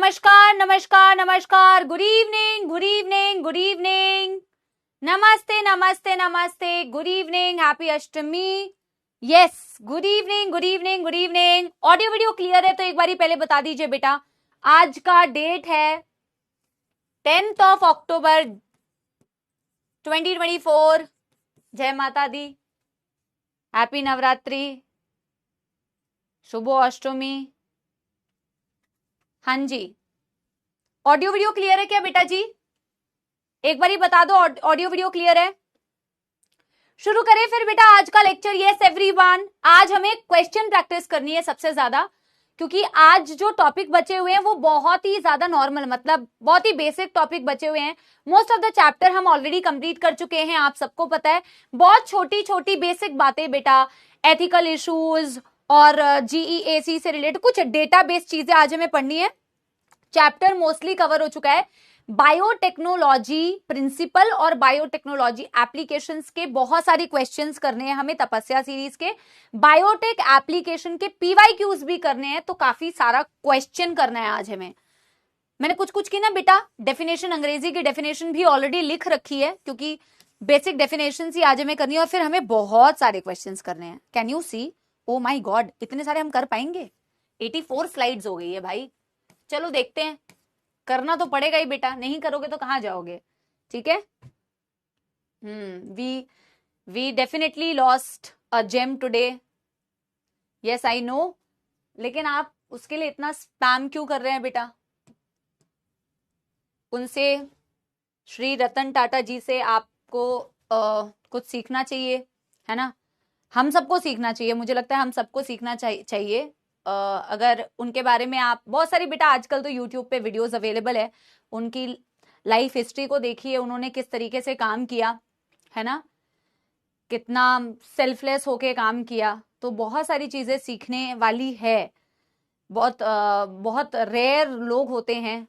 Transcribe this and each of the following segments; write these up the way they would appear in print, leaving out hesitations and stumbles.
नमस्कार नमस्कार नमस्कार, good evening good evening good evening, नमस्ते नमस्ते नमस्ते, good evening, happy Ashtami. Yes, good evening good evening good evening. Audio video clear है तो एक बारी पहले बता दीजिए बेटा, आज का डेट है 10th of October 2024। जय माता दी, हैप्पी नवरात्रि, शुभ अष्टमी। हाँ जी, ऑडियो वीडियो क्लियर है क्या बेटा जी? एक बार ही बता दो ऑडियो वीडियो क्लियर है। शुरू करें फिर बेटा आज का लेक्चर। यस एवरीवन, आज हमें क्वेश्चन प्रैक्टिस करनी है सबसे ज्यादा, क्योंकि आज जो टॉपिक बचे हुए हैं वो बहुत ही ज्यादा नॉर्मल, मतलब बहुत ही बेसिक टॉपिक बचे हुए हैं। मोस्ट ऑफ द चैप्टर हम ऑलरेडी कंप्लीट कर चुके हैं, आप सबको पता है। बहुत छोटी छोटी बेसिक बातें बेटा, एथिकल इश्यूज और जीईएसी से रिलेटेड कुछ डेटा बेस्ड चीजें आज हमें पढ़नी है। चैप्टर मोस्टली कवर हो चुका है। बायोटेक्नोलॉजी प्रिंसिपल और बायोटेक्नोलॉजी एप्लीकेशंस के बहुत सारे क्वेश्चंस करने हैं हमें तपस्या सीरीज के। बायोटेक एप्लीकेशन के पीवाईक्यूज भी करने हैं, तो काफी सारा क्वेश्चन करना है आज हमें। मैंने कुछ कुछ की ना बेटा डेफिनेशन, अंग्रेजी की डेफिनेशन भी ऑलरेडी लिख रखी है, क्योंकि बेसिक डेफिनेशन ही आज हमें करनी है और फिर हमें बहुत सारे क्वेश्चन करने हैं। Can you see? Oh my god, इतने सारे हम कर पाएंगे? 84 स्लाइड्स हो गई है भाई। चलो देखते हैं, करना तो पड़ेगा ही बेटा, नहीं करोगे तो कहां जाओगे। ठीक है। We definitely lost a gem today, yes I know. लेकिन आप उसके लिए इतना स्पैम क्यों कर रहे हैं बेटा? उनसे, श्री रतन टाटा जी से आपको कुछ सीखना चाहिए, है ना। हम सबको सीखना चाहिए, मुझे लगता है हम सबको सीखना चाहिए। अगर उनके बारे में आप बहुत सारी बेटा, आजकल तो यूट्यूब पे वीडियोस अवेलेबल है, उनकी लाइफ हिस्ट्री को देखिए, उन्होंने किस तरीके से काम किया, है ना, कितना सेल्फलेस होके काम किया। तो बहुत सारी चीजें सीखने वाली है। बहुत रेयर लोग होते हैं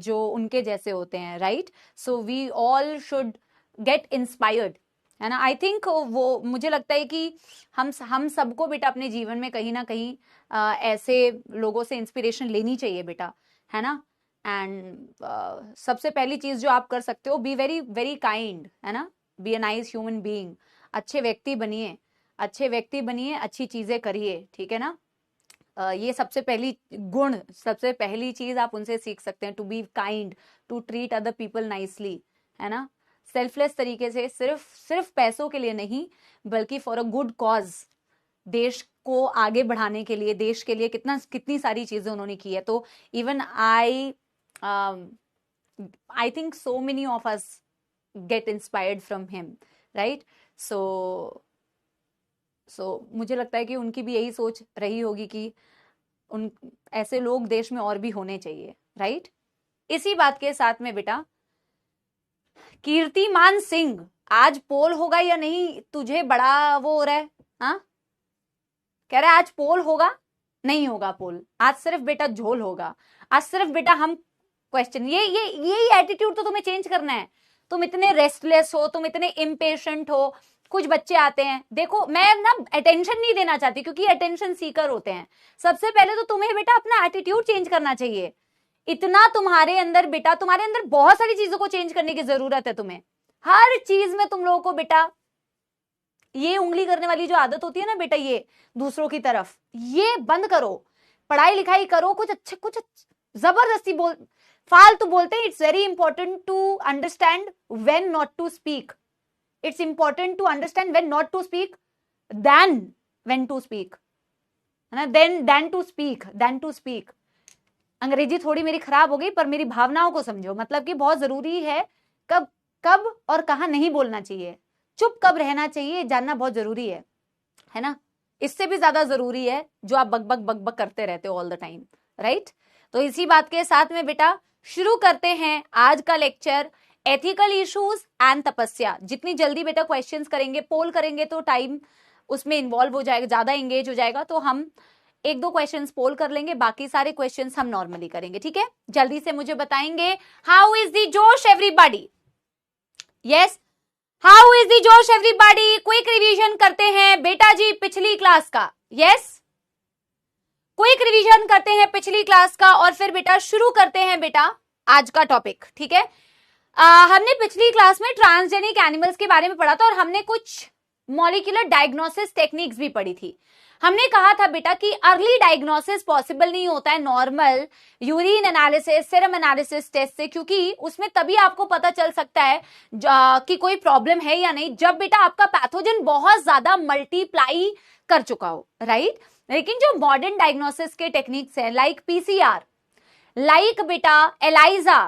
जो उनके जैसे होते हैं, right. So we all should get inspired, है ना। आई थिंक वो, मुझे लगता है कि हम सबको बेटा अपने जीवन में कहीं ना कहीं ऐसे लोगों से इंस्पिरेशन लेनी चाहिए बेटा, है ना। एंड सबसे पहली चीज जो आप कर सकते हो, बी वेरी वेरी काइंड, है ना, be a nice human being. अच्छे व्यक्ति बनिए, अच्छे व्यक्ति बनिए, अच्छी चीजें करिए, ठीक है ना। ये सबसे पहली गुण, सबसे पहली चीज आप उनसे सीख सकते हैं, to be kind, to treat other people nicely, है ना। सेल्फलेस तरीके से, सिर्फ पैसों के लिए नहीं, बल्कि फॉर अ गुड कॉज, देश को आगे बढ़ाने के लिए, देश के लिए कितनी सारी चीजें उन्होंने की है। तो even I think so many of us get inspired from him, right. So मुझे लगता है कि उनकी भी यही सोच रही होगी कि उन ऐसे लोग देश में और भी होने चाहिए, राइट। इसी बात के साथ में बेटा, कीर्तिमान सिंह, आज पोल होगा या नहीं, तुझे बड़ा वो हो रहा है, हाँ, कह रहा है आज पोल होगा, नहीं होगा पोल, आज सिर्फ बेटा झोल होगा। आज सिर्फ बेटा हम क्वेश्चन, यही एटीट्यूड तो तुम्हें चेंज करना है। तुम इतने रेस्टलेस हो, तुम इतने इम्पेशेंट हो। कुछ बच्चे आते हैं, देखो मैं ना अटेंशन नहीं देना चाहती, क्योंकि अटेंशन सीकर होते हैं। सबसे पहले तो तुम्हें बेटा अपना एटीट्यूड चेंज करना चाहिए। इतना तुम्हारे अंदर बेटा, तुम्हारे अंदर बहुत सारी चीजों को चेंज करने की जरूरत है तुम्हें। हर चीज में तुम लोगों को बेटा, ये उंगली करने वाली जो आदत होती है ना बेटा, ये दूसरों की तरफ, ये बंद करो। पढ़ाई लिखाई करो, कुछ जबरदस्ती फालतू बोलते हैं। It's very important to understand when not to speak. It's important to understand when not to speak then when to speak, है ना। Then to speak. अंग्रेजी थोड़ी मेरी खराब हो गई, पर मेरी भावनाओं को समझो। मतलब कि बहुत जरूरी है कब और कहां नहीं बोलना चाहिए, चुप कब रहना चाहिए, जानना बहुत जरूरी है ना। इससे भी ज्यादा जरूरी है जो आप बक करते रहते हो ऑल द टाइम, राइट। तो इसी बात के साथ में बेटा शुरू करते हैं आज का लेक्चर, एथिकल इश्यूज एंड तपस्या। जितनी जल्दी बेटा क्वेश्चंस करेंगे, पोल करेंगे, तो टाइम उसमें इन्वॉल्व हो जाएगा, ज्यादा एंगेज हो जाएगा। तो हम 1-2 क्वेश्चंस पोल कर लेंगे, बाकी सारे क्वेश्चंस हम नॉर्मली करेंगे, ठीक है। जल्दी से मुझे बताएंगे, हाउ इज द जोश everybody? Yes, how is the जोश एवरीबॉडी? क्विक रिवीजन करते हैं बेटा जी पिछली क्लास का। यस, क्विक रिवीजन करते हैं पिछली क्लास का और फिर बेटा शुरू करते हैं बेटा आज का टॉपिक, ठीक है। हमने पिछली क्लास में ट्रांसजेनिक एनिमल्स के बारे में पढ़ा था और हमने कुछ मॉलिक्यूलर डायग्नोसिस टेक्निक्स भी पढ़ी थी। हमने कहा था बेटा कि अर्ली डायग्नोसिस पॉसिबल नहीं होता है normal urine analysis, serum analysis test से, क्योंकि उसमें तभी आपको पता चल सकता है कि कोई प्रॉब्लम है या नहीं, जब बेटा आपका पैथोजन बहुत ज्यादा मल्टीप्लाई कर चुका हो, राइट। लेकिन जो मॉडर्न डायग्नोसिस के टेक्निक्स हैं, लाइक पीसीआर, लाइक बेटा एलाइजा,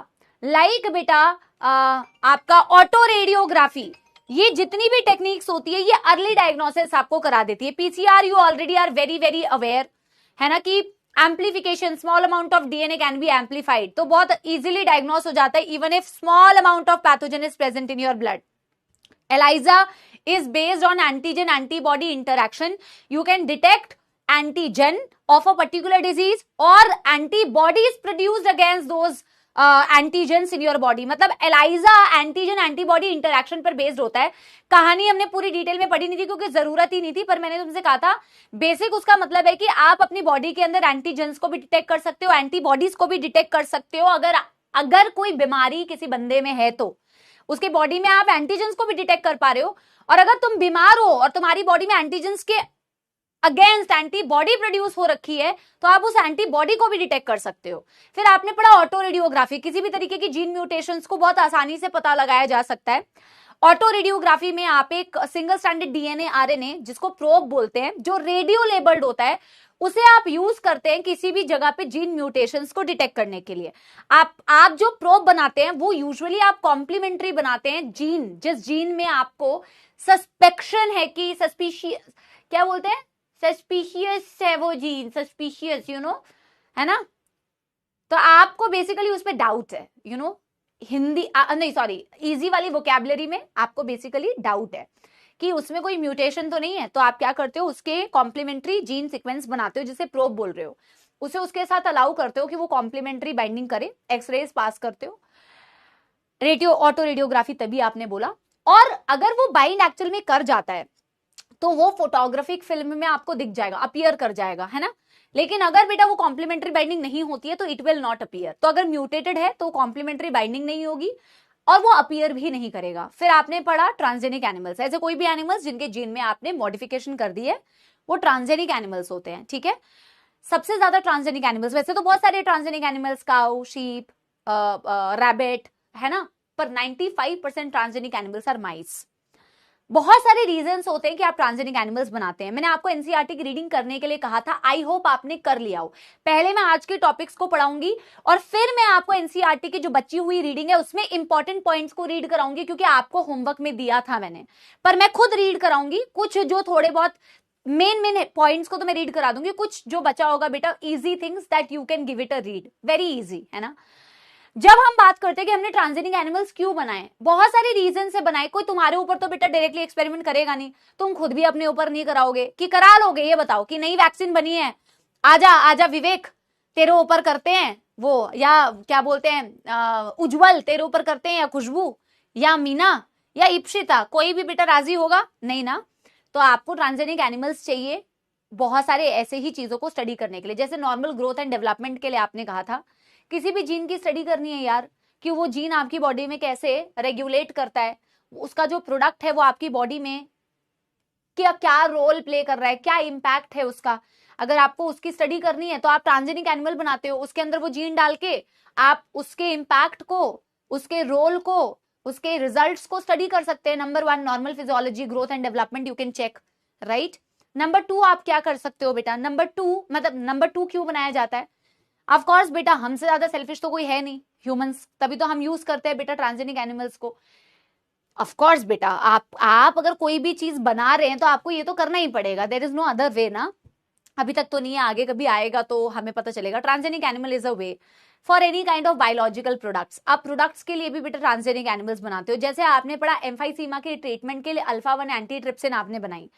लाइक बेटा आपका ऑटो रेडियोग्राफी, ये जितनी भी टेक्निक्स होती है ये अर्ली डायग्नोसिस आपको करा देती है। PCR you already are very very aware है ना कि amplification, small amount of DNA can be amplified, तो बहुत इजीली डायग्नोस हो जाता है even if small amount of pathogen is present in your blood. ELISA is based on antigen antibody interaction. You can detect antigen of a particular disease or antibodies produced against those antigens in your body. मतलब ELISA antigen antibody interaction पर based होता है। कहानी हमने पूरी detail में पढ़ी नहीं थी क्योंकि जरूरत ही नहीं थी, पर मैंने तुमसे कहा था बेसिक उसका मतलब है कि आप अपनी बॉडी के अंदर एंटीजेंस को भी डिटेक्ट कर सकते हो, एंटीबॉडीज को भी डिटेक्ट कर सकते हो। अगर कोई बीमारी किसी बंदे में है तो उसके बॉडी में आप एंटीजेंस को भी डिटेक्ट कर पा रहे हो, और अगर तुम बीमार हो और तुम्हारी बॉडी में एंटीजेंस के अगेंस्ट एंटीबॉडी प्रोड्यूस हो रखी है तो आप उस एंटीबॉडी को भी डिटेक्ट कर सकते हो। फिर आपने पढ़ा ऑटो रेडियोग्राफी, किसी भी तरीके की जीन म्यूटेशंस को बहुत आसानी से पता लगाया जा सकता है। ऑटो रेडियोग्राफी में आप एक सिंगल स्ट्रैंडेड डीएनए आरएनए, जिसको प्रोब बोलते हैं, जो रेडियो लेबल्ड होता है, उसे आप यूज करते हैं किसी भी जगह पे जीन म्यूटेशंस को डिटेक्ट करने के लिए। आप जो प्रोब बनाते हैं वो यूजुअली आप कॉम्प्लीमेंट्री बनाते हैं जीन, जिस जीन में आपको सस्पेक्शन है कि सस्पिशियस, क्या बोलते हैं, सस्पिशियस है वो जीन, सस्पिशियस यू नो, है ना। तो आपको बेसिकली उस पर डाउट है, यू नो, हिंदी नहीं सॉरी इजी वाली वोकैबुलरी में आपको बेसिकली डाउट है कि उसमें कोई म्यूटेशन तो नहीं है, तो आप क्या करते हो, उसके कॉम्प्लीमेंट्री जीन सीक्वेंस बनाते हो जिसे प्रोब बोल रहे हो, उसे उसके साथ अलाउ करते हो कि वो कॉम्प्लीमेंट्री बाइंडिंग करे, एक्सरेज पास करते हो। रेडियो ऑटो रेडियोग्राफी तभी आपने बोला। और अगर वो बाइंड एक्चुअल में कर जाता है तो वो फोटोग्राफिक फिल्म में आपको दिख जाएगा, अपीयर कर जाएगा, है ना। लेकिन अगर बेटा वो कॉम्प्लीमेंट्री बाइंडिंग नहीं होती है तो इट विल नॉट अपीयर। तो अगर म्यूटेटेड है तो कॉम्प्लीमेंट्री बाइंडिंग नहीं होगी और वो अपीयर भी नहीं करेगा। फिर आपने पढ़ा ट्रांसजेनिक एनिमल्स, ऐसे कोई भी एनिमल्स जिनके जीन में आपने मॉडिफिकेशन कर दी है वो ट्रांसजेनिक एनिमल्स होते हैं, ठीक है। सबसे ज्यादा ट्रांसजेनिक एनिमल्स, वैसे तो बहुत सारे transgenic animals, cow, sheep, rabbit, है ना, पर 95% ट्रांसजेनिक एनिमल्स आर माइस। बहुत सारे रीजंस होते हैं कि आप ट्रांसजेनिक एनिमल्स बनाते हैं। मैंने आपको एनसीईआरटी की रीडिंग करने के लिए कहा था, आई होप आपने कर लिया हो। पहले मैं आज के टॉपिक्स को पढ़ाऊंगी और फिर मैं आपको एनसीईआरटी की जो बची हुई रीडिंग है उसमें इंपॉर्टेंट पॉइंट्स को रीड कराऊंगी, क्योंकि आपको होमवर्क में दिया था मैंने, पर मैं खुद रीड कराऊंगी। कुछ जो थोड़े बहुत मेन पॉइंट्स को तो मैं रीड करा दूंगी, कुछ जो बचा होगा बेटा easy things that you can give it a read, very easy, है ना। जब हम बात करते हैं कि हमने ट्रांसजेनिक एनिमल्स क्यों बनाए, बहुत सारे रीजन से बनाए। कोई तुम्हारे ऊपर तो बेटा डायरेक्टली एक्सपेरिमेंट करेगा नहीं, तुम खुद भी अपने ऊपर नहीं कराओगे कि करा लोगे। ये बताओ कि नई वैक्सीन बनी है, आजा आजा विवेक तेरे ऊपर करते हैं वो, या क्या बोलते हैं उज्जवल तेरे ऊपर करते हैं, या खुशबू या मीना या इप्शिता, कोई भी बेटा राजी होगा नहीं ना। तो आपको ट्रांसजेनिक एनिमल्स चाहिए बहुत सारे ऐसे ही चीजों को स्टडी करने के लिए। जैसे नॉर्मल ग्रोथ एंड डेवलपमेंट के लिए आपने कहा था किसी भी जीन की स्टडी करनी है यार, कि वो जीन आपकी बॉडी में कैसे रेगुलेट करता है, उसका जो प्रोडक्ट है वो आपकी बॉडी में क्या रोल प्ले कर रहा है, क्या इंपैक्ट है उसका। अगर आपको उसकी स्टडी करनी है तो आप ट्रांसजेनिक एनिमल बनाते हो, उसके अंदर वो जीन डाल के आप उसके इंपैक्ट को, उसके रोल को, उसके रिजल्ट्स को स्टडी कर सकते हैं। Number 1 normal physiology, growth and development you can check, right. Number 2 आप क्या कर सकते हो बेटा, नंबर 2 क्यों बनाया जाता है। ऑफ कोर्स बेटा हमसे ज्यादा सेल्फिश तो कोई है नहीं ह्यूमंस, तभी तो हम यूज करते हैं बेटा ट्रांसजेनिक एनिमल्स को। ऑफ कोर्स बेटा आप अगर कोई भी चीज बना रहे हैं तो आपको ये तो करना ही पड़ेगा, there is no other way ना। अभी तक तो नहीं है, आगे कभी आएगा तो हमें पता चलेगा। Transgenic animal is a way for any kind of biological products. आप प्रोडक्ट्स के लिए भी बेटा ट्रांसजेनिक एनिमल्स बनाते हो। जैसे आपने पढ़ा एम्फाइसीमा के ट्रीटमेंट के लिए अल्फा-1 एंटीट्रिप्सिन आपने बनाई,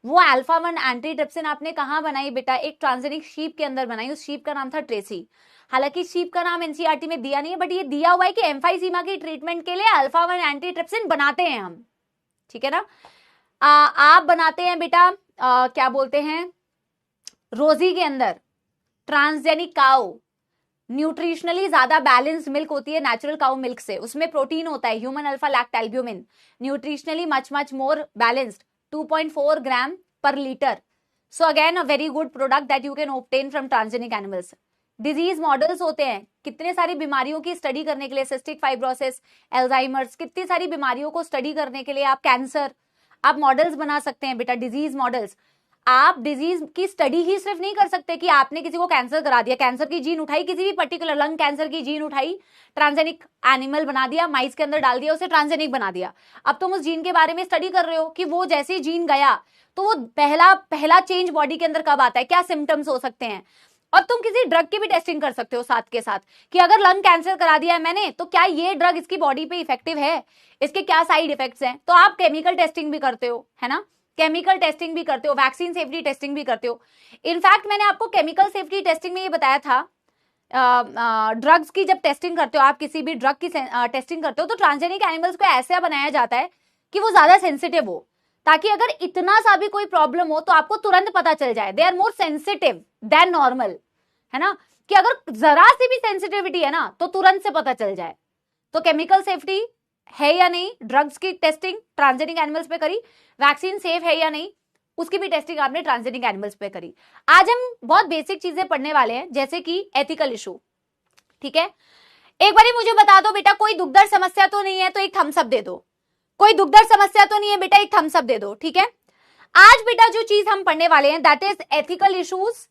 वो अल्फा-1 एंटीट्रिप्सिन आपने कहाँ बनाई बेटा, एक ट्रांसजेनिक शीप के अंदर बनाई, उस शीप का नाम था ट्रेसी। हालांकि शीप का नाम एनसीईआरटी में दिया नहीं है, बट ये दिया हुआ है कि एम्फाइसीमा की ट्रीटमेंट के लिए अल्फा-1 एंटीट्रिप्सिन बनाते हैं हम, ठीक है ना। आप बनाते हैं बेटा क्या बोलते हैं रोजी के अंदर, ट्रांसजेनिक काउ न्यूट्रिशनली ज्यादा बैलेंस्ड मिल्क होती है नेचुरल काउ मिल्क से, उसमें प्रोटीन होता है human alpha lactalbumin, nutritionally much more balanced, 2.4 gram per litre. So again a very good product that you can obtain from transgenic animals. Disease models होते हैं कितने सारी बीमारियों की स्टडी करने के लिए, सिस्टिक फाइब्रोसिस, एल्जाइमर्स, कितनी सारी बीमारियों को स्टडी करने के लिए आप कैंसर, आप मॉडल्स बना सकते हैं बेटा, डिजीज मॉडल्स. आप डिजीज की स्टडी ही सिर्फ नहीं कर सकते कि आपने किसी को कैंसर करा दिया, कैंसर की जीन उठाई, किसी भी पर्टिकुलर लंग कैंसर की जीन उठाई, ट्रांसजेनिक एनिमल बना दिया, माइस के अंदर डाल दिया, उसे ट्रांसजेनिक बना दिया. अब तुम उस जीन के बारे में स्टडी कर रहे हो कि वो जैसे जीन गया तो वो पहला चेंज बॉडी के अंदर कब आता है, क्या सिम्टम्स हो सकते हैं. और तुम किसी ड्रग की भी टेस्टिंग कर सकते हो साथ के साथ कि अगर लंग कैंसर करा दिया है मैंने तो क्या ये ड्रग इसकी बॉडी पे इफेक्टिव है, इसके क्या साइड इफेक्ट्स हैं. तो आप केमिकल टेस्टिंग भी करते हो, है ना, केमिकल टेस्टिंग भी करते हो, वैक्सीन सेफ्टी टेस्टिंग भी करते हो. इनफैक्ट मैंने आपको केमिकल सेफ्टी टेस्टिंग में ये बताया था, ड्रग्स की जब टेस्टिंग करते हो, आप किसी भी ड्रग की टेस्टिंग करते हो तो ट्रांसजेनिक एनिमल्स को ऐसा बनाया जाता है कि वो ज्यादा सेंसिटिव हो, ताकि अगर इतना सा भी कोई प्रॉब्लम हो तो आपको तुरंत पता चल जाए. They are more sensitive than normal, है ना, कि अगर जरा सी भी सेंसिटिविटी है ना तो तुरंत से पता चल जाए. तो केमिकल सेफ्टी है या नहीं, ड्रग्स की टेस्टिंग ट्रांसजेनिक एनिमल्स पे करी, वैक्सीन सेफ है या नहीं उसकी भी टेस्टिंग आपने ट्रांसजेनिक एनिमल्स पे करी. आज हम बहुत बेसिक चीजें पढ़ने वाले हैं जैसे कि एथिकल इशू. ठीक है, एक बार मुझे बता दो बेटा, कोई दुखदर्द समस्या तो नहीं है तो एक थम्स अप दे दो. कोई दुखदर्द समस्या तो नहीं है बेटा, एक थम्स अप दे दो. ठीक है, आज बेटा जो चीज हम पढ़ने वाले हैं that is ethical issues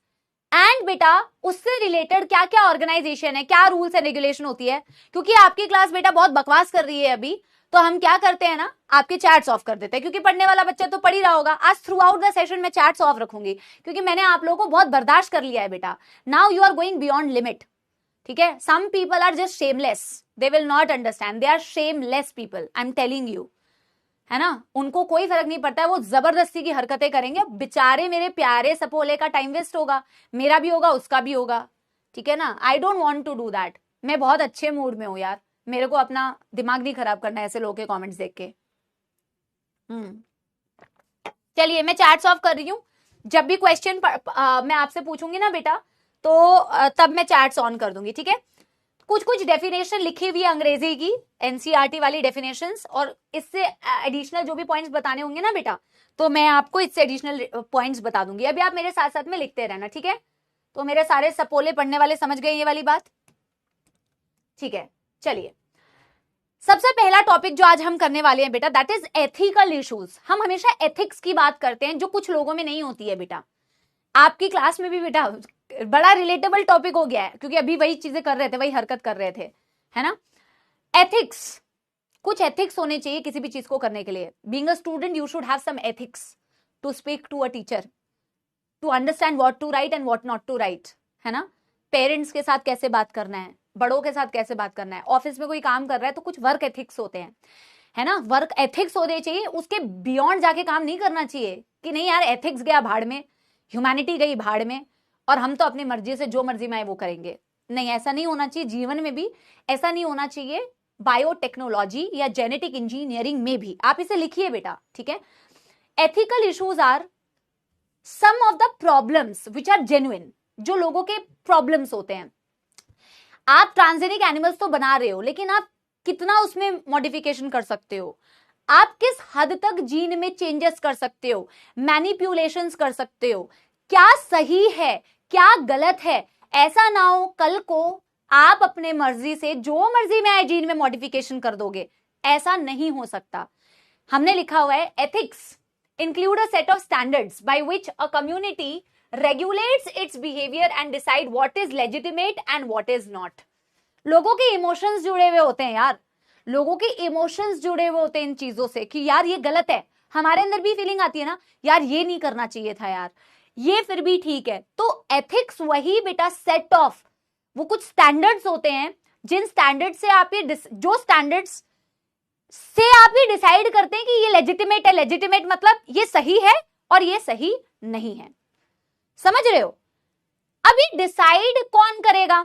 and बेटा उससे रिलेटेड क्या क्या ऑर्गेनाइजेशन है, क्या रूल्स एंड रेगुलेशन होती है. क्योंकि आपकी क्लास बेटा बहुत बकवास कर रही है अभी, तो हम क्या करते हैं ना, आपके चैट्स ऑफ कर देते हैं, क्योंकि पढ़ने वाला बच्चा तो पढ़ ही रहा होगा. आज थ्रू आउट द सेशन में चैट्स ऑफ रखूंगी क्योंकि मैंने आप लोगों को बहुत बर्दाश्त कर लिया है बेटा. Now you are going beyond limit. ठीक है, some people are just shameless, they will not understand, they are shameless people, I am telling you, है ना. उनको कोई फर्क नहीं पड़ता है, वो जबरदस्ती की हरकतें करेंगे. बेचारे मेरे प्यारे सपोले का टाइम वेस्ट होगा, मेरा भी होगा, उसका भी होगा. ठीक है ना, I don't want to do that. मैं बहुत अच्छे मूड में हूं यार, मेरे को अपना दिमाग नहीं खराब करना है ऐसे लोगों के कमेंट्स देख के. चलिए मैं चैट्स ऑफ कर रही हूं. जब भी क्वेश्चन मैं आपसे पूछूंगी ना बेटा तो तब मैं चैट्स ऑन कर दूंगी. ठीक है, कुछ डेफिनेशन लिखी हुई है अंग्रेजी की, एनसीईआरटी वाली डेफिनेशंस, और इससे एडिशनल जो भी पॉइंट्स बताने होंगे ना बेटा तो मैं आपको इससे एडिशनल पॉइंट्स बता दूंगी. अभी आप मेरे साथ साथ में लिखते रहना. ठीक है, तो मेरे सारे सपोले पढ़ने वाले समझ गए ये वाली बात. ठीक है, चलिए सबसे पहला टॉपिक जो आज हम करने वाले हैं बेटा दैट इज एथिकल इश्यूज. हम हमेशा एथिक्स की बात करते हैं जो कुछ लोगों में नहीं होती है बेटा. आपकी क्लास में भी बेटा बड़ा रिलेटेबल टॉपिक हो गया है क्योंकि अभी वही चीजें कर रहे थे, वही हरकत कर रहे थे, है ना. एथिक्स, कुछ एथिक्स होने चाहिए किसी भी चीज को करने के लिए. Being a student you should have some ethics to speak to a teacher, to understand what to write and what not to write, है ना. पेरेंट्स के साथ कैसे बात करना है, बड़ों के साथ कैसे बात करना है, ऑफिस में कोई काम कर रहा है तो कुछ वर्क एथिक्स होते हैं, है ना. वर्क एथिक्स होने चाहिए, उसके बियॉन्ड जाके काम नहीं करना चाहिए कि नहीं यार एथिक्स गया भाड़ में, ह्यूमैनिटी गई भाड़ में और हम तो अपनी मर्जी से जो मर्जी में आए वो करेंगे. नहीं, ऐसा नहीं होना चाहिए. जीवन में भी ऐसा नहीं होना चाहिए, बायोटेक्नोलॉजी या जेनेटिक इंजीनियरिंग में भी. आप इसे लिखिए बेटा. ठीक है, ethical issues are some of the problems which are genuine, जो लोगों के प्रॉब्लम्स होते हैं. आप ट्रांसजेनिक एनिमल्स तो बना रहे हो लेकिन आप कितना उसमें मॉडिफिकेशन कर सकते हो, आप किस हद तक जीन में चेंजेस कर सकते हो, मैनिपुलेशंस कर सकते हो, क्या सही है क्या गलत है. ऐसा ना हो कल को आप अपने मर्जी से जो मर्जी में आए जीन में मॉडिफिकेशन कर दोगे, ऐसा नहीं हो सकता. हमने लिखा हुआ है ethics include a set of standards by which a community regulates its behavior and decide what is legitimate and what is not. लोगों के इमोशंस जुड़े हुए होते हैं यार, लोगों के इमोशंस जुड़े हुए होते हैं इन चीजों से कि यार ये गलत है. हमारे अंदर भी फीलिंग आती है ना यार ये नहीं करना चाहिए था यार, ये फिर भी ठीक है. तो एथिक्स वही बेटा सेट ऑफ, वो कुछ स्टैंडर्ड्स होते हैं जिन स्टैंडर्ड से आप ये जो स्टैंडर्ड्स से आप ये डिसाइड करते हैं कि ये लेजिटिमेट है. लेजिटिमेट मतलब ये सही है और ये सही नहीं है. समझ रहे हो. अभी डिसाइड कौन करेगा,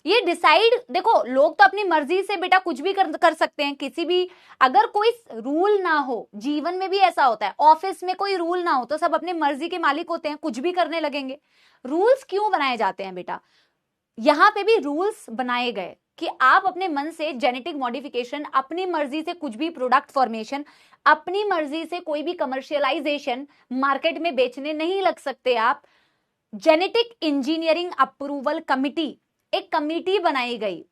ये डिसाइड, देखो लोग तो अपनी मर्जी से बेटा कुछ भी कर सकते हैं, किसी भी, अगर कोई रूल ना हो, जीवन में भी ऐसा होता है, ऑफिस में कोई रूल ना हो तो सब अपनी मर्जी के मालिक होते हैं, कुछ भी करने लगेंगे। रूल्स क्यों बनाए जाते हैं बेटा? यहां पे भी रूल्स बनाए गए कि आप अपने मन से जेनेटिक मॉडिफिकेशन, अपनी मर्जी से कुछ भी प्रोडक्ट फॉर्मेशन, अपनी मर्जी से कोई भी कमर्शियलाइजेशन मार्केट में बेचने नहीं लग सकते आप। जेनेटिक इंजीनियरिंग अप्रूवल कमिटी, एक कमिटी बनाई गई,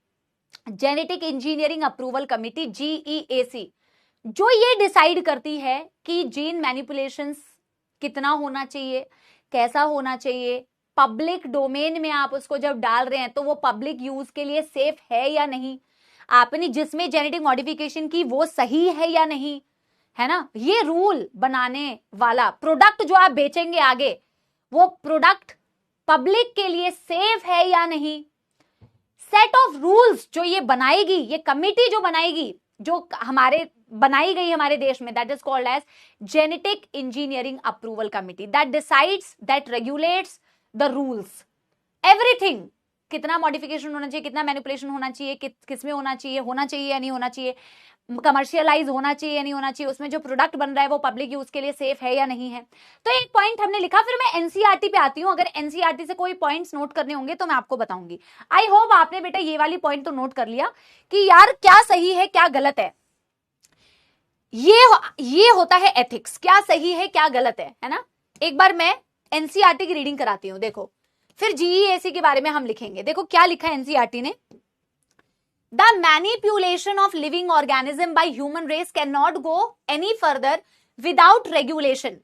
genetic engineering approval committee GEAC, जो ये डिसाइड करती है कि जीन मैनिपुलेशंस कितना होना चाहिए, कैसा होना चाहिए, पब्लिक डोमेन में आप उसको जब डाल रहे हैं तो वो पब्लिक यूज के लिए सेफ है या नहीं, आपने जिसमें जेनेटिक मॉडिफिकेशन की वो सही है या नहीं, है ना। ये रूल बनाने वाला, प्रोडक्ट जो आप बेचेंगे आगे, वो प्रोडक्ट पब्लिक के लिए सेफ है या नहीं, सेट ऑफ रूल्स जो ये बनाएगी, ये कमिटी जो बनाएगी, जो हमारे बनाई गई हमारे देश में, that is called as genetic engineering approval committee, that decides, that regulates the rules, everything, कितना मॉडिफिकेशन होना चाहिए, कितना मैनिपुलेशन होना चाहिए, किसमें होना चाहिए या नहीं होना चाहिए, कमर्शियलाइज होना चाहिए या नहीं होना चाहिए, उसमें जो प्रोडक्ट बन रहा है वो पब्लिक यूज के लिए सेफ है या नहीं है। तो एक पॉइंट हमने लिखा, फिर मैं एनसीईआरटी पे आती हूं, अगर एनसीईआरटी से कोई पॉइंट्स नोट करने होंगे तो मैं आपको बताऊंगी। आई होप आपने बेटा ये वाली पॉइंट तो नोट कर लिया कि यार क्या सही है क्या गलत है। ये होता है एथिक्स, क्या सही है क्या गलत है ना। एक बार मैं एनसीईआरटी की रीडिंग कराती हूं, देखो, फिर जीईएसी के बारे में हम लिखेंगे। देखो क्या लिखा है एनसीईआरटी ने, the manipulation of living organism by human race can not go any further without regulation.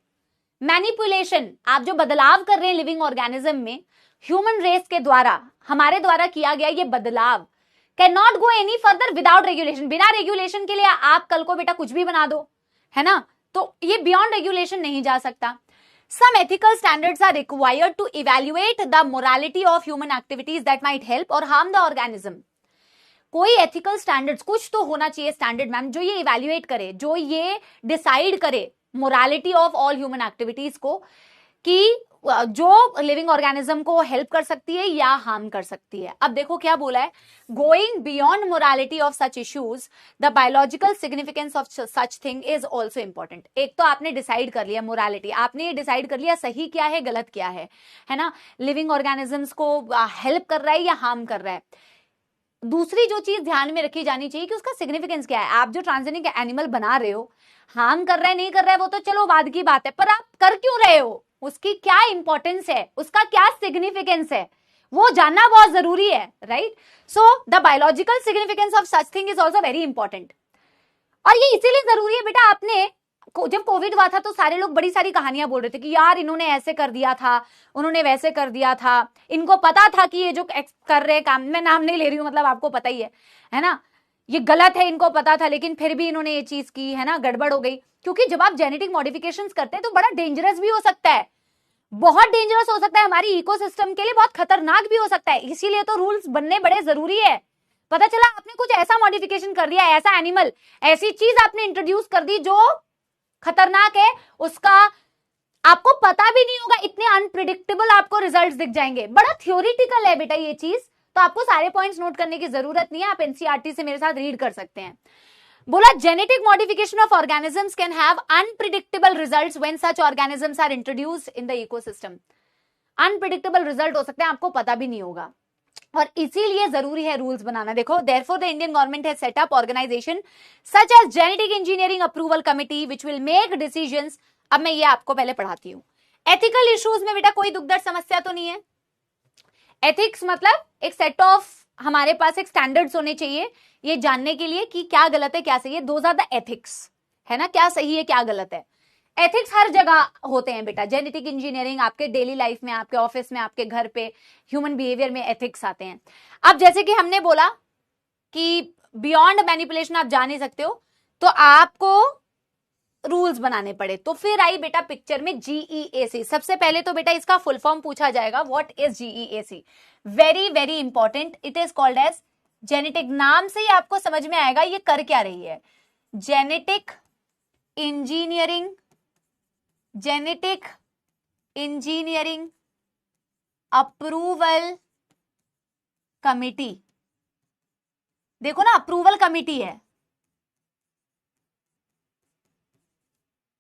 Manipulation, आप जो बदलाव कर रहे हैं लिविंग ऑर्गेनिज्म में, ह्यूमन रेस के द्वारा, हमारे द्वारा किया गया ये बदलाव, can not go any further without regulation. बिना रेगुलेशन के लिए आप कल को बेटा कुछ भी बना दो, है ना, तो ये बियॉन्ड रेगुलेशन नहीं जा सकता। Some ethical standards are required to evaluate the morality of human activities that might help or harm the organism. कोई ethical standards, कुछ तो होना चाहिए स्टैंडर्ड मैम, जो ये इवेल्युएट करे, जो ये डिसाइड करे morality of all human activities को, कि जो लिविंग ऑर्गेनिज्म को हेल्प कर सकती है या हार्म कर सकती है। अब देखो क्या बोला है, going beyond morality of such issues, the biological significance of such thing is also important. एक तो आपने डिसाइड कर लिया मोरालिटी, आपने ये डिसाइड कर लिया सही क्या है गलत क्या है ना, लिविंग ऑर्गेनिजम्स को हेल्प कर रहा है या हार्म कर रहा है। दूसरी जो चीज ध्यान में रखी जानी चाहिए कि उसका सिग्निफिकेंस क्या है। आप जो ट्रांसजेनिक एनिमल बना रहे हो, हार्म कर रहा है नहीं कर रहा है वो तो चलो बाद की बात है, पर आप कर क्यों रहे हो, उसकी क्या इंपॉर्टेंस है, उसका क्या सिग्निफिकेंस है, वो जानना बहुत जरूरी है, right. So the biological significance of such thing is also very important. और ये इसीलिए जरूरी है बेटा, आपने जब कोविड हुआ था तो सारे लोग बड़ी सारी कहानियां बोल रहे थे कि यार इन्होंने ऐसे कर दिया था, उन्होंने वैसे कर दिया था, इनको पता था कि ये जो कर रहे काम, मैं नाम नहीं ले रही हूं, मतलब आपको पता ही है ना, ये गलत है, इनको पता था लेकिन फिर भी इन्होंने ये चीज की, है ना, गड़बड़ हो गई। क्योंकि जब आप जेनेटिक मॉडिफिकेशंस करते हैं तो बड़ा डेंजरस भी हो सकता है, बहुत डेंजरस हो सकता है, हमारी इकोसिस्टम के लिए बहुत खतरनाक भी हो सकता है। इसीलिए तो रूल्स बनने बड़े जरूरी है। पता चला आपने कुछ ऐसा मॉडिफिकेशन कर दिया, ऐसा एनिमल, ऐसी चीज आपने इंट्रोड्यूस कर दी जो खतरनाक है, उसका आपको पता भी नहीं होगा, इतने अनप्रिडिक्टेबल आपको रिजल्ट्स दिख जाएंगे। बड़ा थ्योरेटिकल है बेटा ये चीज, तो आपको सारे पॉइंट्स नोट करने की जरूरत नहीं है, आप एनसीईआरटी से मेरे साथ रीड कर सकते हैं। बोला genetic modification of organisms can have unpredictable results when such organisms are introduced in the ecosystem. Unpredictable result हो सकते हैं, आपको पता भी नहीं होगा, और इसीलिए जरूरी है रूल्स बनाना। देखो, therefore the Indian government has set up organisation such as genetic engineering approval committee which will make decisions. अब मैं ये आपको पहले पढ़ाती हूं। एथिकल इश्यूज में बेटा कोई दुखदर्द समस्या तो नहीं है। एथिक्स मतलब एक सेट ऑफ, हमारे पास एक स्टैंडर्ड्स होने चाहिए ये जानने के लिए कि क्या गलत है क्या सही है, दोज आर द एथिक्स, है ना, क्या सही है क्या गलत है। एथिक्स हर जगह होते हैं बेटा, जेनेटिक इंजीनियरिंग, आपके डेली लाइफ में, आपके ऑफिस में, आपके घर पे, ह्यूमन बिहेवियर में एथिक्स आते हैं। अब जैसे कि हमने बोला कि बियॉन्ड मैनिपुलेशन आप जा नहीं सकते हो, तो आपको रूल्स बनाने पड़े, तो फिर आई बेटा पिक्चर में जीईएसी। सबसे पहले तो बेटा इसका फुल फॉर्म पूछा जाएगा, what is GEAC, very very important, it is called as genetic. नाम से ही आपको समझ में आएगा ये कर क्या रही है, genetic engineering, genetic engineering approval committee, देखो ना अप्रूवल कमिटी है,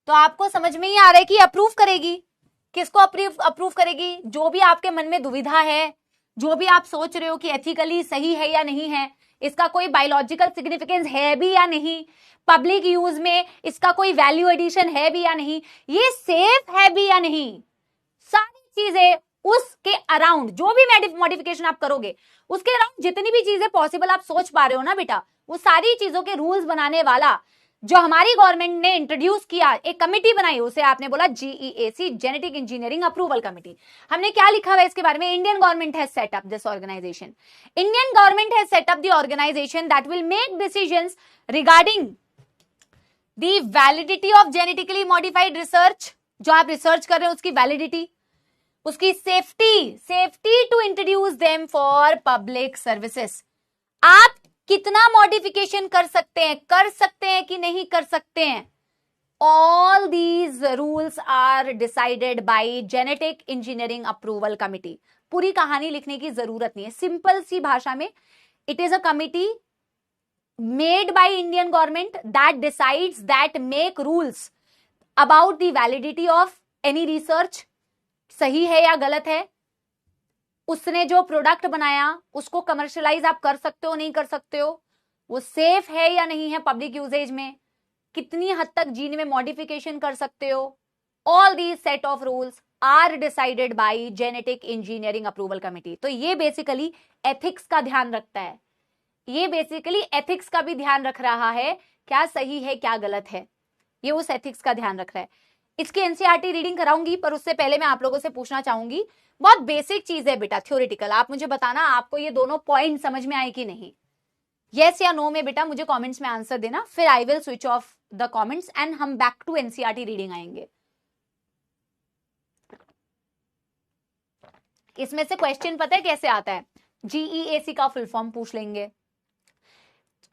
तो आपको समझ में ही आ रहा है कि अप्रूव करेगी। किसको अप्रूव करेगी? जो भी आपके मन में दुविधा है, जो भी आप सोच रहे हो कि एथिकली सही है या नहीं है, इसका कोई बायोलॉजिकल सिग्निफिकेंस है भी या नहीं, पब्लिक यूज में इसका कोई वैल्यू एडिशन है भी या नहीं, ये सेफ है भी या नहीं, सारी चीजें उसके अराउंड जो भी मॉडिफिकेशन आप करोगे उसके अराउंड जितनी भी चीजें पॉसिबल आप सोच पा रहे हो ना बेटा, वो सारी चीजों के रूल्स बनाने वाला जो हमारी गवर्नमेंट ने इंट्रोड्यूस किया, एक कमिटी बनाई, उसे आपने बोला GEAC, genetic engineering approval committee. हमने क्या लिखा हुआ है इसके बारे में? Indian government has set up this organisation, Indian government has set up the organisation that will make decisions regarding the validity of genetically modified research, जो आप रिसर्च कर रहे हो उसकी वैलिडिटी, उसकी safety to introduce them for public services. आप कितना modification कर सकते हैं कि नहीं कर सकते हैं, all these rules are decided by genetic engineering approval committee. पूरी कहानी लिखने की जरूरत नहीं है, सिंपल सी भाषा में, it is a committee made by Indian government that decides, that make rules about the validity of any research, सही है या गलत है, उसने जो प्रोडक्ट बनाया उसको कमर्शियलाइज आप कर सकते हो नहीं कर सकते हो, वो सेफ है या नहीं है पब्लिक यूजेज में, कितनी हद तक जीन में मॉडिफिकेशन कर सकते हो, all these set of rules are decided by genetic engineering approval committee. तो ये बेसिकली एथिक्स का ध्यान रखता है, ये बेसिकली एथिक्स का भी ध्यान रख रहा है, क्या सही है क्या गलत है, ये उस एथिक्स का ध्यान रख रहा है। इसकी एनसीईआरटी रीडिंग कराऊंगी, पर उससे पहले मैं आप लोगों से पूछना चाहूंगी, बहुत बेसिक चीज है बेटा, थ्योरेटिकल, आप मुझे बताना आपको ये दोनों पॉइंट समझ में आए कि नहीं, यस या नो में बेटा मुझे कमेंट्स में आंसर देना, फिर I will switch off the comments and हम बैक टू एनसीईआरटी रीडिंग आएंगे। इसमें से क्वेश्चन पता है कैसे आता है? जीईएसी का फुल फॉर्म पूछ लेंगे,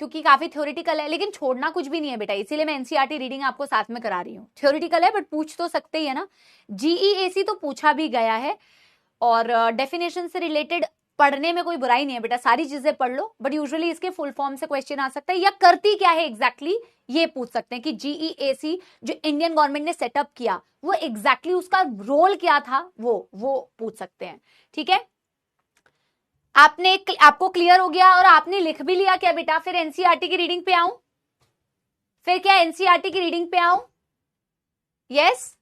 क्योंकि काफी थ्योरेटिकल है, लेकिन छोड़ना कुछ भी नहीं है बेटा, इसीलिए मैं एनसीईआरटी रीडिंग आपको साथ में करा रही हूँ। थ्योरेटिकल है बट पूछ तो सकते ही है ना, जीईएसी तो पूछा भी गया है, और डेफिनेशन से रिलेटेड पढ़ने में कोई बुराई नहीं है बेटा, सारी चीजें पढ़ लो, बट यूजुअली इसके फुल फॉर्म से क्वेश्चन आ सकता है, या करती क्या है एग्जैक्टली ये पूछ सकते हैं कि जीईएसी जो इंडियन गवर्नमेंट ने सेटअप किया वो एग्जैक्टली उसका रोल क्या था, वो पूछ सकते हैं। ठीक है, आपको क्लियर हो गया और आपने लिख भी लिया क्या बेटा? फिर एनसीईआरटी की रीडिंग पे आऊं, फिर क्या एनसीईआरटी की रीडिंग पे आऊं? यस,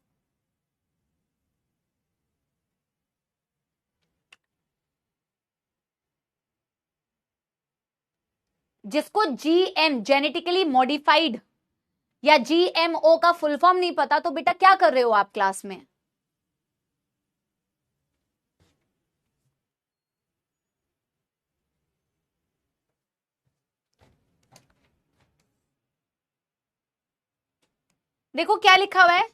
जिसको जीएम जेनेटिकली मॉडिफाइड या जीएमओ का फुल फॉर्म नहीं पता, तो बेटा क्या कर रहे हो आप क्लास में? देखो क्या लिखा हुआ है,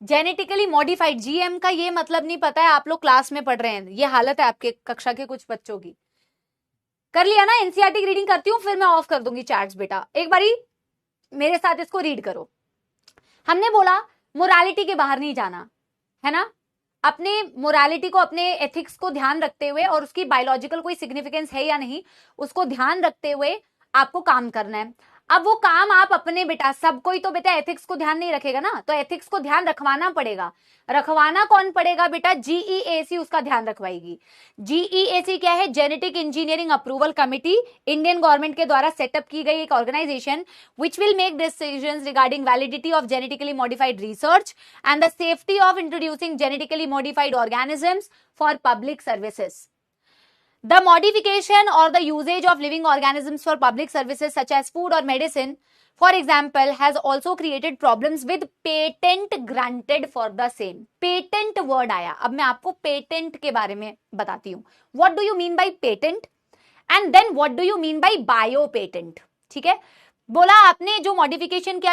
जेनेटिकली मॉडिफाइड, जीएम का ये मतलब नहीं पता है, आप लोग क्लास में पढ़ रहे हैं, ये हालत है आपके कक्षा के कुछ बच्चों की। कर लिया ना? एनसीईआरटी की रीडिंग करती हूं, फिर मैं ऑफ कर दूंगी चैट्स बेटा, एक बारी मेरे साथ इसको रीड करो। हमने बोला मोरालिटी के बाहर नहीं जाना है ना, अपने मोरालिटी को, अपने एथिक्स को ध्यान रखते हुए, और उसकी बायोलॉजिकल कोई सिग्निफिकेंस है या नहीं उसको ध्यान रखते हुए आपको काम करना है। अब वो काम आप अपने बेटा, सब कोई तो बेटा एथिक्स को ध्यान नहीं रखेगा ना, तो एथिक्स को ध्यान रखवाना पड़ेगा। रखवाना कौन पड़ेगा बेटा? जीईएसी उसका ध्यान रखवाएगी। जीईएसी क्या है? Genetic engineering approval committee, Indian government के द्वारा सेटअप की गई एक organisation which will make decisions regarding validity of genetically modified research and the safety of introducing genetically modified organisms for public services. The modification or the usage of living organisms for public services such as food or medicine, for example, has also created problems with patent granted for the same. Patent word आया, अब मैं आपको patent के बारे में बताती हूँ. What do you mean by patent? And then what do you mean by biopatent? ठीक है, बोला आपने जो मॉडिफिकेशन किया,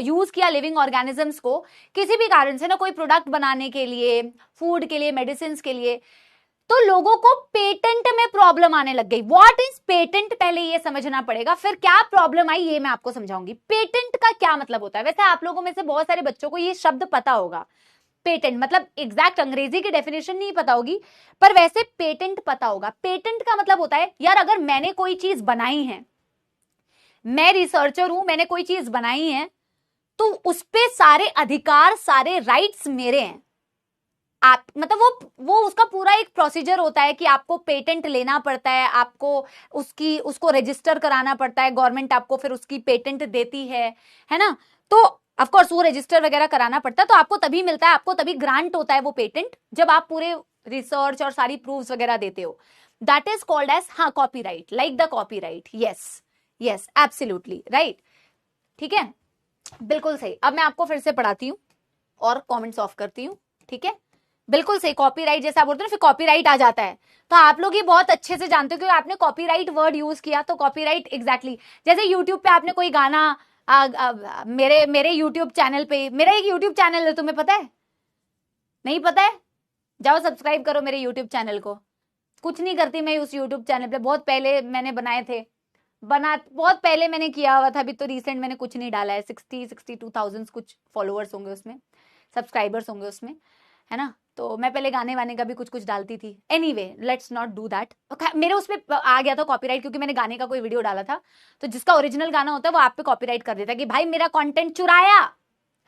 यूज किया लिविंग ऑर्गेनिजम्स को किसी भी कारण से ना, कोई प्रोडक्ट बनाने के लिए, फूड के लिए, मेडिसिन के लिए, तो लोगों को पेटेंट में प्रॉब्लम आने लग गई। व्हाट इज पेटेंट, पहले ये समझना पड़ेगा, फिर क्या प्रॉब्लम आई ये मैं आपको समझाऊंगी। पेटेंट का क्या मतलब होता है? वैसे आप लोगों में से बहुत सारे बच्चों को ये शब्द पता होगा, पेटेंट मतलब एग्जैक्ट अंग्रेजी की डेफिनेशन नहीं पता होगी, पर वैसे पेटेंट पता होगा। पेटेंट का मतलब होता है यार अगर मैंने कोई चीज बनाई है, मैं रिसर्चर हूं, मैंने कोई चीज बनाई है, तो उस पे सारे अधिकार, सारे राइट्स मेरे हैं। आप मतलब वो उसका पूरा एक प्रोसीजर होता है कि आपको पेटेंट लेना पड़ता है, आपको उसको रजिस्टर कराना पड़ता है, गवर्नमेंट आपको फिर उसकी पेटेंट देती है ना। तो ऑफ कोर्स वो रजिस्टर वगैरह कराना पड़ता है, तो आपको तभी मिलता है, आपको तभी ग्रांट होता है वो पेटेंट, जब आप पूरे रिसर्च और सारी प्रूफ्स वगैरह देते हो। दैट इज कॉल्ड एज हाँ copyright, like the copyright. Yes yes absolutely right, ठीक है, बिल्कुल सही। अब मैं आपको फिर से पढ़ाती हूँ और कमेंट्स ऑफ करती हूँ, ठीक है, बिल्कुल सही। कॉपीराइट जैसे आप बोलते हो ना, फिर कॉपीराइट आ जाता है, तो आप लोग ये बहुत अच्छे से जानते हो क्योंकि आपने कॉपीराइट वर्ड यूज किया। तो कॉपीराइट एग्जैक्टली जैसे यूट्यूब पे आपने कोई गाना मेरे यूट्यूब चैनल पे, मेरा एक यूट्यूब चैनल है, तुम्हें पता है? नहीं पता है? जाओ सब्सक्राइब करो मेरे यूट्यूब चैनल को। कुछ नहीं करती मैं उस यूट्यूब चैनल पे, बहुत पहले मैंने बनाए थे, बहुत पहले मैंने किया हुआ था, अभी तो रिसेंट मैंने कुछ नहीं डाला है। 62,000 कुछ फॉलोअर्स होंगे उसमें, सब्सक्राइबर्स होंगे उसमें, है ना। तो मैं पहले गाने वाने का भी कुछ डालती थी। Anyway let's not do that. मेरे उस पर आ गया था कॉपीराइट क्योंकि मैंने गाने का कोई वीडियो डाला था, तो जिसका ओरिजिनल गाना होता है वो आप पे कॉपीराइट कर देता है कि भाई मेरा कंटेंट चुराया,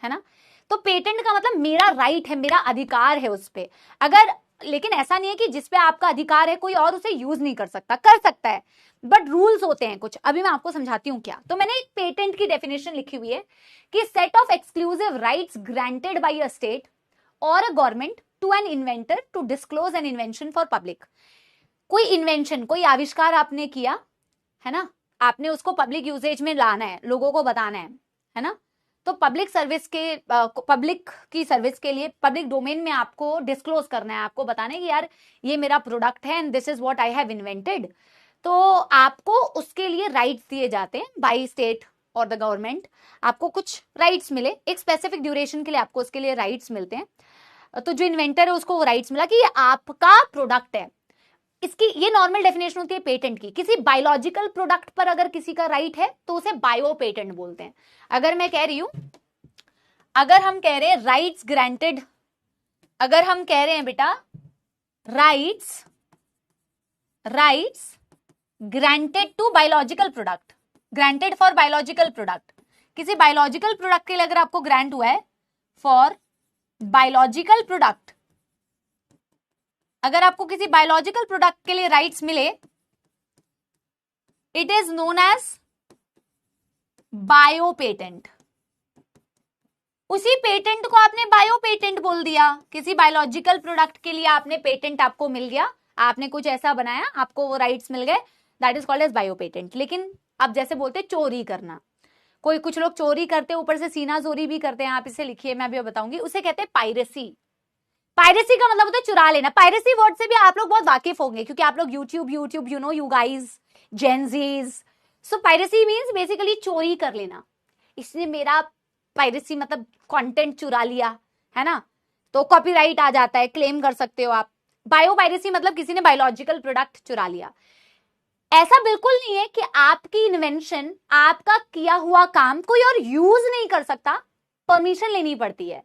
है ना। तो पेटेंट का मतलब मेरा राइट है, मेरा अधिकार है उस पर। अगर लेकिन ऐसा नहीं है कि जिसपे आपका अधिकार है कोई और उसे यूज नहीं कर सकता, कर सकता है, बट रूल्स होते हैं कुछ। अभी मैं आपको समझाती हूँ क्या। तो मैंने एक पेटेंट की डेफिनेशन लिखी हुई है कि set of exclusive rights granted by a state और a government to an inventor to disclose an invention for public. कोई इन्वेंशन, कोई आविष्कार आपने किया, है ना, आपने उसको पब्लिक यूजेज में लाना है, लोगों को बताना है ना। तो पब्लिक सर्विस के पब्लिक की सर्विस के लिए पब्लिक डोमेन में आपको डिस्क्लोज करना है, आपको बताना है कि यार ये मेरा प्रोडक्ट है and this is what I have invented. तो आपको उसके लिए राइट्स दिए जाते हैं बाय स्टेट और द गवर्नमेंट। आपको कुछ राइट्स मिले, एक स्पेसिफिक ड्यूरेशन के लिए आपको उसके लिए राइट्स मिलते हैं। तो जो इन्वेंटर है उसको वो राइट्स मिला कि ये आपका प्रोडक्ट है। इसकी ये नॉर्मल डेफिनेशन होती है पेटेंट की। किसी बायोलॉजिकल प्रोडक्ट पर अगर किसी का राइट है तो उसे बायो पेटेंट बोलते हैं। अगर मैं कह रही हूं, अगर हम कह रहे हैं राइट्स ग्रांटेड, अगर हम कह रहे हैं बेटा rights granted to biological product, granted for biological product, किसी बायोलॉजिकल प्रोडक्ट के लिए अगर आपको ग्रांट हुआ है फॉर बायोलॉजिकल प्रोडक्ट, अगर आपको किसी बायोलॉजिकल प्रोडक्ट के लिए राइट्स मिले, it is known as bio patent. उसी पेटेंट को आपने बायो पेटेंट बोल दिया। किसी बायोलॉजिकल प्रोडक्ट के लिए आपने पेटेंट, आपको मिल गया, आपने कुछ ऐसा बनाया, आपको वो राइट्स मिल गए, that is called as bio patent. लेकिन आप जैसे बोलते चोरी करना, कुछ लोग चोरी करते, ऊपर से सीना चोरी भी करते हैं, आप इसे लिखिए, मैं अभी बताऊंगी, उसे कहते हैं पायरेसी। पायरेसी का मतलब होता है चुरा लेना। पायरेसी वर्ड से भी आप लोग बहुत वाकिफ होंगे क्योंकि आप लोग YouTube you know you guys Gen Zs. So piracy means basically चोरी कर लेना। इसने मेरा पायरेसी मतलब कंटेंट चुरा लिया, है ना, तो कॉपीराइट आ जाता है, क्लेम कर सकते हो आप। बायो पायरेसी मतलब किसी ने बायोलॉजिकल प्रोडक्ट चुरा लिया। ऐसा बिल्कुल नहीं है कि आपकी इन्वेंशन, आपका किया हुआ काम कोई और यूज नहीं कर सकता, परमिशन लेनी पड़ती है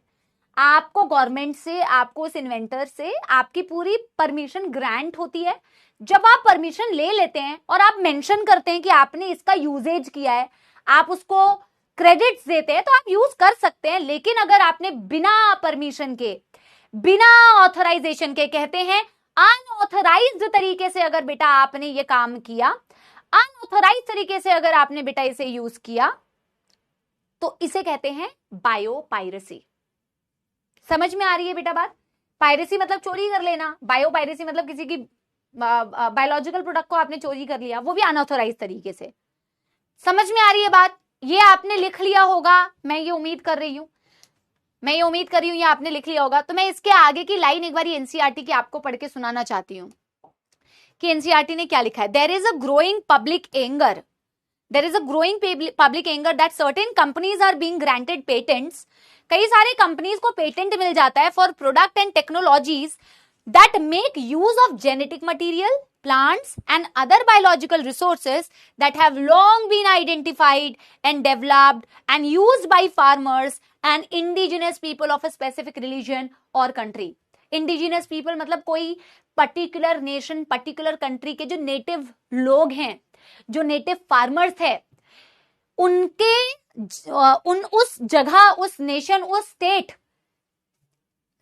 आपको गवर्नमेंट से, आपको उस इन्वेंटर से आपकी पूरी परमिशन ग्रांट होती है। जब आप परमिशन ले लेते हैं और आप मेंशन करते हैं कि आपने इसका यूजेज किया है, आप उसको क्रेडिट्स देते हैं, तो आप यूज कर सकते हैं। लेकिन अगर आपने बिना परमिशन के, बिना ऑथराइजेशन के, कहते हैं अनऑथराइज्ड तरीके से अगर बेटा आपने ये काम किया, अनऑथराइज्ड तरीके से अगर आपने बेटा इसे यूज किया, तो इसे कहते हैं बायो पायरेसी। समझ में आ रही है बेटा बात? पायरेसी मतलब चोरी कर लेना, बायो पायरेसी मतलब किसी की बायोलॉजिकल प्रोडक्ट को आपने चोरी कर लिया, वो भी अनऑथराइज तरीके से। समझ में आ रही है बात? ये आपने लिख लिया होगा, मैं ये उम्मीद कर रही हूं, ये आपने लिख लिया होगा। तो मैं इसके आगे की लाइन एक बार एनसीईआरटी की आपको पढ़ के सुनाना चाहती हूं कि एनसीईआरटी ने क्या लिखा है। There is a growing public anger that certain companies are being granted patents. कई सारे कंपनीज को पेटेंट मिल जाता है for product and technologies that make use of genetic material, plants and other biological resources that have long been identified and developed and used by farmers and indigenous people of a specific religion और country. Indigenous people मतलब कोई particular nation, particular country के जो native लोग हैं, जो native farmers है, उनके उस जगह, उस नेशन, उस स्टेट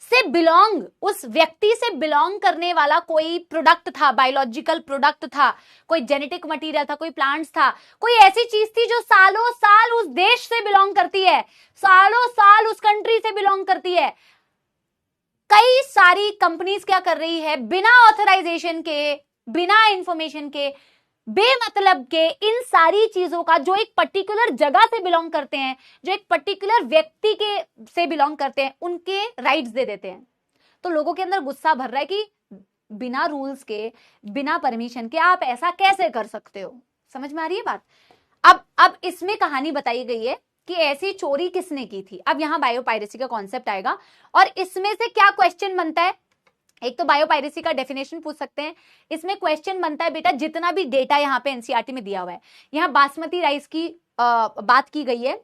से बिलोंग, उस व्यक्ति से बिलोंग करने वाला कोई प्रोडक्ट था, बायोलॉजिकल प्रोडक्ट था, कोई जेनेटिक मटेरियल था, कोई प्लांट्स था, कोई ऐसी चीज थी जो सालों साल उस देश से बिलोंग करती है, सालों साल उस कंट्री से बिलोंग करती है। कई सारी कंपनीज क्या कर रही है, बिना ऑथराइजेशन के, बिना इंफॉर्मेशन के, बेमतलब के इन सारी चीजों का, जो एक पर्टिकुलर जगह से बिलोंग करते हैं, जो एक पर्टिकुलर व्यक्ति के से बिलोंग करते हैं, उनके राइट्स दे देते हैं। तो लोगों के अंदर गुस्सा भर रहा है कि बिना रूल्स के, बिना परमिशन के आप ऐसा कैसे कर सकते हो। समझ में आ रही है बात। अब इसमें कहानी बताई गई है कि ऐसी चोरी किसने की थी। अब यहां बायोपायरेसी का कॉन्सेप्ट आएगा और इसमें से क्या क्वेश्चन बनता है। एक तो बायोपायरेसी का डेफिनेशन पूछ सकते हैं, इसमें क्वेश्चन बनता है बेटा जितना भी डेटा यहाँ पे एनसीईआरटी में दिया हुआ है। यहाँ बासमती राइस की बात की गई है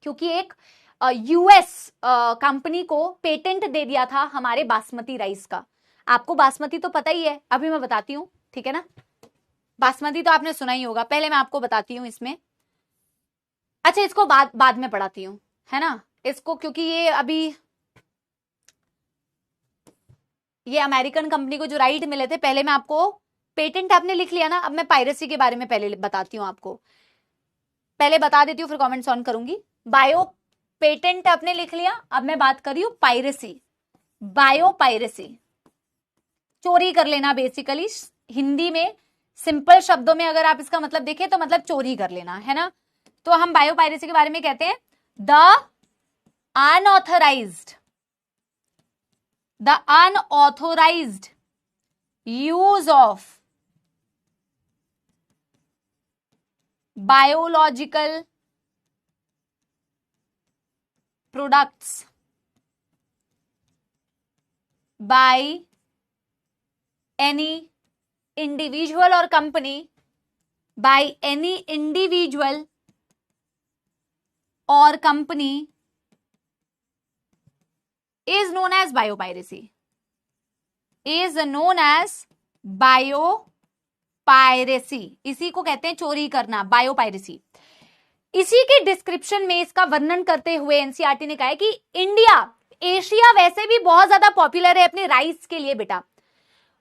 क्योंकि एक यूएस कंपनी को पेटेंट दे दिया था हमारे बासमती राइस का। आपको बासमती तो पता ही है, अभी मैं बताती हूँ, ठीक है ना। बासमती तो आपने सुना ही होगा, पहले मैं आपको बताती हूँ इसमें। अच्छा, इसको बाद में पढ़ाती हूँ, है ना, इसको, क्योंकि ये अभी ये अमेरिकन कंपनी को जो राइट मिले थे, पहले मैं आपको, पेटेंट आपने लिख लिया ना, अब मैं पायरेसी के बारे में पहले बताती हूँ आपको, पहले बता देती हूँ फिर कमेंट्स ऑन करूंगी। बायो पेटेंट आपने लिख लिया, अब मैं बात कर रही हूँ पायरेसी। बायोपायरेसी चोरी कर लेना, बेसिकली हिंदी में सिंपल शब्दों में अगर आप इसका मतलब देखें तो मतलब चोरी कर लेना, है ना। तो हम बायोपायरेसी के बारे में कहते हैं the unauthorized use of biological products by any individual or company, by any individual or company is known as biopiracy, is known as biopiracy। इसी को कहते हैं चोरी करना, बायोपायरेसी। इसी के डिस्क्रिप्शन में इसका वर्णन करते हुए एनसीईआरटी ने कहा है कि इंडिया, एशिया वैसे भी बहुत ज्यादा पॉपुलर है अपने राइस के लिए बेटा,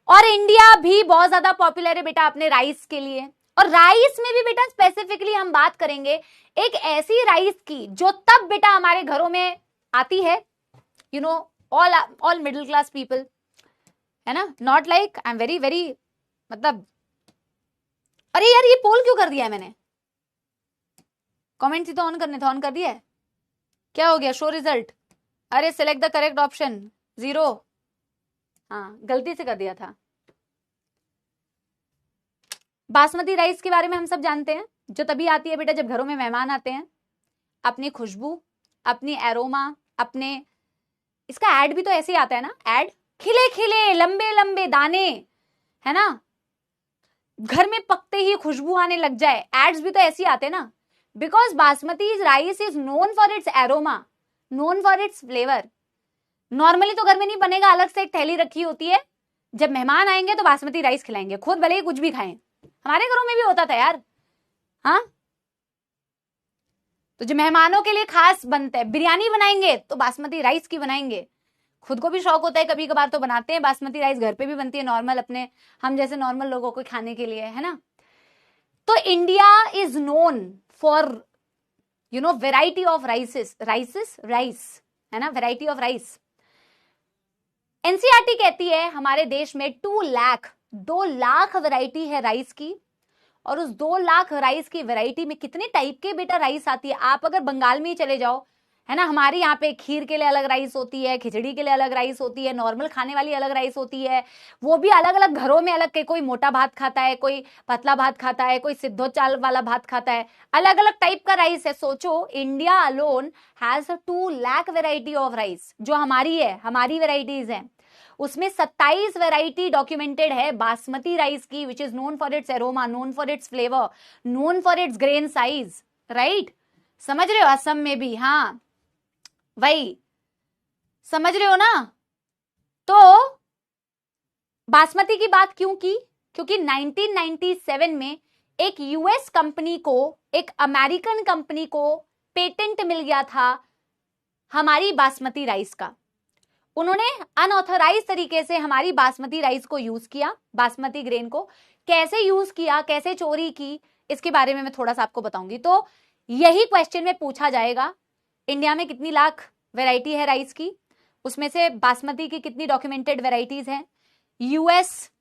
और इंडिया भी बहुत ज्यादा पॉपुलर है बेटा अपने राइस के लिए। और राइस में भी बेटा स्पेसिफिकली हम बात करेंगे एक ऐसी राइस की जो तब बेटा हमारे घरों में आती है, you know, all middle class people, है ना, not like I am very very, मतलब, अरे यार ये पोल क्यों कर दिया है मैंने, कमेंट ही तो ऑन करने थे, ऑन कर दिया है, क्या हो गया, शो रिजल्ट, अरे सिलेक्ट द करेक्ट ऑप्शन 0, हाँ गलती से कर दिया था। बासमती राइस के बारे में हम सब जानते हैं, जो तभी आती है बेटा जब घरों में मेहमान आते हैं, अपनी खुशबू, अपनी एरोमा, अपने, इसका ऐड भी तो ऐसे ही आता है ना, ऐड, खिले खिले लंबे लंबे दाने, है ना, घर में पकते ही खुशबू आने लग जाए, एड्स भी तो ऐसे ही आते हैं ना। Because basmati rice is known for its aroma, known for its flavour. Normally तो घर में नहीं बनेगा, अलग से एक थैली रखी होती है, जब मेहमान आएंगे तो बासमती राइस खिलाएंगे, खुद भले ही कुछ भी खाएं, हमारे घरों में भी होता था यार, हाँ। तो जो मेहमानों के लिए खास बनता है, बिरयानी बनाएंगे तो बासमती राइस की बनाएंगे, खुद को भी शौक होता है कभी कभार तो बनाते हैं, बासमती राइस घर पे भी बनती है नॉर्मल, अपने हम जैसे नॉर्मल लोगों को खाने के लिए, है ना। तो India is known for, you know, variety of rice, है ना, वेराइटी ऑफ राइस। एनसीईआरटी कहती है हमारे देश में 2 लाख वैरायटी है राइस की, और उस 2 लाख राइस की वैरायटी में कितने टाइप के बेटा राइस आती है। आप अगर बंगाल में ही चले जाओ, है ना, हमारे यहाँ पे खीर के लिए अलग राइस होती है, खिचड़ी के लिए अलग राइस होती है, नॉर्मल खाने वाली अलग राइस होती है, वो भी अलग अलग घरों में अलग के, कोई मोटा भात खाता है, कोई पतला भात खाता है, कोई सिद्धो चाल वाला भात खाता है, अलग अलग टाइप का राइस है। सोचो India alone has 2 lakh variety of rice, जो हमारी है, हमारी वेराइटीज है, उसमें 27 वेराइटी डॉक्यूमेंटेड है बासमती राइस की, which is known for its aroma, known for its flavour, known for its grain size, right, समझ रहे हो, असम में भी, हाँ। वही समझ रहे हो ना। तो बासमती की बात क्यों की, क्योंकि 1997 में एक यूएस कंपनी को, एक अमेरिकन कंपनी को पेटेंट मिल गया था हमारी बासमती राइस का। उन्होंने अनऑथराइज तरीके से हमारी बासमती राइस को यूज किया, बासमती ग्रेन को कैसे यूज किया, कैसे चोरी की, इसके बारे में मैं थोड़ा सा आपको बताऊंगी। तो यही क्वेश्चन में पूछा जाएगा, इंडिया में कितनी लाख वैरायटी है राइस की, उसमें से बासमती की कितनी डॉक्यूमेंटेड वैरायटीज हैं, यूएस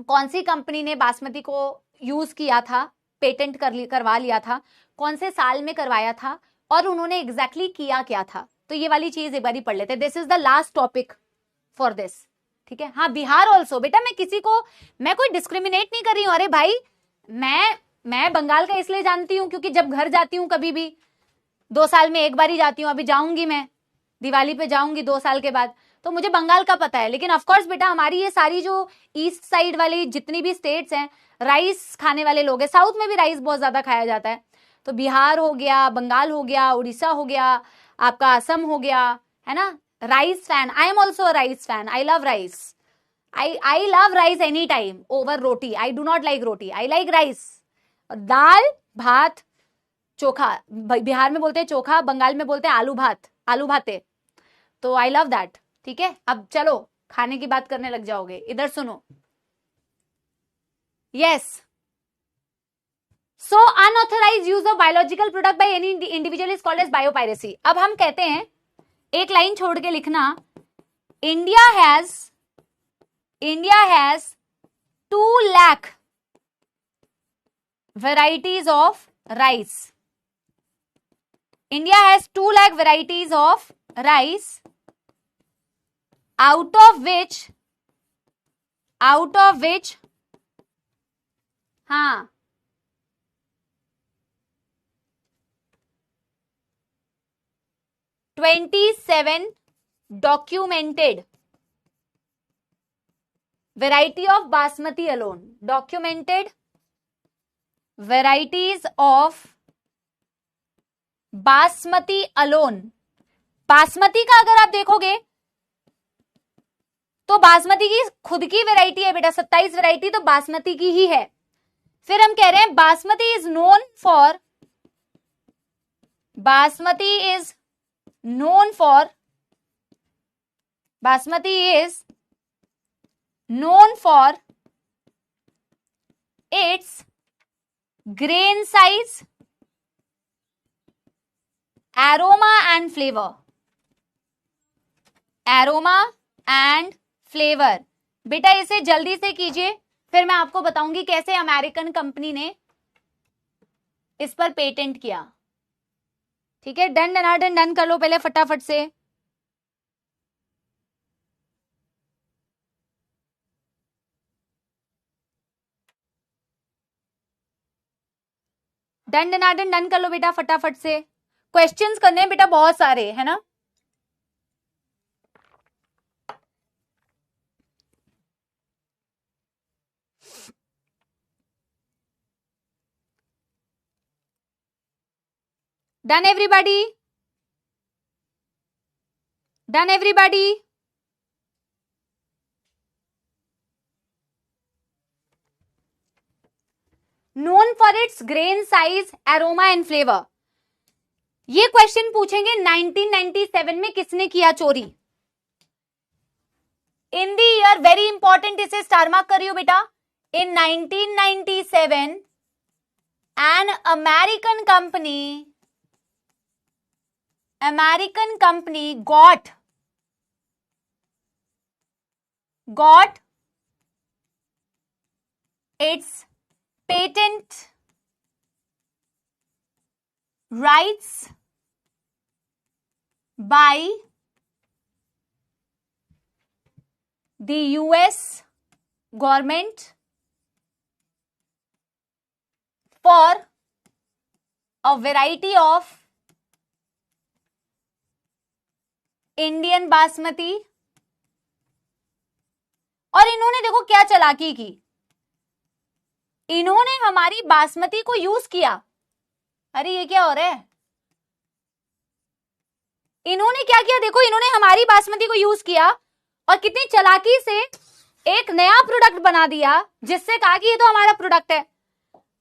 कौन सी कंपनी ने बासमती को यूज किया था, पेटेंट करवा लिया था, कौन से साल में करवाया था, और उन्होंने एग्जैक्टली किया क्या था। तो ये वाली चीज एक बार ही पढ़ लेते हैं। This is the last topic for this, ठीक है। हाँ, बिहार ऑल्सो बेटा, मैं किसी को, मैं कोई डिस्क्रिमिनेट नहीं कर रही हूँ। अरे भाई, मैं बंगाल का इसलिए जानती हूँ क्योंकि जब घर जाती हूँ कभी भी, 2 साल में एक बार ही जाती हूँ, अभी जाऊंगी मैं दिवाली पे जाऊंगी 2 साल के बाद, तो मुझे बंगाल का पता है। लेकिन ऑफकोर्स बेटा, हमारी ये सारी जो ईस्ट साइड वाली जितनी भी स्टेट्स हैं, राइस खाने वाले लोग हैं, साउथ में भी राइस बहुत ज्यादा खाया जाता है। तो बिहार हो गया, बंगाल हो गया, उड़ीसा हो गया, आपका असम हो गया, है ना। Rice fan, I am also a rice fan, I love rice, I love rice any time over roti. I do not like roti, I like rice. दाल भात चोखा, बिहार में बोलते हैं चोखा, बंगाल में बोलते हैं आलू भात, आलू भाते। तो आई लव दैट, ठीक है। अब चलो खाने की बात करने लग जाओगे, इधर सुनो। Yes, so unauthorise use of biological product by any individual is called as biopiracy. अब हम कहते हैं, एक लाइन छोड़ के लिखना, India has 2 lakh varieties of rice. India has 2 lakh varieties of rice, out of which हाँ, 27 documented variety of basmati alone, documented varieties of basmati alone. Basmati का अगर आप देखोगे तो बासमती की खुद की वैरायटी है बेटा, 27 वैरायटी तो बासमती की ही है। फिर हम कह रहे हैं basmati is known for its grain size, aroma and flavour. बेटा इसे जल्दी से कीजिए, फिर मैं आपको बताऊंगी कैसे अमेरिकन कंपनी ने इस पर पेटेंट किया, ठीक है। डन डनाडन डन कर लो पहले फटाफट से। डन डनाडन डन कर लो बेटा फटाफट से, क्वेश्चंस करने हैं बेटा बहुत सारे, है ना। Done everybody, done everybody. Known for its grain size, aroma and flavour. ये क्वेश्चन पूछेंगे 1997 में किसने किया चोरी, इन दी ईयर, वेरी इंपॉर्टेंट, इसे स्टार मार्क करियो बेटा। इन 1997 an American company got its patent rights by the US government for a variety of Indian basmati. और इन्होंने देखो क्या चालाकी की, इन्होंने हमारी बासमती को यूज किया। अरे ये क्या हो रहा है, इन्होंने क्या किया देखो, इन्होंने हमारी बासमती को यूज किया और कितनी चालाकी से एक नया प्रोडक्ट बना दिया, जिससे कहा कि ये तो हमारा प्रोडक्ट है।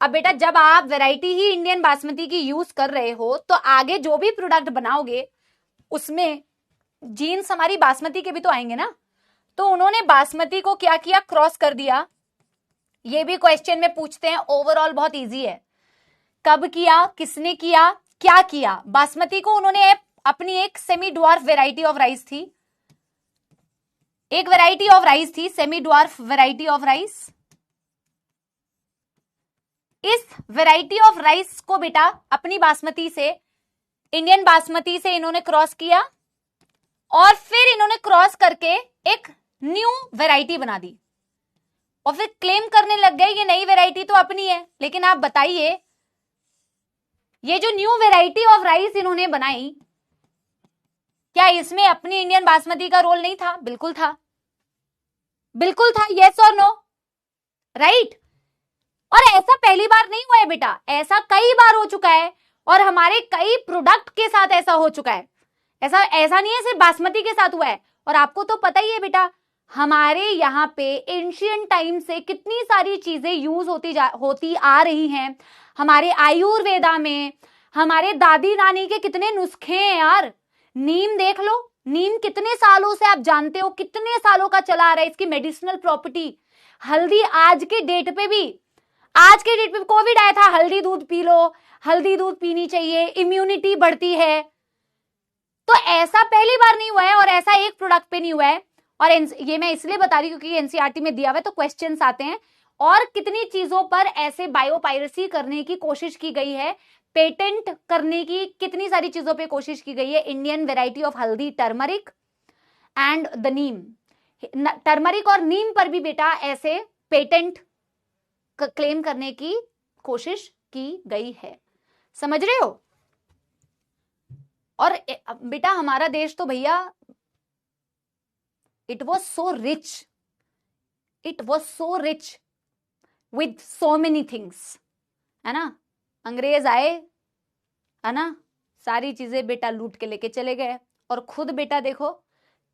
अब बेटा जब आप वैरायटी ही इंडियन बासमती की यूज कर रहे हो तो आगे जो भी प्रोडक्ट बनाओगे उसमें जीन्स हमारी बासमती के भी तो आएंगे ना। तो उन्होंने बासमती को क्या किया, क्रॉस कर दिया। ये भी क्वेश्चन में पूछते हैं, ओवरऑल बहुत इजी है। कब किया, किसने किया, क्या किया? बासमती को उन्होंने अपनी एक semi dwarf variety of rice थी, एक वेराइटी ऑफ राइस थी, semi dwarf variety of rice. इस वेराइटी ऑफ राइस को बेटा अपनी बासमती से, इंडियन बासमती से इन्होंने क्रॉस किया और फिर इन्होंने क्रॉस करके एक न्यू वेराइटी बना दी और फिर क्लेम करने लग गए ये नई वेराइटी तो अपनी है। लेकिन आप बताइए, ये जो न्यू वेराइटी ऑफ राइस इन्होंने बनाई, क्या इसमें अपनी इंडियन बासमती का रोल नहीं था? बिल्कुल था, बिल्कुल था। यस और नो? राइट। और ऐसा पहली बार नहीं हुआ है बेटा, ऐसा कई बार हो चुका है और हमारे कई प्रोडक्ट के साथ ऐसा हो चुका है। ऐसा नहीं है सिर्फ बासमती के साथ हुआ है। और आपको तो पता ही है बेटा, हमारे यहाँ पे एंशिएंट टाइम से कितनी सारी चीजें यूज होती आ रही हैं। हमारे आयुर्वेदा में हमारे दादी नानी के कितने नुस्खे हैं यार। नीम देख लो, नीम कितने सालों से आप जानते हो, कितने सालों का चला आ रहा है इसकी मेडिसिनल प्रॉपर्टी। हल्दी आज के डेट पे भी, आज के डेट पे कोविड आया था, हल्दी दूध पी लो, हल्दी दूध पीनी चाहिए, इम्यूनिटी बढ़ती है। तो ऐसा पहली बार नहीं हुआ है और ऐसा एक प्रोडक्ट पे नहीं हुआ है। और ये मैं इसलिए बता रही हूं क्योंकि एनसीईआरटी में दिया हुआ है तो क्वेश्चंस आते हैं। और कितनी चीजों पर ऐसे बायोपायरेसी करने की कोशिश की गई है, पेटेंट करने की कितनी सारी चीजों पे कोशिश की गई है। इंडियन वेराइटी ऑफ हल्दी, turmeric and the Neem, turmeric और नीम पर भी बेटा ऐसे पेटेंट क्लेम करने की कोशिश की गई है। समझ रहे हो? और बेटा हमारा देश तो भैया, it was so rich, it was so rich with so many things, है ना। अंग्रेज आए, है ना, सारी चीजें बेटा लूट के लेके चले गए और खुद बेटा देखो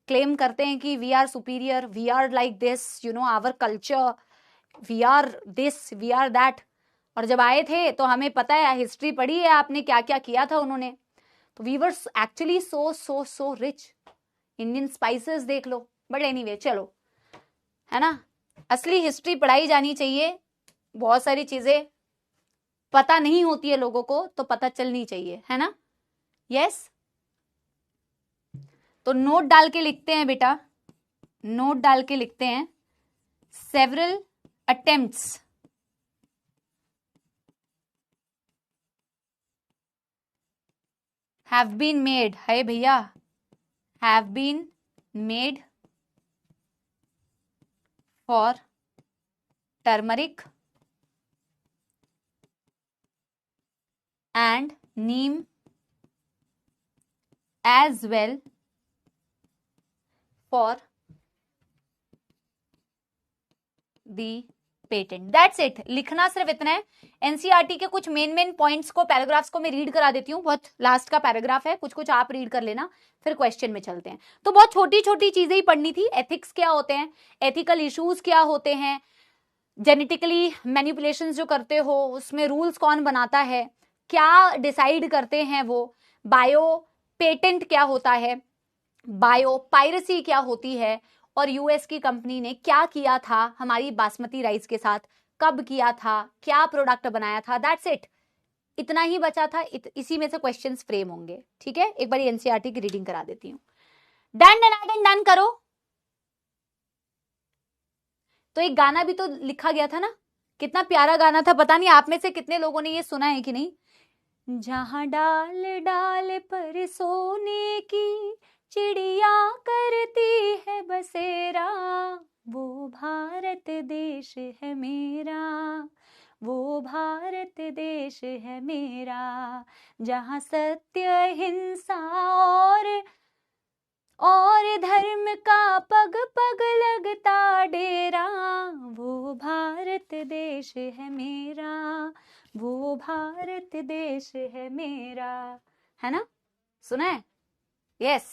क्लेम करते हैं कि we are superior, we are like this, you know, our culture, we are this, we are that. और जब आए थे तो हमें पता है, हिस्ट्री पढ़ी है आपने, क्या क्या किया था उन्होंने। तो we were actually so so so rich. Indian spices देख लो। बट एनीवे चलो, है ना, असली हिस्ट्री पढ़ाई जानी चाहिए। बहुत सारी चीजें पता नहीं होती है लोगों को, तो पता चलनी चाहिए, है ना। यस, तो नोट डाल के लिखते हैं बेटा, नोट डाल के लिखते हैं, several attempts have been made, है भैया, have been made for turmeric and neem as well for the patent. That's it. लिखना सिर्फ इतना है। एनसीईआरटी के कुछ मेन पॉइंट्स को, पैराग्राफ्स को मैं रीड करा देती हूँ, बहुत लास्ट का पैराग्राफ है, कुछ कुछ आप रीड कर लेना, फिर क्वेश्चन में चलते हैं। तो बहुत छोटी छोटी चीजें ही पढ़नी थी। एथिक्स क्या होते हैं, एथिकल इश्यूज क्या होते हैं, जेनेटिकली मैनिपुलेशन जो करते हो उसमें रूल्स कौन बनाता है, क्या डिसाइड करते हैं वो, बायो पेटेंट क्या होता है, बायो पायरेसी क्या होती है, और यूएस की कंपनी ने क्या किया था हमारी बासमती राइस के साथ, कब किया था, क्या प्रोडक्ट बनाया था। दैट्स इट, इतना ही बचा था। इसी में से क्वेश्चंस फ्रेम होंगे। ठीक है, एक बार एनसीईआरटी की रीडिंग करा देती हूँ। डन डन डन डन करो। तो एक गाना भी तो लिखा गया था ना, कितना प्यारा गाना था। पता नहीं आप में से कितने लोगों ने ये सुना है कि नहीं। जहां डाल डाल पर सोने की चिड़िया करती है बसेरा, वो भारत देश है मेरा, वो भारत देश है मेरा। जहां सत्य, हिंसा और धर्म का पग पग लगता डेरा, वो भारत देश है मेरा, वो भारत देश है मेरा। है ना, सुना है? यस,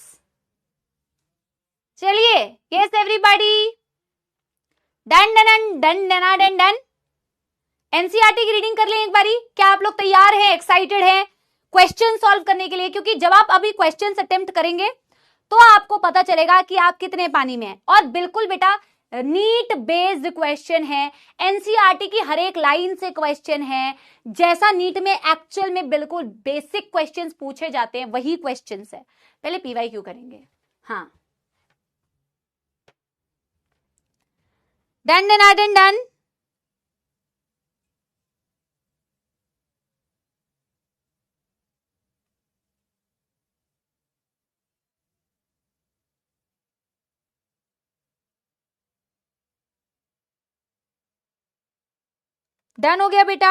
चलिए, yes everybody, done done done done done done. NCERT की रीडिंग कर लें एक बारी। क्या आप लोग तैयार हैं, एक्साइटेड हैं क्वेश्चन सॉल्व करने के लिए? क्योंकि जब आप अभी क्वेश्चंस अटेम्प्ट करेंगे तो आपको पता चलेगा कि आप कितने पानी में हैं। और बिल्कुल बेटा नीट बेस्ड क्वेश्चन है, एनसीईआरटी की हर एक लाइन से क्वेश्चन है, जैसा नीट में एक्चुअल में बिल्कुल बेसिक क्वेश्चंस पूछे जाते हैं वही क्वेश्चंस है। पहले पीवाईक्यू करेंगे। हाँ, done done done done. Done हो गया बेटा,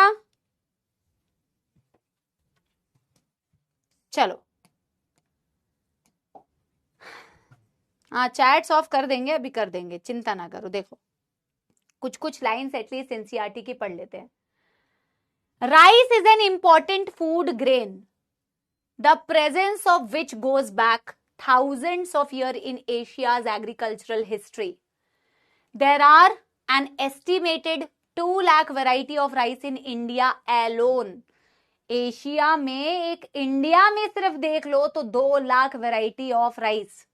चलो हाँ चैट्स ऑफ कर देंगे, अभी कर देंगे, चिंता ना करो। देखो कुछ कुछ लाइंस एटलीस्ट एनसीईआरटी की पढ़ लेते हैं। Rice is an important food grain the presence of which goes back thousands of years in Asia's agricultural history. There are an estimated 2 lakh variety of rice in India alone. Asia में, एक India में सिर्फ देख लो तो 2 lakh variety of rice.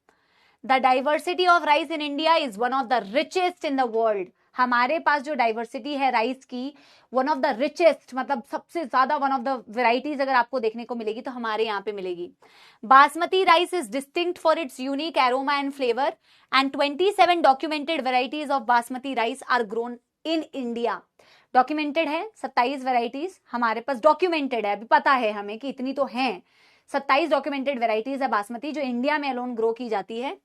The diversity of rice in India is one of the richest in the world. हमारे पास जो diversity है rice की, वन ऑफ द रिचेस्ट, मतलब सबसे ज्यादा वन ऑफ द वेराइटीज अगर आपको देखने को मिलेगी तो हमारे यहाँ पे मिलेगी। Basmati rice is distinct for its unique aroma and flavour and 27 documented varieties of basmati rice are grown in India. Documented है 27 वेराइटीज हमारे पास, डॉक्यूमेंटेड है, अभी पता है हमें कि इतनी तो हैं। 27 डॉक्यूमेंटेड वेराइटीज है बासमती जो इंडिया में अलोन ग्रो की जाती है।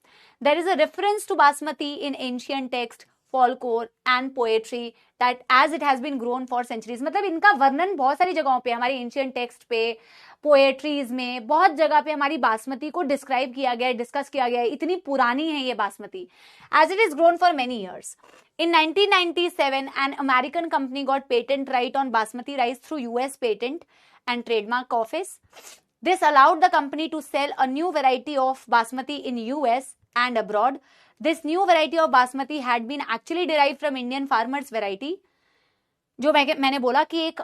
There is a reference to basmati in ancient text, folklore and poetry that as it has been grown for centuries। मतलब इनका वर्णन बहुत सारी जगहों पे, हमारे एंशिएंट टेक्स्ट पे, पोएट्रीज में, बहुत जगह पे हमारी बासमती को डिस्क्राइब किया गया है, डिस्कस किया गया है। इतनी पुरानी है ये basmati, as it is grown for many years। In 1997 an American company got patent right on basmati rice through US Patent and Trademark Office। This allowed the company to sell a new variety of basmati in US and abroad। This new variety of basmati had been actually derived from Indian farmers variety। जो मैंने बोला कि एक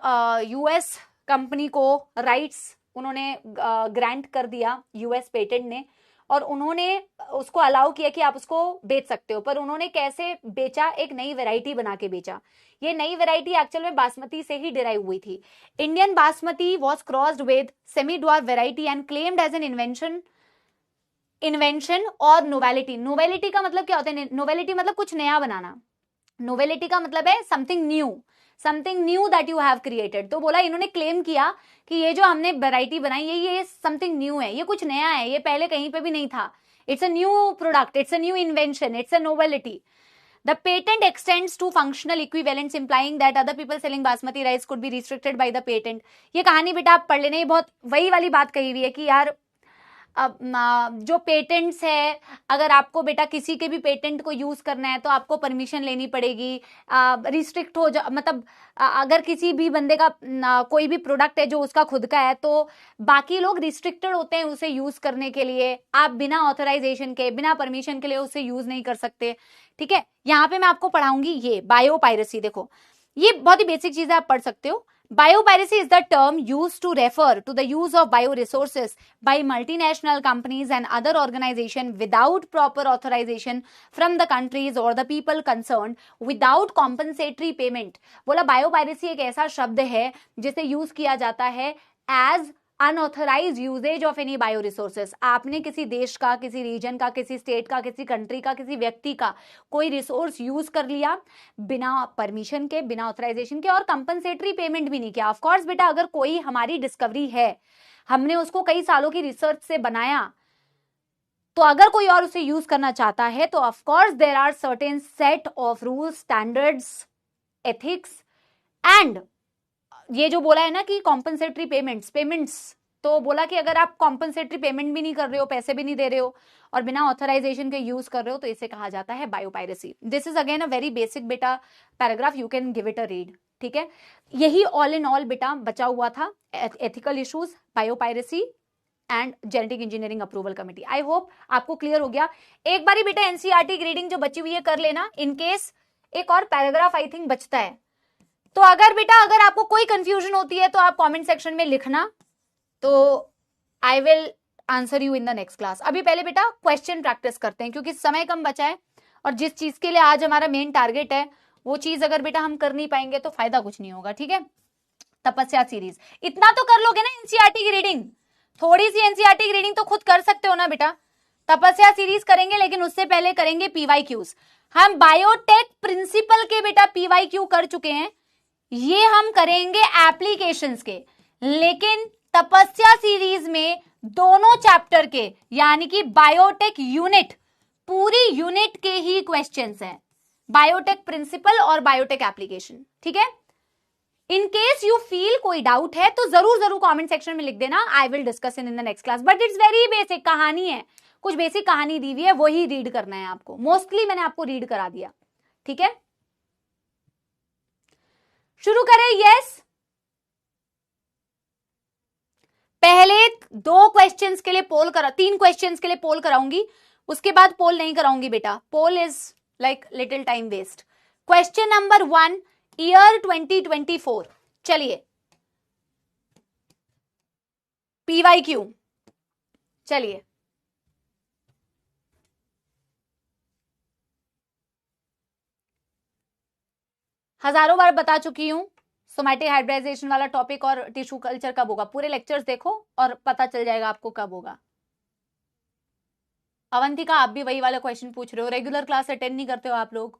US company को rights उन्होंने grant कर दिया US patent ने, और उन्होंने उसको अलाउ किया कि आप उसको बेच सकते हो। पर उन्होंने कैसे बेचा? एक नई वैरायटी बना के बेचा। ये नई वैरायटी एक्चुअल में बासमती से ही डिराइव हुई थी। Indian basmati was crossed with semi dwarf variety and claimed as an invention और नोवेलिटी। नोवेलिटी का मतलब क्या होता है? नोवेलिटी मतलब कुछ नया बनाना। नोवेलिटी का मतलब है something knew that you have created. तो बोला, इन्होंने क्लेम किया कि ये जो हमने वैरायटी बनाई है ये समथिंग न्यू है, ये कुछ नया है, ये पहले कहीं पे भी नहीं था। It's a new product, it's a new invention, it's a novelty. The patent extends to functional equivalents implying that other people selling basmati rice could be restricted by the patent। ये कहानी बेटा आप पढ़ लेना, ये बहुत वही वाली बात कही हुई है कि यार अब जो पेटेंट्स है, अगर आपको बेटा किसी के भी पेटेंट को यूज करना है तो आपको परमिशन लेनी पड़ेगी। रिस्ट्रिक्ट हो जा, मतलब अगर किसी भी बंदे का कोई भी प्रोडक्ट है जो उसका खुद का है तो बाकी लोग रिस्ट्रिक्टेड होते हैं उसे यूज करने के लिए। आप बिना ऑथराइजेशन के, बिना परमिशन के लिए उसे यूज नहीं कर सकते। ठीक है, यहाँ पे मैं आपको पढ़ाऊंगी ये बायोपायरेसी। देखो ये बहुत ही बेसिक चीज है, आप पढ़ सकते हो। Biopiracy is the term used to refer to the use of bioresources by multinational companies and other organizations without proper authorization from the countries or the people concerned without compensatory payment। बोला biopiracy एक ऐसा शब्द है जिसे use किया जाता है as unauthorise usages of any bio resources. आपने किसी देश का, किसी रीजन का, किसी स्टेट का, किसी कंट्री का, किसी व्यक्ति का कोई रिसोर्स यूज कर लिया बिना परमिशन के, बिना ऑथराइजेशन के, और कंपनसेटरी पेमेंट भी नहीं किया। ऑफ कोर्स बेटा अगर कोई हमारी डिस्कवरी है, हमने उसको कई सालों की रिसर्च से बनाया, तो अगर कोई और उसे यूज करना चाहता है तो of course there are certain set of rules, standards, ethics and ये जो बोला है ना कि कॉम्पनसेटरी पेमेंट्स, तो बोला कि अगर आप कॉम्पनसेटरी पेमेंट भी नहीं कर रहे हो, पैसे भी नहीं दे रहे हो और बिना ऑथराइजेशन के यूज कर रहे हो, तो इसे कहा जाता है biopiracy. This is again a very basic बेटा paragraph, you can give it a read. ठीक है, यही ऑल इन ऑल बेटा बचा हुआ था, ethical issues, biopiracy and genetic engineering approval committee. I hope आपको क्लियर हो गया। एक बारी बेटा एनसीईआरटी की रीडिंग जो बची हुई है कर लेना, इन केस एक और पैराग्राफ आई थिंक बचता है। तो अगर आपको कोई कंफ्यूजन होती है तो आप कमेंट सेक्शन में लिखना, तो I will answer you in the next class. अभी पहले बेटा क्वेश्चन प्रैक्टिस करते हैं, क्योंकि समय कम बचा है और जिस चीज के लिए आज हमारा मेन टारगेट है वो चीज अगर बेटा हम कर नहीं पाएंगे तो फायदा कुछ नहीं होगा। ठीक है, तपस्या सीरीज इतना तो कर लोगे ना, एनसीईआरटी की रीडिंग, थोड़ी सी एनसीईआरटी की रीडिंग तो खुद कर सकते हो ना बेटा। तपस्या सीरीज करेंगे, लेकिन उससे पहले करेंगे पीवाईक्यूज। हम बायोटेक प्रिंसिपल के बेटा पीवाईक्यू कर चुके हैं, ये हम करेंगे एप्लीकेशंस के, लेकिन तपस्या सीरीज में दोनों चैप्टर के यानी कि बायोटेक यूनिट, पूरी यूनिट के ही क्वेश्चंस हैं, बायोटेक प्रिंसिपल और बायोटेक एप्लीकेशन। ठीक है, इन केस यू फील कोई डाउट है तो जरूर जरूर कमेंट सेक्शन में लिख देना, I will discuss in the next class. But it's very basic, कहानी है, कुछ बेसिक कहानी दी हुई है, वही रीड करना है आपको। मोस्टली मैंने आपको रीड करा दिया। ठीक है, शुरू करें। यस, पहले 2 क्वेश्चंस के लिए पोल करा, 3 क्वेश्चंस के लिए पोल कराऊंगी, उसके बाद पोल नहीं कराऊंगी बेटा, poll is like little time waste. Question number 1, year 2024, चलिए पीवाईक्यू, चलिए हजारों बार बता चुकी हूं, सोमैटिक हाइब्रिडाइजेशन वाला टॉपिक और टिश्यू कल्चर कब होगा, पूरे लेक्चर्स देखो और पता चल जाएगा आपको कब होगा। अवंतिका आप भी वही वाला क्वेश्चन पूछ रहे हो, रेगुलर क्लास अटेंड नहीं करते हो आप लोग।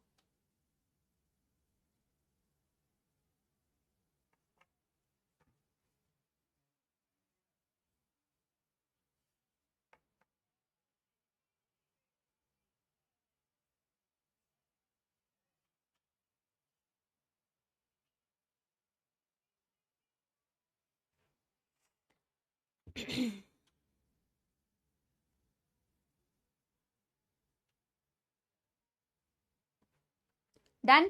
डन।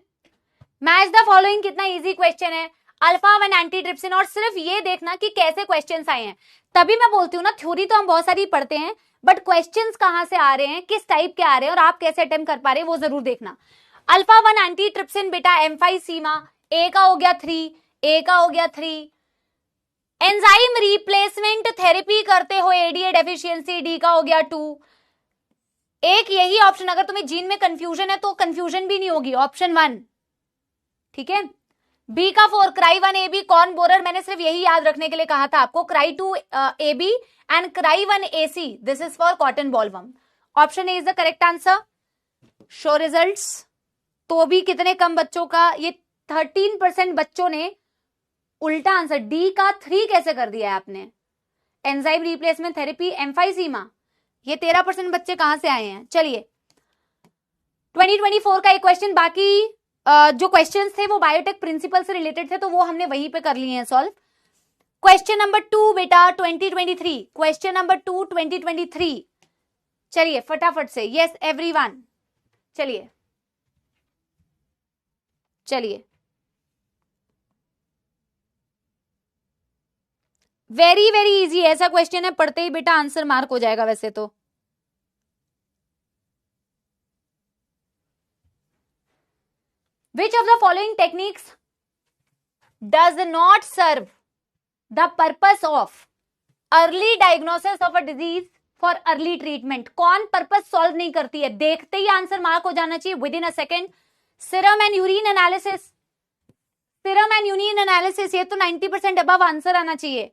मैच द फॉलोइंग कितना इजी क्वेश्चन है, अल्फा 1 एंटीट्रिप्सिन, और सिर्फ ये देखना कि कैसे क्वेश्चंस आए हैं। तभी मैं बोलती हूँ ना, थ्योरी तो हम बहुत सारी पढ़ते हैं, बट क्वेश्चंस कहां से आ रहे हैं, किस टाइप के आ रहे हैं और आप कैसे अटेम्प्ट कर पा रहे हैं वो जरूर देखना। अल्फा 1 एंटीट्रिप्सिन बेटा एम्फाइसीमा, ए का हो गया 3, ए का हो गया 3। एंजाइम रिप्लेसमेंट थेरेपी करते हो एडीए डेफिशिएंसी, डी का हो गया 2। एक यही ऑप्शन, अगर तुम्हें जीन में कंफ्यूजन है तो कंफ्यूजन भी नहीं होगी, ऑप्शन 1। ठीक है, बी का 4, क्राई 1 एबी कॉर्न बोरर, मैंने सिर्फ यही याद रखने के लिए कहा था आपको, cry 2 AB and cry 1 AC, this is for cotton bollworm. Option A is the correct answer. Show results. तो भी कितने कम बच्चों का, ये 13% बच्चों ने उल्टा आंसर, डी का 3 कैसे कर दिया है आपने। एंजाइम रिप्लेसमेंट थेरेपी एम्फाइसीमा, ये 13% बच्चे कहां से आए हैं। चलिए 2024 का एक क्वेश्चन, बाकी जो क्वेश्चंस थे वो बायोटेक प्रिंसिपल से रिलेटेड थे, तो वो हमने वहीं पे कर लिए हैं सॉल्व। क्वेश्चन नंबर 2 बेटा 2023, क्वेश्चन नंबर 2 2023, चलिए फटाफट से। यस एवरीवन, चलिए चलिए, वेरी वेरी इजी ऐसा क्वेश्चन है, पढ़ते ही बेटा आंसर मार्क हो जाएगा वैसे तो। Which of the following techniques does not serve the purpose of early diagnosis of a disease for early treatment? कौन पर्पस सॉल्व नहीं करती है, देखते ही आंसर मार्क हो जाना चाहिए with in a second. Serum and urine analysis, serum and urine analysis, ये तो 90% अबव आंसर आना चाहिए,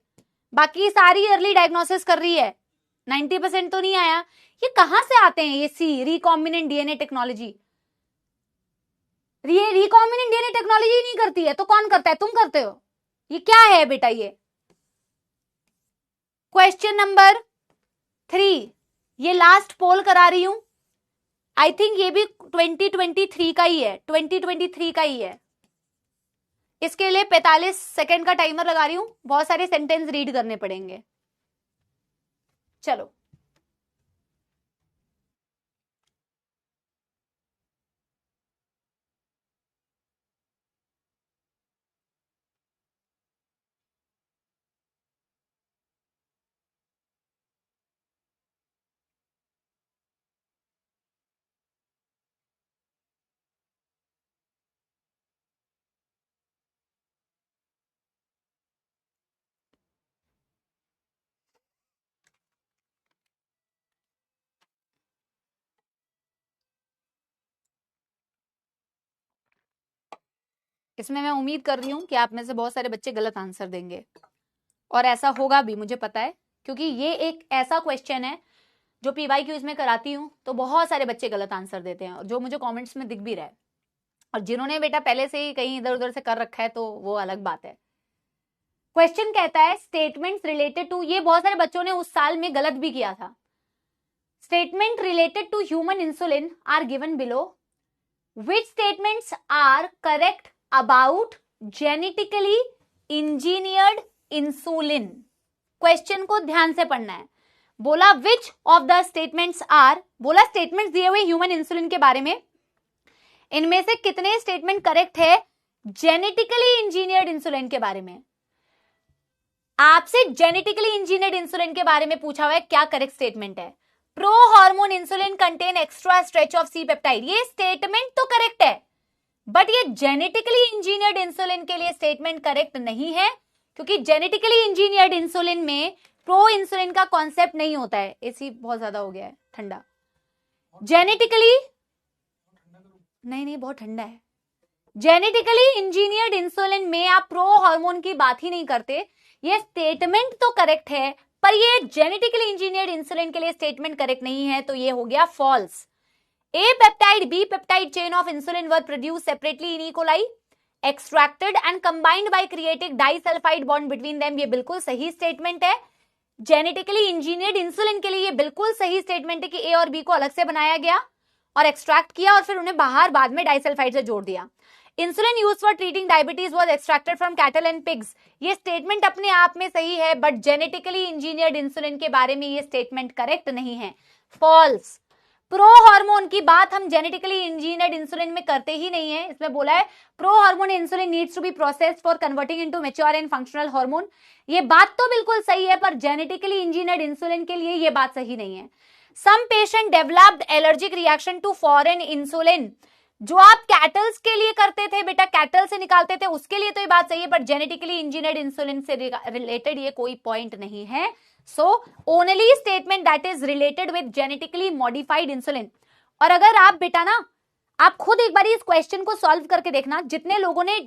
बाकी सारी अर्ली डायग्नोसिस कर रही है, 90% तो नहीं आया। ये कहां से आते हैं ये सी, रिकॉम्बिनेंट डीएनए टेक्नोलॉजी, ये रिकॉम्बिनेंट डीएनए टेक्नोलॉजी नहीं करती है तो कौन करता है, तुम करते हो, ये क्या है बेटा ये। क्वेश्चन नंबर 3, ये लास्ट पोल करा रही हूं, आई थिंक ये भी 2023 का ही है, 2023 का ही है। इसके लिए 45 सेकंड का टाइमर लगा रही हूं, बहुत सारे सेंटेंस रीड करने पड़ेंगे। चलो इसमें मैं उम्मीद कर रही हूं कि आप में से बहुत सारे बच्चे गलत आंसर देंगे, और ऐसा होगा भी, मुझे पता है, क्योंकि ये एक ऐसा क्वेश्चन है जो PYQ इसमें कराती हूं तो बहुत सारे बच्चे गलत आंसर देते हैं, जो मुझे कमेंट्स में दिख भी रहा है। और जिन्होंने बेटा पहले से ही कहीं इधर उधर से कर रखा है तो वो अलग बात है। क्वेश्चन कहता है स्टेटमेंट्स रिलेटेड टू, ये बहुत सारे बच्चों ने उस साल में गलत भी किया था। Statement related to human insulin are given below, which statements are correct about genetically engineered insulin. Question को ध्यान से पढ़ना है। बोला which of the statements are, बोला स्टेटमेंट्स दिए हुए ह्यूमन इंसुलिन के बारे में, इनमें से कितने स्टेटमेंट करेक्ट है जेनेटिकली इंजीनियर्ड इंसुलिन के बारे में। आपसे जेनेटिकली इंजीनियर्ड इंसुलिन के बारे में पूछा हुआ है, क्या करेक्ट स्टेटमेंट है। Prohormone insulin contain extra stretch of C peptide, ये स्टेटमेंट तो करेक्ट है, बट ये जेनेटिकली इंजीनियर्ड इंसुलिन के लिए स्टेटमेंट करेक्ट नहीं है, क्योंकि जेनेटिकली इंजीनियर्ड इंसुलिन में प्रो इंसुलिन का कॉन्सेप्ट नहीं होता है। एसी बहुत ज्यादा हो गया है, ठंडा। जेनेटिकली नहीं बहुत ठंडा है। जेनेटिकली इंजीनियर्ड इंसुलिन में आप प्रो हार्मोन की बात ही नहीं करते। ये स्टेटमेंट तो करेक्ट है, पर ये जेनेटिकली इंजीनियर्ड इंसुलिन के लिए स्टेटमेंट करेक्ट नहीं है, तो ये हो गया false. A peptide B peptide chain of insulin were produce separately in E coli, extracted and combined by creating disulphide bond between them, ये बिल्कुल सही स्टेटमेंट है। जेनेटिकली इंजीनियर्ड इंसुलिन के लिए ये बिल्कुल सही स्टेटमेंट है कि ए और बी को अलग से बनाया गया और एक्सट्रैक्ट किया और फिर उन्हें बाहर बाद में डाइसल्फाइड से जोड़ दिया। Insulin used for treating diabetes was extracted from cattle and pigs, ये स्टेटमेंट अपने आप में सही है, बट जेनेटिकली इंजीनियर्ड इंसुलिन के बारे में ये स्टेटमेंट करेक्ट नहीं है, फॉल्स। प्रो हार्मोन की बात हम जेनेटिकली इंजीनियर्ड इंसुलिन में करते ही नहीं है। इसमें बोला है prohormone insulin needs to be processed for converting into mature and functional hormone, ये बात तो बिल्कुल सही है, पर जेनेटिकली इंजीनियर्ड इंसुलिन के लिए ये बात सही नहीं है। Some patient developed allergic reaction to foreign insulin, जो आप कैटल्स के लिए करते थे बेटा, कैटल से निकालते थे, उसके लिए तो ये बात सही है, पर जेनेटिकली इंजीनियर्ड इंसुलिन से रिलेटेड ये कोई पॉइंट नहीं है। So only statement that is related with genetically modified insulin. और अगर आप बेटा ना, आप खुद एक बार इस क्वेश्चन को सॉल्व करके देखना, जितने लोगों ने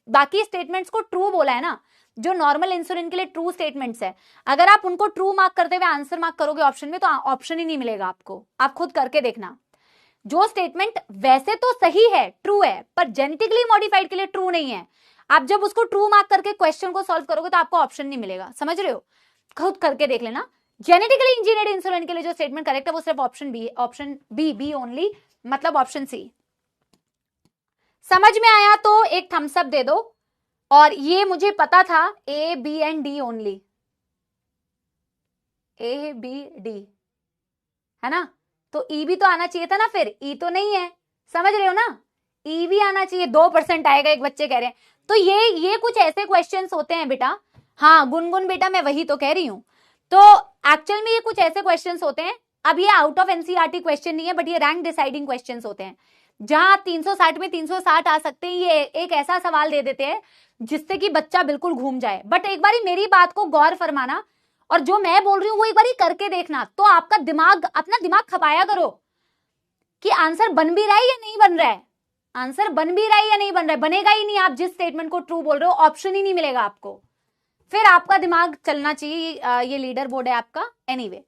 बाकी स्टेटमेंट्स को ट्रू बोला है ना, जो नॉर्मल इंसुलिन के लिए ट्रू स्टेटमेंट्स है, अगर आप उनको ट्रू मार्क करते हुए आंसर मार्क करोगे ऑप्शन में, तो ऑप्शन ही नहीं मिलेगा आपको। आप खुद करके देखना, जो स्टेटमेंट वैसे तो सही है, ट्रू है, पर जेनेटिकली मॉडिफाइड के लिए ट्रू नहीं है, आप जब उसको ट्रू मार्क करके क्वेश्चन को सॉल्व करोगे तो आपको ऑप्शन नहीं मिलेगा। समझ रहे हो? खुद करके देख लेना। जेनेटिकली इंजीनियर्ड इंसुलिन के लिए जो स्टेटमेंट करेक्ट है वो सिर्फ ऑप्शन बी है, ऑप्शन बी ओनली, मतलब ऑप्शन सी। समझ में आया तो एक थम्स अप दे दो। और ये मुझे पता था, A B and D only, A B D है ना, तो ई भी तो आना चाहिए था ना, फिर ई तो नहीं है, समझ रहे हो ना, ई भी आना चाहिए। 2% आएगा, एक बच्चे कह रहे हैं। तो ये कुछ ऐसे क्वेश्चंस होते हैं बेटा। हाँ गुनगुन बेटा, मैं वही तो कह रही हूं। तो एक्चुअल में ये कुछ ऐसे क्वेश्चंस होते हैं, अब ये आउट ऑफ एनसीईआरटी क्वेश्चन नहीं है, बट ये रैंक डिसाइडिंग क्वेश्चंस होते हैं, जहां 360 में 360 आ सकते हैं। ये एक ऐसा सवाल दे देते हैं जिससे कि बच्चा बिल्कुल घूम जाए। बट एक बारी मेरी बात को गौर फरमाना, और जो मैं बोल रही हूं वो एक बारी करके देखना, तो आपका दिमाग, अपना दिमाग खपाया करो कि आंसर बन भी रहा है या नहीं बन रहा है, आंसर बन भी रहा है या नहीं बन रहा है। बनेगा ही नहीं, आप जिस स्टेटमेंट को ट्रू बोल रहे हो ऑप्शन ही नहीं मिलेगा आपको, फिर आपका दिमाग चलना चाहिए। ये लीडर बोर्ड है आपका। एनीवे,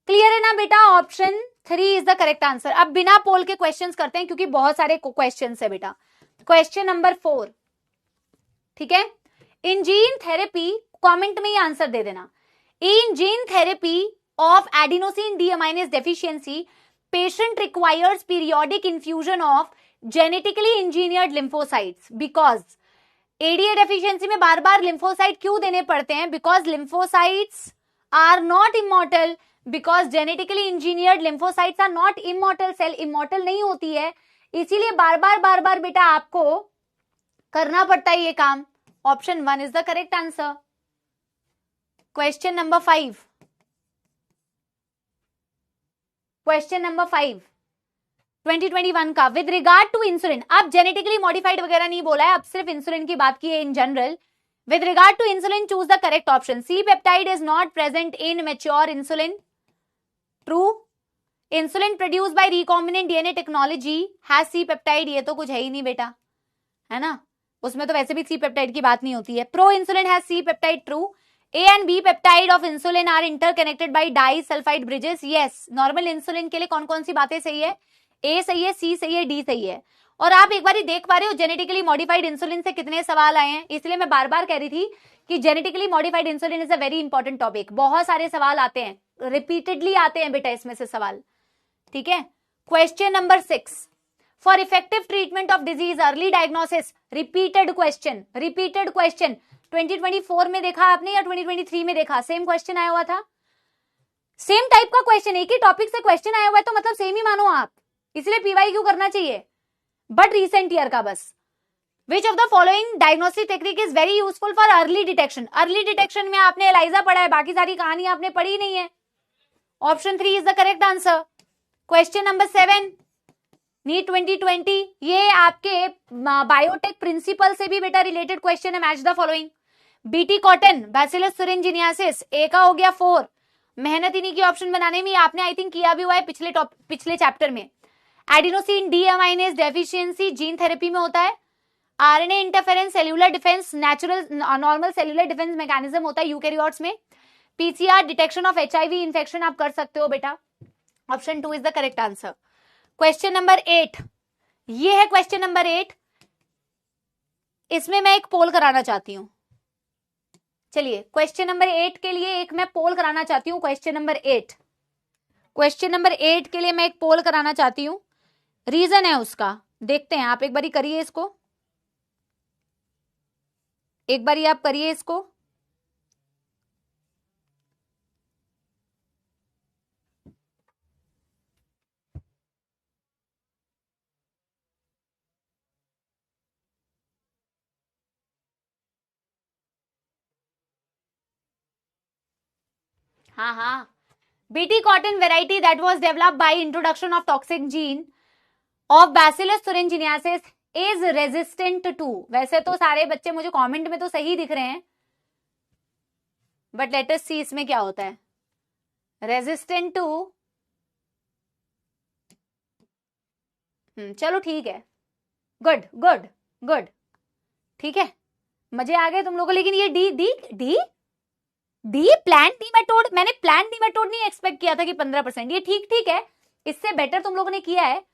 क्लियर है ना बेटा? Option 3 is the correct answer. अब बिना पोल के क्वेश्चंस करते हैं, क्योंकि बहुत सारे क्वेश्चंस है बेटा। क्वेश्चन नंबर 4, ठीक है। इन जीन थेरेपी, कमेंट में ही आंसर दे देना। In gene therapy of adenosine deaminase deficiency, patient requires periodic infusion of genetically engineered lymphocytes because ADA deficiency में बार बार lymphocyte क्यों देने पड़ते हैं? Because lymphocytes are not immortal, because genetically engineered lymphocytes are not immortal, cell immortal नहीं होती है, इसीलिए बार बार बेटा आपको करना पड़ता है ये काम। Option 1 is the correct answer. Question number 5, question number 5 2021 का, विद रिगार्ड टू इंसुलिन। अब जेनेटिकली मॉडिफाइड वगैरह नहीं बोला है, अब सिर्फ इंसुलिन की बात की है in general. With regard to insulin choose the correct option. C peptide is not present in mature insulin, true. Insulin produce by recombinant DNA technology has C peptide, ये तो कुछ है ही नहीं बेटा, है ना। उसमें तो वैसे भी सी पेप्टाइड की बात नहीं होती है। Proinsulin has C peptide, true. A and B peptide of insulin are interconnected by disulphide bridges, yes. Normal insulin के लिए कौन कौन सी बातें सही है? ए सही है, सी सही है, डी सही है। और आप एक बार देख पा रहे हो जेनेटिकली मॉडिफाइड इंसुलिन से कितने सवाल आए हैं, इसलिए मैं बार बार कह रही थी कि genetically modified insulin is a very important topic. बहुत सारे सवाल आते हैं, रिपीटेडली आते हैं बेटा इसमें से सवाल, ठीक है। Question number 6, for effective treatment of disease early diagnosis, repeated question, 2024 में देखा आपने या 2023 में देखा? सेम क्वेश्चन आया हुआ था, सेम टाइप का क्वेश्चन, एक ही टॉपिक से क्वेश्चन आया हुआ है तो मतलब सेम ही मानो आप, इसलिए पीवाईक्यू करना चाहिए, बट रिसेंट ईयर का बस। Which of the following diagnostic technique is very useful for early detection? Early detection में आपने एलाइजा पढ़ा है, बाकी सारी कहानी आपने पढ़ी नहीं है। Option 3 is the correct answer. Question number 7, NEET 2020, ये आपके बायोटेक प्रिंसिपल से भी बेटा रिलेटेड क्वेश्चन है। Match the following. BT cotton, Bacillus thuringiensis, ए का हो गया 4। मेहनत इन्हीं की ऑप्शन बनाने में आपने आई थिंक किया भी हुआ है पिछले चैप्टर में। Adenosine D aminase deficiency gene therapy में होता है। RNA interference cellular defence natural normal cellular defence mechanism होता है यूकैरियोट्स में। PCR detection of HIV infection आप कर सकते हो बेटा। Option 2 is the correct answer. Question number 8, ये है क्वेश्चन नंबर 8, इसमें मैं एक पोल कराना चाहती हूं। चलिए क्वेश्चन नंबर 8 के लिए एक मैं पोल कराना चाहती हूं। क्वेश्चन नंबर 8 के लिए मैं एक पोल कराना चाहती हूं, रीजन है उसका, देखते हैं। आप एक बारी करिए इसको, एक बारी आप करिए इसको। हाँ, BT cotton variety that was developed by introduction of toxic gene of Bacillus thuringiensis is resistant to. वैसे तो सारे बच्चे मुझे कमेंट में तो सही दिख रहे हैं, बट लेट अस सी इसमें क्या होता है। रेजिस्टेंट टू, चलो ठीक है, गुड गुड गुड, ठीक है, मजे आ गए तुम लोगों को। लेकिन ये D D D D plant nematode, मैंने प्लांट नीमेटोड नहीं एक्सपेक्ट किया था कि 15%, ये ठीक है, इससे बेटर तुम लोगों ने किया है।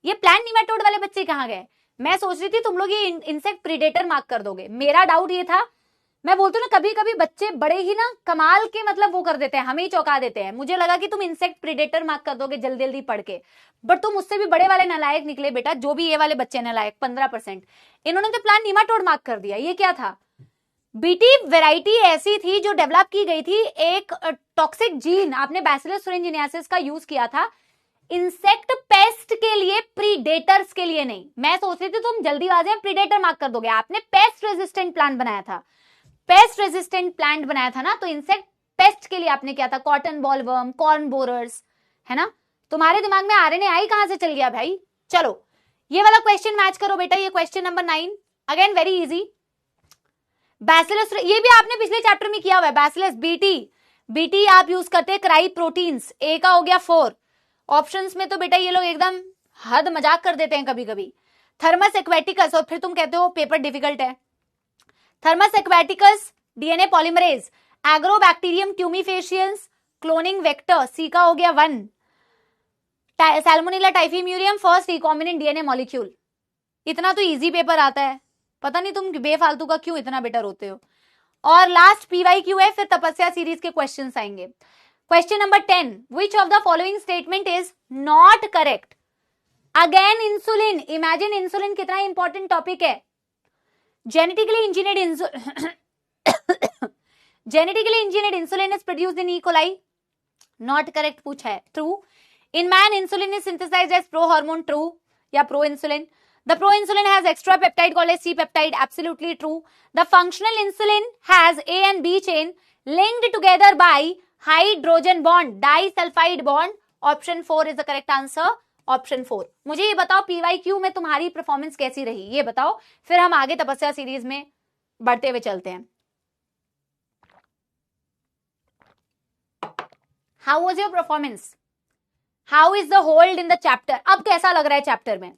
ये प्लांट नीमेटोड वाले बच्चे कहां गए? मैं सोच रही थी तुम लोग ये इंसेक्ट प्रीडेटर मार्क कर दोगे, मेरा डाउट ये था। मैं बोलती हूँ ना कभी कभी बच्चे बड़े ही ना कमाल के मतलब वो कर देते हैं, हमें ही चौंका देते हैं। मुझे लगा कि तुम इंसेक्ट प्रीडेटर मार्क कर दोगे जल्दी जल्दी पढ़ के, बट तुम उससे भी बड़े वाले नालायक निकले बेटा। जो भी ये वाले बच्चे नालायक 15%, इन्होंने तो प्लांट नीमेटोड मार्क कर दिया। ये क्या था? बीटी वेराइटी ऐसी थी जो डेवलप की गई थी, एक टॉक्सिक जीन आपने बैसिलस thuringiensis का यूज किया था इंसेक्ट पेस्ट के लिए, प्रीडेटर्स के लिए नहीं। मैं सोच रही थी तुम जल्दीबाजी में प्रीडेटर मार्क कर दोगे, आपने पेस्ट रेजिस्टेंट प्लांट बनाया था, पेस्ट रेजिस्टेंट प्लांट बनाया था ना, तो इंसेक्ट पेस्ट के लिए आपने किया था। कॉटन बॉलवर्म, कॉर्न बोरर्स, है ना। तुम्हारे दिमाग में आरएनए आई कहां से चल गया भाई? चलो ये वाला क्वेश्चन मैच करो बेटा, ये question number 9, again very easy. Bacillus, ये भी आपने पिछले चैप्टर में किया हुआ है। बैसिलस बीटी आप यूज करते हैं क्राई प्रोटीन्स, ए का हो गया 4। ऑप्शंस में तो बेटा ये लोग एकदम हद मजाक कर देते हैं कभी कभी। थर्मस एक्वेटिकस, और फिर तुम कहते हो पेपर डिफिकल्ट है। Thermus aquaticus, DNA polymerase, Agrobacterium tumefaciens, cloning vector, C का हो गया 1। Salmonella typhimurium, first recombinant DNA molecule. इतना तो इजी पेपर आता है, पता नहीं तुम बेफालतू का क्यों इतना बेटर होते हो। और लास्ट पीवाईक्यू है, फिर तपस्या सीरीज के क्वेश्चंस आएंगे। Question number 10, which of the following statement is not correct? Again insulin, imagine insulin कितना इंपॉर्टेंट टॉपिक है। Genetically engineered insulin is produced in E coli, not correct पूछा है। True. In man insulin is synthesized as prohormone, true या proinsulin. The proinsulin has extra peptide called as C-peptide, absolutely true. The functional insulin has A and B chain linked together by hydrogen bond, disulfide bond. Option 4 is the correct answer. Option 4. मुझे ये बताओ PYQ में तुम्हारी performance कैसी रही, ये बताओ, फिर हम आगे तपस्या सीरीज में बढ़ते हुए चलते हैं। How was your performance? How is the hold in the chapter? अब कैसा लग रहा है चैप्टर में?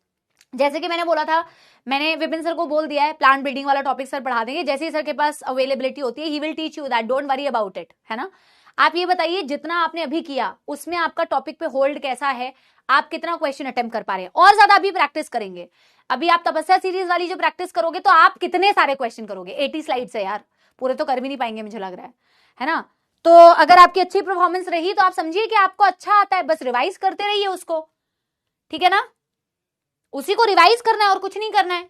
जैसे कि मैंने बोला था, मैंने विपिन सर को बोल दिया है प्लांट ब्रीडिंग वाला टॉपिक सर पढ़ा देंगे, जैसे ही सर के पास अवेलेबिलिटी होती है he will teach you that, don't worry about it, है ना। आप ये बताइए जितना आपने अभी किया उसमें आपका टॉपिक पे होल्ड कैसा है, आप कितना क्वेश्चन अटेम्प्ट कर पा रहे हैं, और ज्यादा अभी प्रैक्टिस करेंगे। अभी आप तपस्या सीरीज वाली जो प्रैक्टिस करोगे तो आप कितने सारे क्वेश्चन करोगे, 80 स्लाइड्स है यार, पूरे तो कर भी नहीं पाएंगे मुझे लग रहा है ना। तो अगर आपकी अच्छी परफॉर्मेंस रही तो आप समझिए कि आपको अच्छा आता है, बस रिवाइज करते रहिए उसको, ठीक है ना, उसी को रिवाइज करना है और कुछ नहीं करना है।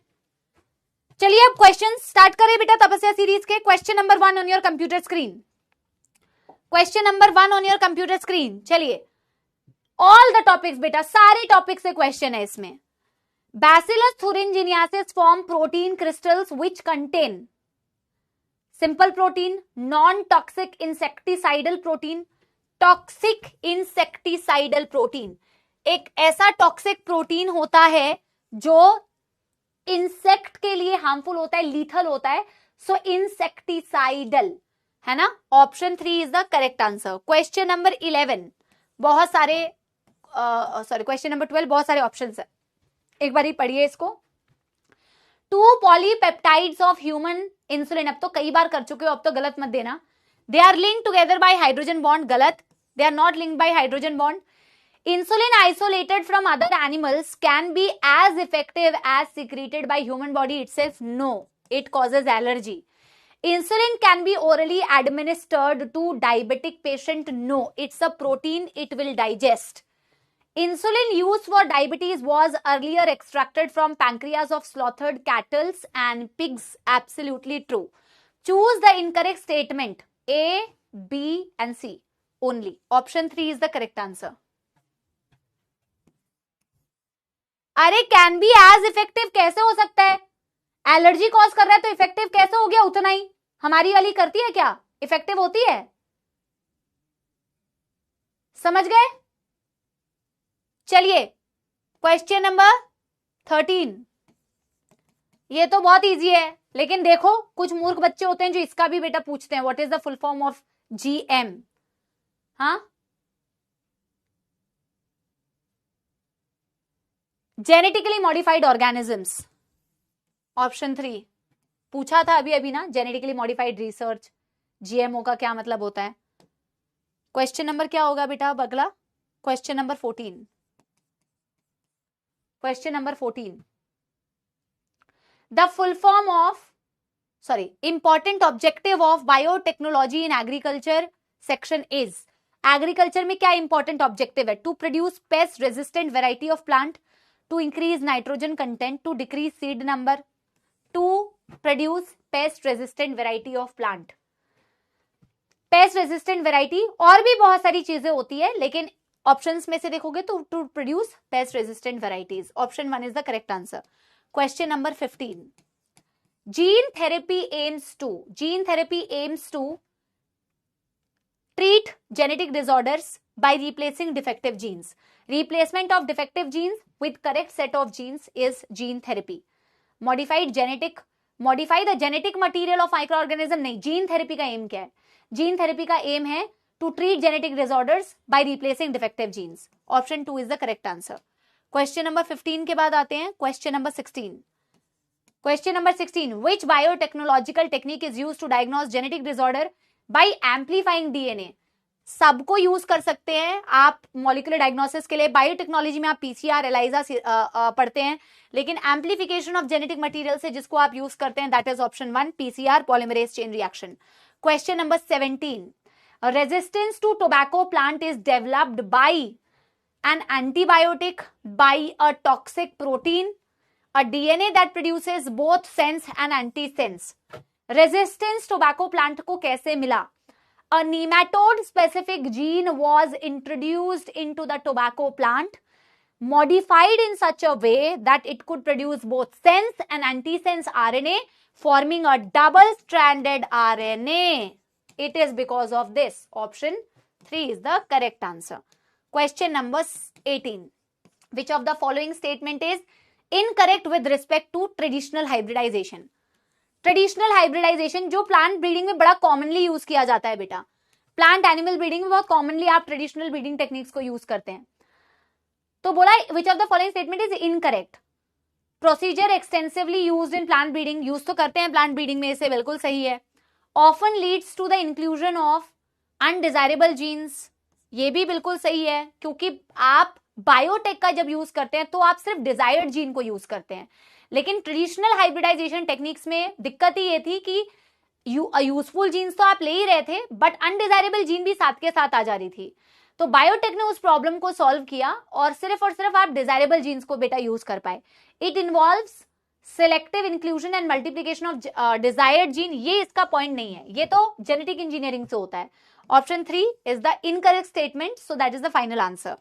चलिए अब क्वेश्चन स्टार्ट करें बेटा तपस्या सीरीज के। Question number 1 on your computer screen, question number 1 on your computer screen. चलिए ऑल द टॉपिक्स बेटा, सारे टॉपिक से क्वेश्चन है इसमें। Bacillus thuringiensis form protein crystals which contain simple protein, non toxic insecticidal protein, toxic insecticidal protein. एक ऐसा toxic protein होता है जो इंसेक्ट के लिए हार्मफुल होता है, लीथल होता है, सो इंसेक्टिसाइडल, है ना। Option 3 is the correct answer. Question number 11 बहुत सारे सॉरी क्वेश्चन नंबर 12 बहुत सारे ऑप्शंस है, एक बार ही पढ़िए इसको। 2 पॉलीपेप्टाइड्स ऑफ ह्यूमन इंसुलिन, अब तो कई बार कर चुके हो, अब तो गलत मत देना। They are linked together by hydrogen bond, गलत, they are not linked by hydrogen bond. Insulin isolated from other animals can be as effective as secreted by human body itself. No, it causes allergy. Insulin can be orally administered to diabetic patient. No, it's a protein, it will digest. Insulin used for diabetes was earlier extracted from pancreas of slaughtered cattle and pigs. Absolutely true. Choose the incorrect statement. A, B and C only. Option 3 is the correct answer. अरे can be as effective कैसे हो सकता है, allergy cause कर रहा है तो effective कैसे हो गया उतना ही, हमारी वाली करती है क्या, इफेक्टिव होती है, समझ गए। चलिए क्वेश्चन नंबर 13, ये तो बहुत इजी है, लेकिन देखो कुछ मूर्ख बच्चे होते हैं जो इसका भी बेटा पूछते हैं, what is the full form of GM. हाँ, जेनेटिकली मॉडिफाइड ऑर्गेनिजम्स, ऑप्शन 3 पूछा था अभी अभी ना, जेनेटिकली मॉडिफाइड रिसर्च, जीएमओ का क्या मतलब होता है। क्वेश्चन नंबर क्या होगा बेटा अब अगला, question number 14, question number 14, the full form of important objective of biotechnology in agriculture section is, agriculture में क्या इंपॉर्टेंट ऑब्जेक्टिव है, to produce pest resistant variety of plant, to increase nitrogen content, to decrease seed number, to produce pest resistant variety of plant. Paste resistant variety और भी बहुत सारी चीजें होती है, लेकिन ऑप्शंस में से देखोगे तो to produce pest resistant varieties, option 1 is the correct answer. Question number 15, gene therapy aims to treat genetic disorders by replacing defective genes. Replacement of defective genes with correct set of genes is gene therapy. Modify the genetic material of microorganism, नहीं, gene therapy का aim क्या है, gene therapy का aim है to treat genetic disorders by replacing defective genes. Option 2 is the correct answer. Question number 15 के बाद आते हैं question number 16. Question number 16, which biotechnological technique is used to diagnose genetic disorder by amplifying DNA? सबको use कर सकते हैं आप molecular diagnosis के लिए, बायोटेक्नोलॉजी में आप पीसीआर एलाइजा पढ़ते हैं, लेकिन एम्प्लीफिकेशन ऑफ जेनेटिक मटेरियल से जिसको आप यूज करते हैं that is option 1, PCR polymerase chain reaction. Question number 17, resistance to tobacco plant is developed by an antibiotic, by a toxic protein, a DNA that produces both sense and antisense. Resistance tobacco plant को कैसे मिला? A nematode specific gene was introduced into the tobacco plant, modified in such a way that it could produce both sense and antisense RNA, forming a double-stranded RNA. It is because of this. Option 3 is the correct answer. Question number 18. Which of the following statement is incorrect with respect to traditional hybridisation? Traditional hybridisation जो plant breeding में बड़ा commonly use किया जाता है बेटा, plant animal breeding में बहुत commonly आप ट्रेडिशनल ब्रीडिंग टेक्निक्स को यूज करते हैं, तो बोला which of the following statement is incorrect? Procedure extensively used in plant breeding, use तो करते हैं प्लांट ब्रीडिंग में, इसे बिल्कुल सही है। Often leads to the inclusion of undesirable genes, ये भी बिल्कुल सही है, क्योंकि आप बायोटेक का जब यूज करते हैं तो आप सिर्फ डिजायर्ड जीन को यूज करते हैं, लेकिन ट्रेडिशनल हाइब्रिडाइजेशन टेक्निक्स में दिक्कत ही ये थी कि यूजफुल जीन्स तो आप ले ही रहे थे, बट अनडिजायरेबल जीन भी साथ के साथ आ जा रही थी। तो बायोटेक ने उस प्रॉब्लम को सॉल्व किया और सिर्फ आप डिजायरेबल जीन्स को बेटा यूज कर पाए। It involves selective inclusion and multiplication of desired gene, ये इसका पॉइंट नहीं है, ये तो जेनेटिक इंजीनियरिंग से होता है। Option 3 is the incorrect statement, so that is the final answer.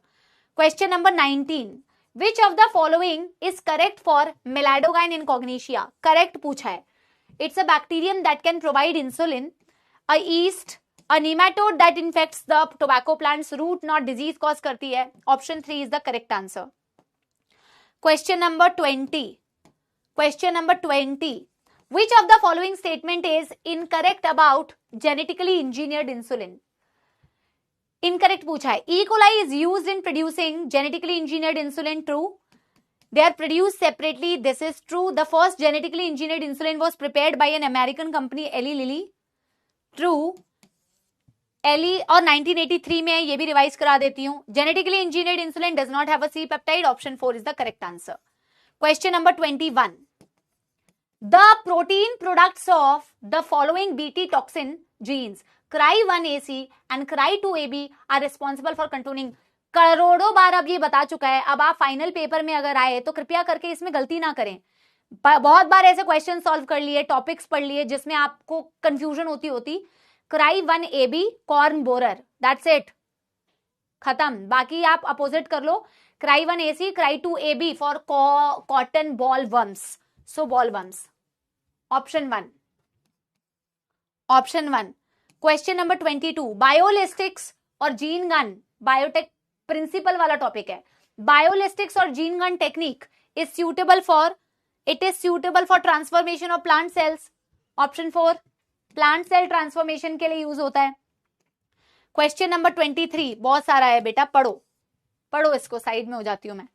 Question number 19, which of the following is correct for Meloidogyne incognita? Correct पूछा है। It's a bacterium that can provide insulin, a yeast, a nematode that infects the tobacco plant's root, not disease cause करती है। Option 3 is the correct answer. Question number 20. Question number 20. Which of the following statement is incorrect about genetically engineered insulin? Incorrect पूछा है। E. coli is used in producing genetically engineered insulin. True. They are produced separately. This is true. The first genetically engineered insulin was prepared by an American company, Eli Lilly. True. Eli और 1983 में, ये भी revise करा देती हूं। Genetically engineered insulin does not have a C peptide. Option 4 is the correct answer. Question number 21, the protein products of the following BT toxin genes cry1ac and cry2ab are responsible for controlling. करोड़ों बार अब ये बता चुका है, अब आप final paper में अगर आए तो कृपया करके इसमें गलती ना करें। बहुत बार ऐसे क्वेश्चन सॉल्व कर लिए, टॉपिक्स पढ़ लिए जिसमें आपको कंफ्यूजन होती। cry1ab corn borer, that's it, खत्म। बाकी आप अपोजिट कर लो, cry1ac, cry2ab for cotton bollworms, so bollworms. Option 1, option 1। Question number 22, biolistics और जीन गन, बायोटेक प्रिंसिपल वाला टॉपिक है। बायोलिस्टिक्स और gene gun technique is suitable for, it is suitable for transformation of plant cells. Option 4, plant cell transformation के लिए use होता है। Question number 23, बहुत सारा है बेटा, पढ़ो इसको, साइड में हो जाती हूं मैं।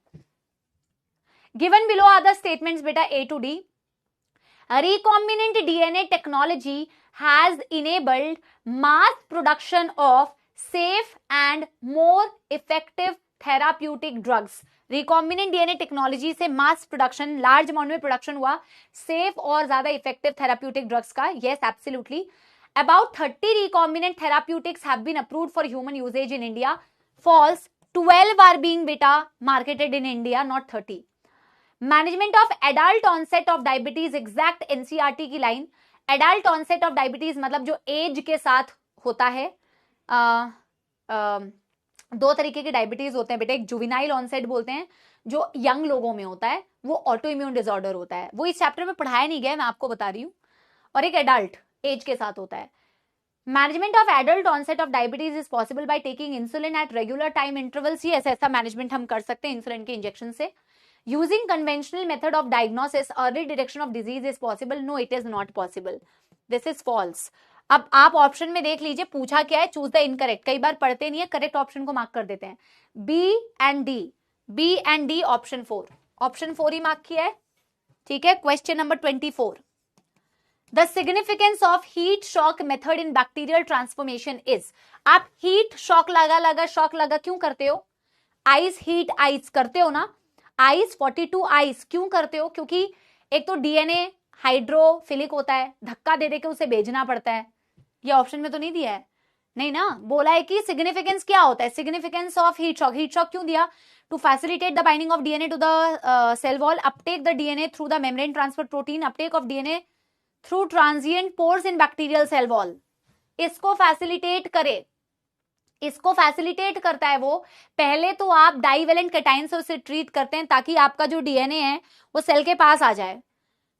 Given below are the statements बेटा A to D. Recombinant DNA technology has enabled mass production of safe and more effective therapeutic drugs. Recombinant DNA technology से मास प्रोडक्शन, लार्ज अमाउंट में प्रोडक्शन हुआ safe और ज्यादा effective therapeutic drugs का। Yes, absolutely. About 30 recombinant therapeutics have been approved for human usages in India. False, 12 are being बेटा marketed in India, not 30। Management of adult onset of diabetes, exact NCERT की line. Adult onset of diabetes मतलब जो as के साथ होता है। दो तरीके के डायबिटीज होते हैं बेटा, एक जुवेनाइल ऑनसेट बोलते हैं जो यंग लोगों में होता है, वो ऑटो इम्यून डिसऑर्डर होता है, वो इस चैप्टर में पढ़ाया नहीं गया, मैं आपको बता रही हूँ। और एक एडल्ट एज के साथ होता है। Management of adult onset of diabetes is possible by taking insulin at regular time intervals. ये ऐसा मैनेजमेंट हम कर सकते हैं इंसुलिन के इंजेक्शन से। Using conventional method of diagnosis, early detection of disease is possible. No, it is not possible, this is false. अब आप ऑप्शन में देख लीजिए पूछा क्या है, चूज द इनकरेक्ट। कई बार पढ़ते नहीं है, करेक्ट ऑप्शन को मार्क कर देते हैं। B and D, option 4, option 4 ही मार्क किया है, ठीक है। Question number 24, the significance of heat shock method in bacterial transformation is. आप हीट शॉक लगा क्यों करते हो? आइस हीट आइस करते हो ना, आइस 42 आइस क्यों करते हो? क्योंकि एक तो डीएनए हाइड्रोफिलिक होता है, धक्का दे के उसे भेजना पड़ता है। ये ऑप्शन में तो नहीं दिया है, नहीं ना, बोला है कि सिग्निफिकेंस क्या होता है, significance of heat shock. Heat shock क्यों दिया? To facilitate the binding of DNA to the cell wall, uptake the DNA through the membrane transfer protein, uptake of DNA through transient pores in bacterial cell wall. इसको facilitate करे, इसको facilitate करता है वो। पहले तो आप डाइवेलेंट कैटाइन से उसे ट्रीट करते हैं ताकि आपका जो डीएनए है वो सेल के पास आ जाए,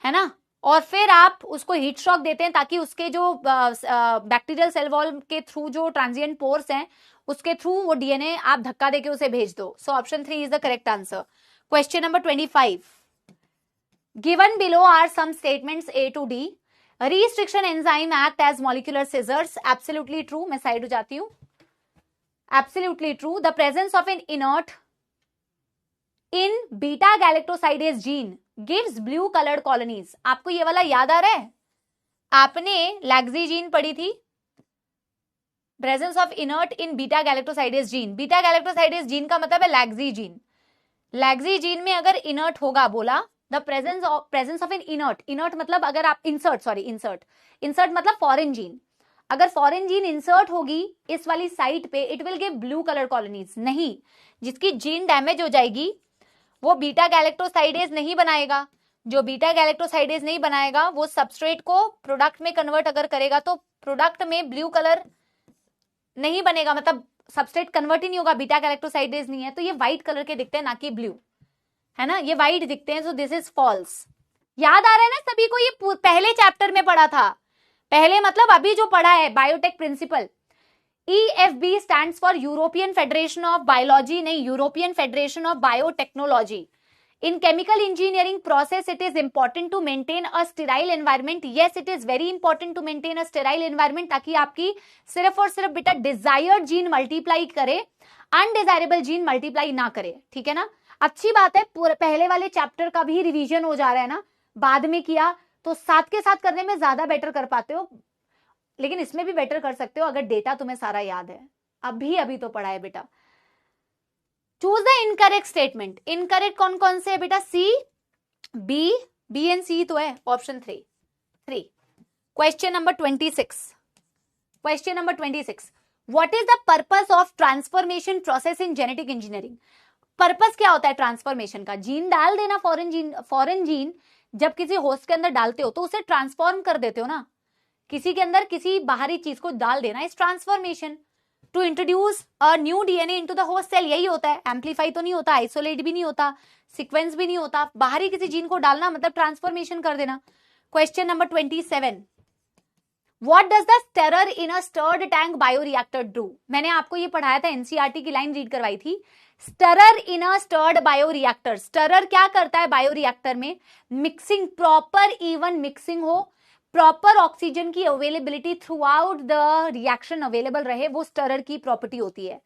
है ना, और फिर आप उसको हीट शॉक देते हैं ताकि उसके जो बैक्टीरियल सेल वॉल के थ्रू जो ट्रांजिएंट पोर्स हैं उसके थ्रू वो डीएनए आप धक्का देके उसे भेज दो। So option 3 is the correct answer. Question number 25, given below are some statements A to D. Restriction enzyme act as molecular scissors, absolutely true. मैं साइड हो जाती हूं, absolutely true. The presence of an inert in beta galactosidase gene gives blue coloured colonies. आपको ये वाला याद आ रहा है? आपने लैक्सीजीन पढ़ी थी, presence of inert in beta galactosidase gene. Beta galactosidase gene का मतलब है लैक्सीजीन। लैक्सीजीन में अगर इनर्ट होगा, बोला the presence of an inert, inert मतलब अगर आप इंसर्ट मतलब फॉरेन जीन, अगर फॉरेन जीन इंसर्ट होगी इस वाली साइट पे, it will give blue colour colonies. नहीं, जिसकी जीन डैमेज हो जाएगी वो बीटा गैलेक्टोसाइडेज नहीं बनाएगा। जो बीटा गैलेक्टोसाइडेज नहीं बनाएगा वो सबस्ट्रेट को प्रोडक्ट में कन्वर्ट अगर करेगा तो प्रोडक्ट में ब्लू कलर नहीं बनेगा, मतलब सबस्ट्रेट कन्वर्ट ही नहीं होगा, बीटा गैलेक्टोसाइडेज नहीं है, तो ये व्हाइट कलर के दिखते हैं ना कि ब्लू, है ना, ये व्हाइट दिखते हैं, सो दिस इज फॉल्स। याद आ रहा है ना सभी को? ये पहले चैप्टर में पढ़ा था, पहले मतलब अभी जो पढ़ा है biotech principle. EFB stands for European Federation of Biology, नहीं, European Federation of Biotechnology. In chemical engineering process, it is important to maintain a sterile environment. Yes, it is very important to maintain a sterile environment ताकि आपकी सिर्फ और सिर्फ बेटा desired gene multiply करे, undesirable gene multiply ना करे, ठीक है ना। अच्छी बात है, पहले वाले चैप्टर का भी रिवीजन हो जा रहा है ना, बाद में किया तो साथ के साथ करने में ज्यादा बेटर कर पाते हो, लेकिन इसमें भी बेटर कर सकते हो अगर डेटा तुम्हें सारा याद है। अभी तो पढ़ा है बेटा। Choose the incorrect statement. Incorrect कौन कौन से है बेटा? सी, बी एंड सी तो है, option 3। Question number 26। Question number 26, what is the purpose of transformation process in genetic engineering? Purpose क्या होता है ट्रांसफॉर्मेशन का? जीन डाल देना, फॉरेन जीन जब किसी होस्ट के अंदर डालते हो तो उसे ट्रांसफॉर्म कर देते हो ना, किसी के अंदर किसी बाहरी चीज को डाल देना इस transformation. To introduce a new DNA into the host cell, यही होता है। एम्पलीफाई तो नहीं होता, आइसोलेट भी नहीं होता, सीक्वेंस भी नहीं होता, बाहरी किसी जीन को डालना मतलब ट्रांसफॉर्मेशन कर देना। Question number 27, what does the stirrer in a stirred tank bioreactor do? मैंने आपको ये पढ़ाया था, एनसीईआरटी की लाइन रीड करवाई थी। Stirrer in a stirred bioreactor, stirrer क्या करता है बायोरिएक्टर में? मिक्सिंग, प्रॉपर इवन मिक्सिंग हो, प्रॉपर ऑक्सीजन की availability throughout the reaction available रहे, वो स्टिरर की प्रॉपर्टी होती है।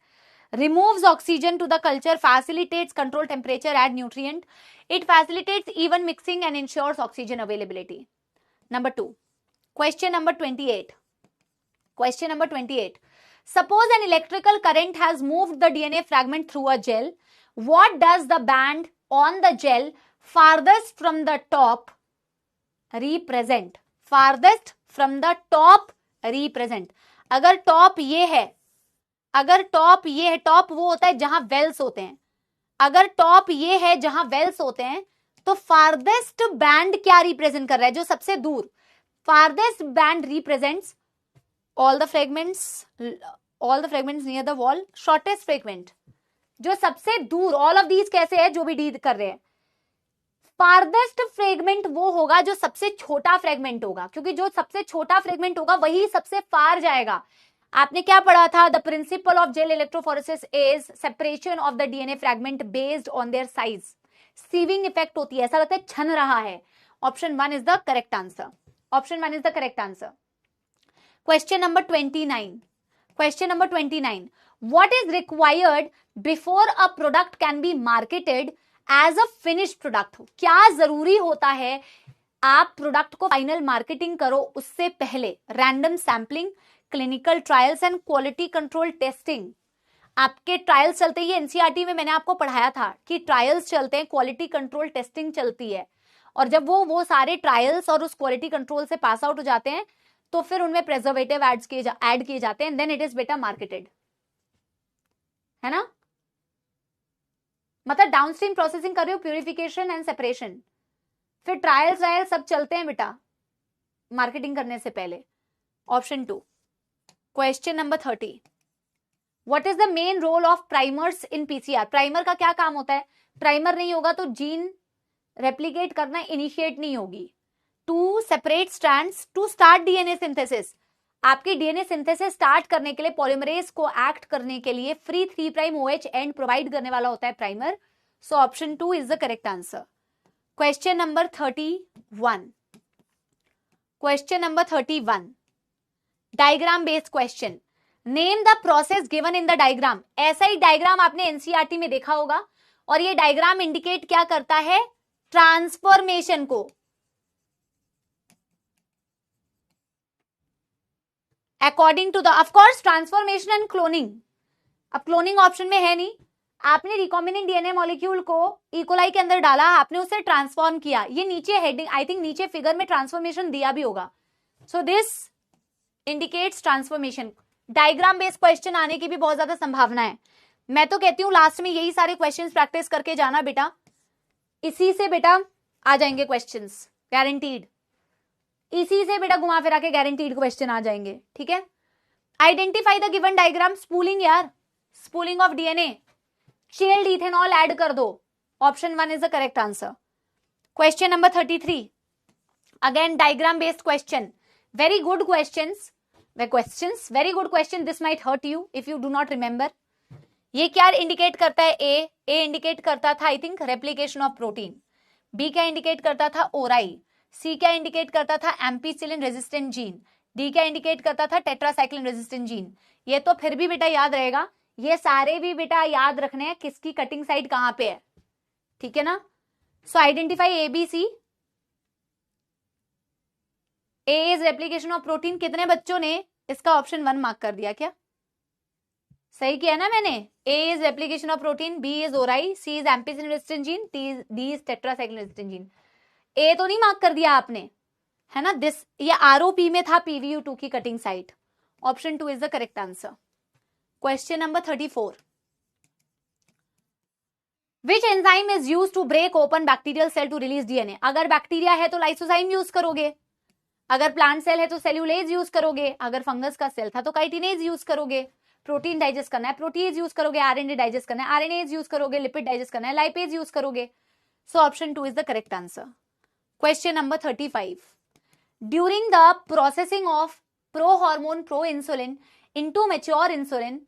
Removes oxygen to the culture, facilitates control temperature, add nutrient, it facilitates even mixing and ensures oxygen availability. Number 2, question number 28। Question number 28, suppose an electrical current has moved the DNA fragment through a gel. What does the band on the gel farthest from the top represent? Farthest from the top represent. अगर top ये है, अगर top ये है, top वो होता है जहां वेल्स होते हैं, अगर टॉप ये है जहां वेल्स होते हैं तो फारदेस्ट बैंड क्या रिप्रेजेंट कर रहा है? जो सबसे दूर, farthest band represents all the fragments near the wall, shortest fragment, जो सबसे दूर, all of these कैसे है जो भी डील कर रहे हैं, farthest fragment वो होगा जो सबसे छोटा फ्रेगमेंट होगा, क्योंकि जो सबसे छोटा फ्रेगमेंट होगा वही सबसे फार जाएगा। आपने क्या पढ़ा था? The principle of gel electrophoresis is separation of the DNA fragment based on their size. Sieving effect होती है, ऐसा लगता है छन रहा है। Option 1 is the correct answer, option 1 is the correct answer. Question number 29. Question number 29. What is required before a product can be marketed as a finished product? क्या जरूरी होता है आप प्रोडक्ट को फाइनल मार्केटिंग करो उससे पहले? Random sampling, clinical trials and quality control testing. आपके ट्रायल्स चलते ही, एनसीईआरटी में मैंने आपको पढ़ाया था कि ट्रायल्स चलते हैं, क्वालिटी कंट्रोल टेस्टिंग चलती है, और जब वो सारे ट्रायल्स और उस क्वालिटी कंट्रोल से पास आउट हो जाते हैं तो फिर उनमें प्रेजर्वेटिव ऐड किए जाते हैं, देन इट इज बेटा मार्केटेड, है ना। मतलब डाउनस्ट्रीम प्रोसेसिंग कर रहे हो, प्यूरिफिकेशन एंड सेपरेशन, फिर ट्रायल सब चलते हैं बेटा मार्केटिंग करने से पहले। Option 2। Question number 30, what is the main role of primers in PCR? Primer का क्या काम होता है? प्राइमर नहीं होगा तो जीन रेप्लिकेट करना इनिशिएट नहीं होगी। To separate strands to start DNA synthesis, आपकी डीएनए सिंथेसिस स्टार्ट करने के लिए, पॉलीमरेज को एक्ट करने के लिए फ्री 3' OH एंड प्रोवाइड करने वाला होता है primer. So option 2 is the correct answer. Question number 31। Question number 31, diagram based question. Name the process given in the diagram. ऐसा ही डायग्राम आपने एनसीईआरटी में देखा होगा, और ये डायग्राम इंडिकेट क्या करता है? ट्रांसफॉर्मेशन को, according to the, of course transformation and cloning. अब क्लोनिंग ऑप्शन में है नहीं, आपने रिकॉम्बिनेंट डीएनए मॉलिक्यूल को इकोलाई के अंदर डाला, आपने उसे ट्रांसफॉर्म किया। ये नीचे हेडिंग, आई थिंक नीचे फिगर में ट्रांसफॉर्मेशन दिया भी होगा। So this indicates transformation. Diagram based question आने की भी बहुत ज्यादा संभावना है। मैं तो कहती हूं लास्ट में यही सारे क्वेश्चंस प्रैक्टिस करके जाना बेटा, इसी से बेटा आ जाएंगे क्वेश्चंस गारंटीड, इसी से बेटा घुमा फिरा के गारंटीड क्वेश्चन आ जाएंगे, ठीक है। Identify the given diagram, spooling यार, spooling of DNA, chilled ethanol add कर दो, option 1 is the correct answer. Question number 33, again diagram based question, very good questions, very good question, this might hurt you if you do not remember. ये क्या indicate करता है? A indicate करता था I think replication of protein, B क्या indicate करता था? Ori, C क्या इंडिकेट करता था? एम्पीसिलिन रेजिस्टेंट जीन, डी क्या इंडिकेट करता था? Tetracycline resistant gene. ये तो फिर भी बेटा याद रहेगा, ये सारे भी बेटा याद रखने हैं किसकी कटिंग साइड कहां पे है, ठीक है ना। So identify A B C, A is replication of protein. कितने बच्चों ने इसका ऑप्शन 1 मार्क कर दिया? क्या सही किया ना मैंने? A is replication of protein, B is ori, C is ampicillin resistant gene, D is tetracycline resistant gene. A तो नहीं मार्क कर दिया आपने, है ना। दिस ये आरओपी में था PVU2 की cutting site, option 2 is the correct answer. Question number 34, which enzyme is use to break open bacterial cell to release DNA. अगर बैक्टीरिया है तो लाइसोजाइम यूज करोगे, अगर प्लांट सेल है तो सेल्यूलेज यूज करोगे, अगर फंगस का सेल था तो काइटिनेज यूज करोगे, प्रोटीन डाइजेस्ट करना है प्रोटीज यूज करोगे, आरएनए डाइजेस्ट करना है आरएनएज यूज करोगे, लिपिड डाइजेस्ट करना है लाइपेज यूज करोगे। So option 2 is the correct answer. Question number 35, during the processing of prohormone proinsulin into mature insulin,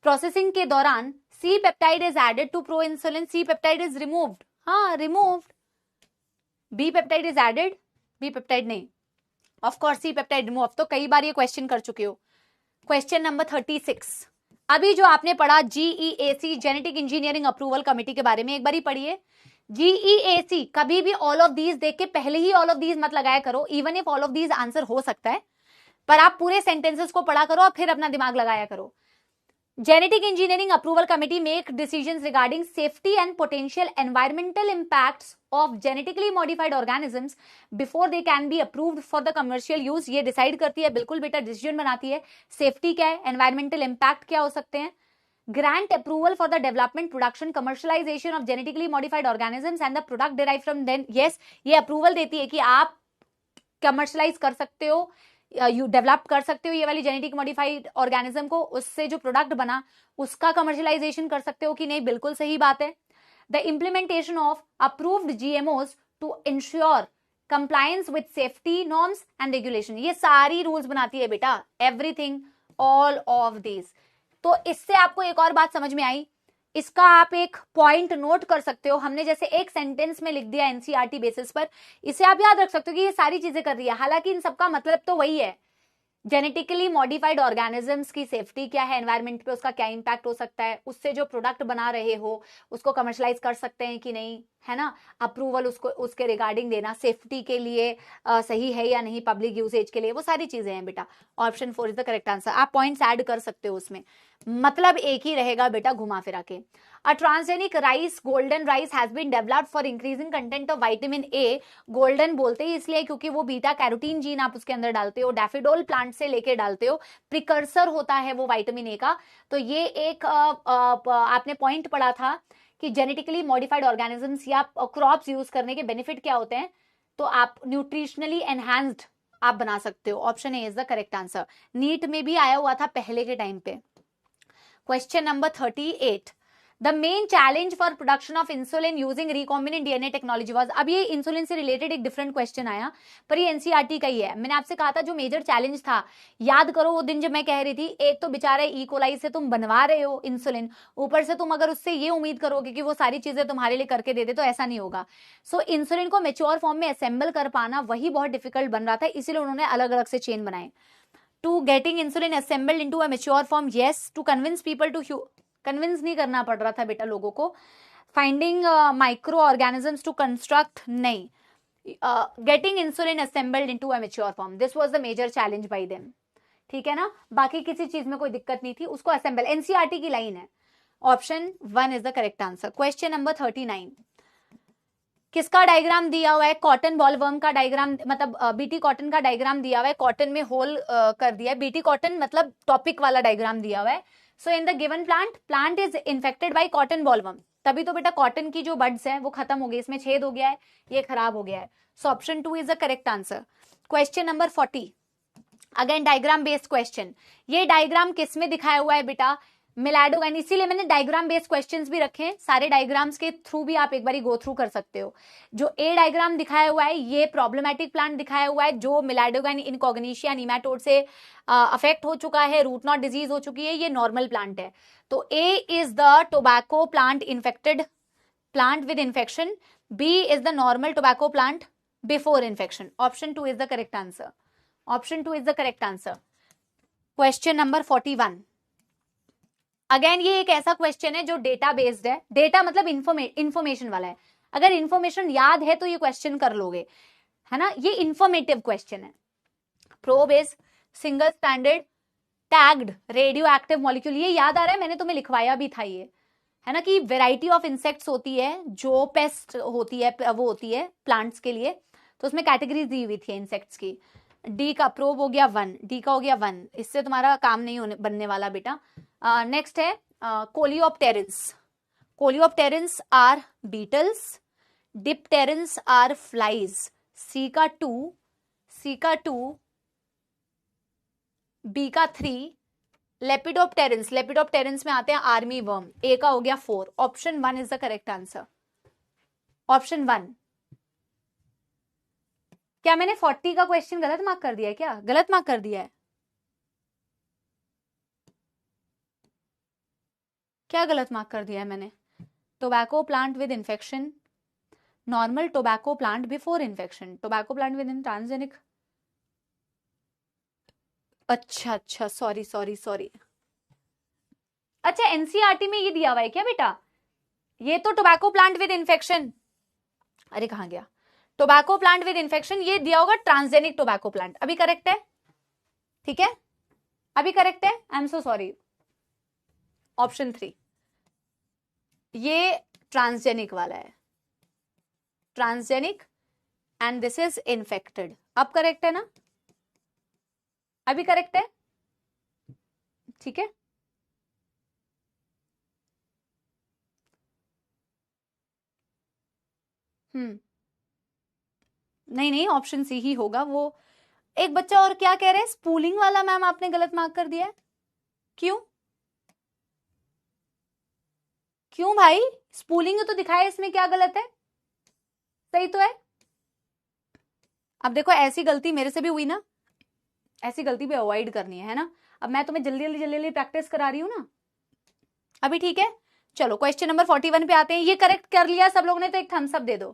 processing के दौरान C peptide is added to proinsulin, C peptide is removed, हाँ removed, B peptide is added, B peptide नहीं, of course C peptide remove. तो कई बार ये question कर चुके हो। क्वेश्चन नंबर 36, अभी जो आपने पढ़ा GEAC genetic engineering approval committee के बारे में, एक बार ही पढ़िए। GEAC, कभी भी ऑल ऑफ दीज देख के पहले ही ऑल ऑफ दीज मत लगाया करो, even if all of these answer हो सकता है, पर आप पूरे सेंटेंसेस को पढ़ा करो और फिर अपना दिमाग लगाया करो। Genetic engineering approval committee make decisions regarding safety and potential environmental impacts of genetically modified organisms before they can be approved for the commercial use. ये डिसाइड करती है, बिल्कुल बेटा डिसीजन बनाती है, सेफ्टी क्या है, एनवायरमेंटल इंपैक्ट क्या हो सकते हैं। Grant approval for the development, production, commercialisation of genetically modified organisms and the product derive from them. Yes, ये अप्रूवल देती है कि आप कमर्शियलाइज कर सकते हो, यू डेवलप कर सकते हो ये वाली जेनेटिक मॉडिफाइड ऑर्गेनिज्म को, उससे जो प्रोडक्ट बना उसका कमर्शियलाइजेशन कर सकते हो कि नहीं, बिल्कुल सही बात है। The implementation of approved GMOs to ensure compliance with safety norms and regulation, ये सारी रूल्स बनाती है बेटा, एवरीथिंग, ऑल ऑफ दिस। तो इससे आपको एक और बात समझ में आई, इसका आप एक पॉइंट नोट कर सकते हो, हमने जैसे एक सेंटेंस में लिख दिया NCERT बेसिस पर, इसे आप याद रख सकते हो कि ये सारी चीजें कर रही है, हालांकि इन सबका मतलब तो वही है, जेनेटिकली मॉडिफाइड ऑर्गेनिजम्स की सेफ्टी क्या है, एनवायरमेंट पे उसका क्या इंपैक्ट हो सकता है, उससे जो प्रोडक्ट बना रहे हो उसको कमर्शलाइज कर सकते हैं कि नहीं, है ना, अप्रूवल उसको उसके रिगार्डिंग देना, सेफ्टी के लिए सही है या नहीं, पब्लिक यूसेज के लिए, वो सारी चीजें हैं बेटा। Option 4 is the correct answer. आप पॉइंट्स ऐड कर सकते हो उसमें, मतलब एक ही रहेगा बेटा घुमा फिरा के। A transgenic rice, golden rice has been developed for increasing content of vitamin A. Golden बोलते ही इसलिए क्योंकि वो बीटा कैरोटीन जीन आप उसके अंदर डालते हो, डैफोडिल प्लांट से लेके डालते हो, प्रिकर्सर होता है वो विटामिन ए का। तो ये एक आपने पॉइंट पढ़ा था कि जेनेटिकली मॉडिफाइड ऑर्गेनिजम्स या क्रॉप्स यूज करने के बेनिफिट क्या होते हैं, तो आप न्यूट्रिशनली एनहांस्ड आप बना सकते हो। Option A is the correct answer. NEET में भी आया हुआ था पहले के टाइम पे। Question number 38, the main challenge for production of insulin using recombinant DNA technology was. अब ये इंसुलिन से रिलेटेड एक डिफरेंट क्वेश्चन आया, पर ये एनसीईआरटी का ही है। मैंने आपसे कहा था जो मेजर चैलेंज था, याद करो वो दिन जब मैं कह रही थी, एक तो बेचारा इकोलाई से तुम बनवा रहे हो इंसुलिन, ऊपर से तुम अगर उससे ये उम्मीद करोगे कि वो सारी चीजें तुम्हारे लिए करके दे दे, तो ऐसा नहीं होगा। सो इंसुलिन को मेच्योर फॉर्म में असेंबल कर पाना वही बहुत डिफिकल्ट बन रहा था, इसीलिए उन्होंने अलग अलग से चेन बनाए। To getting insulin assembled into a mature form, yes, to convince people to, convince नहीं करना पड़ रहा था बेटा लोगों को, finding microorganisms to construct, नहीं. Getting insulin assembled into a mature form, this was the major challenge by them. ठीक है ना, बाकी किसी चीज में कोई दिक्कत नहीं थी, उसको असेंबल, एनसीईआरटी की लाइन है. Option 1 is the correct answer. Question number 39, किसका डायग्राम दिया हुआ है? कॉटन बॉलवर्म का डायग्राम, मतलब बीटी कॉटन का डायग्राम दिया हुआ है. कॉटन में होल कर दिया है. बीटी कॉटन मतलब टॉपिक वाला डायग्राम दिया हुआ है. So in the given plant is infected by cotton bollworm. तभी तो बेटा कॉटन की जो बड्स है वो खत्म हो गई, इसमें छेद हो गया है, ये खराब हो गया है. सो option 2 is the correct answer. Question number 40, again diagram based question. ये डायग्राम किस में दिखाया हुआ है बेटा? मिलाडोगाइन. इसीलिए मैंने डायग्राम बेस्ड क्वेश्चंस भी रखे हैं. सारे डायग्राम्स के थ्रू भी आप एक बार गो थ्रू कर सकते हो. जो ए डायग्राम दिखाया हुआ है ये प्रॉब्लमेटिक प्लांट दिखाया हुआ है, जो मिलाडोगाइन इनकॉग्निशिया निमेटोड से अफेक्ट हो चुका है, रूट नॉट डिजीज हो चुकी है, ये नॉर्मल प्लांट है. तो A is the tobacco plant infected plant with infection, B is the normal tobacco plant before infection. Option 2 is the correct answer. Option 2 is the correct answer. Question number 41, again ये एक ऐसा question है जो data based है. Data मतलब information वाला है. अगर इंफॉर्मेशन याद है तो ये क्वेश्चन कर लोगे, है ना. ये इंफॉर्मेटिव क्वेश्चन है. Probe is single standard tagged radio active molecule. ये याद आ रहा है, मैंने तुम्हें लिखवाया भी था ये, है ना, कि वेराइटी ऑफ इंसेक्ट्स होती है जो पेस्ट होती है, वो होती है प्लांट्स के लिए. तो उसमें कैटेगरीज दी हुई थी इंसेक्ट्स की. डी का प्रोब हो गया 1, डी का हो गया 1. इससे तुम्हारा काम नहीं होने बनने वाला बेटा. नेक्स्ट है कोलियोप्टेरिन्स. कोलियोप्टेरिन्स आर बीटल्स, डिप्टेरिन्स आर फ्लाइज. सी का 2, सी का 2, बी का 3. लेपिडोप्टेरिन्स, लेपिडोप्टेरिन्स में आते हैं आर्मी वर्म. ए का हो गया 4. Option 1 is the correct answer. Option 1. क्या मैंने 40 का क्वेश्चन गलत मार्क कर दिया है? क्या गलत मार्क कर दिया है? क्या गलत मार्क कर दिया है मैंने? Tobacco plant with infection, normal tobacco plant before infection, tobacco plant with in transgenic. अच्छा अच्छा, सॉरी सॉरी सॉरी. अच्छा, एनसीईआरटी में ये दिया हुआ है क्या बेटा? ये तो टोबैको प्लांट विद इन्फेक्शन, अरे कहां गया? टोबैको प्लांट विद इन्फेक्शन ये दिया होगा ट्रांसजेनिक टोबैको प्लांट. अभी करेक्ट है? ठीक है, अभी करेक्ट है. I am so sorry. Option 3 ये ट्रांसजेनिक वाला है, transgenic and this is infected. अब करेक्ट है ना? अभी करेक्ट है? ठीक है. नहीं नहीं, ऑप्शन सी ही होगा. वो एक बच्चा और क्या कह रहे हैं, स्पूलिंग वाला मैम आपने गलत मार्क कर दिया है. क्यों? क्यों भाई? स्पूलिंग तो दिखाया, इसमें क्या गलत है? सही तो है. अब देखो ऐसी गलती मेरे से भी हुई ना, ऐसी गलती भी अवॉइड करनी है ना. अब मैं तुम्हें जल्दी जल्दी जल्दी जल्दी प्रैक्टिस करा रही हूं ना. अभी ठीक है. चलो क्वेश्चन नंबर 41 पे आते हैं. ये करेक्ट कर लिया सब लोग ने तो एक थम्स अप दे दो.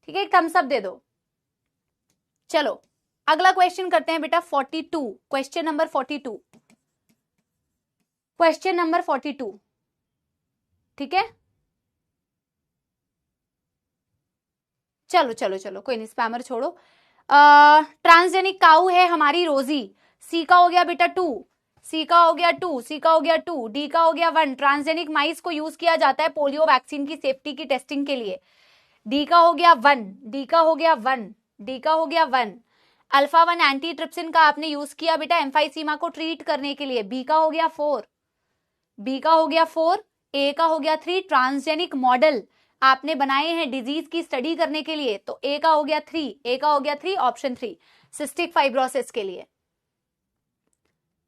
ठीक है, एक थम्स अप दे दो. चलो अगला क्वेश्चन करते हैं बेटा 42. Question number 42. Question number 42. ठीक है, चलो चलो चलो, कोई नहीं, स्पैमर छोड़ो. ट्रांसजेनिक काऊ है हमारी रोजी. सी का हो गया बेटा 2, सी का हो गया 2, सी का हो गया 2, डी का हो गया 1. ट्रांसजेनिक माइस को यूज किया जाता है पोलियो वैक्सीन की सेफ्टी की टेस्टिंग के लिए. डी का हो गया 1, डी का हो गया 1, डी का हो गया 1. अल्फा 1 एंटी ट्रिप्सिन का आपने यूज किया बेटा एम्फाइसीमा को ट्रीट करने के लिए. बी का हो गया 4, बी का हो गया 4. ए का हो गया 3. ट्रांसजेनिक मॉडल आपने बनाए हैं डिजीज की स्टडी करने के लिए, तो ए का हो गया 3, ए का हो गया 3. ऑप्शन 3 सिस्टिक फाइब्रोसिस के लिए.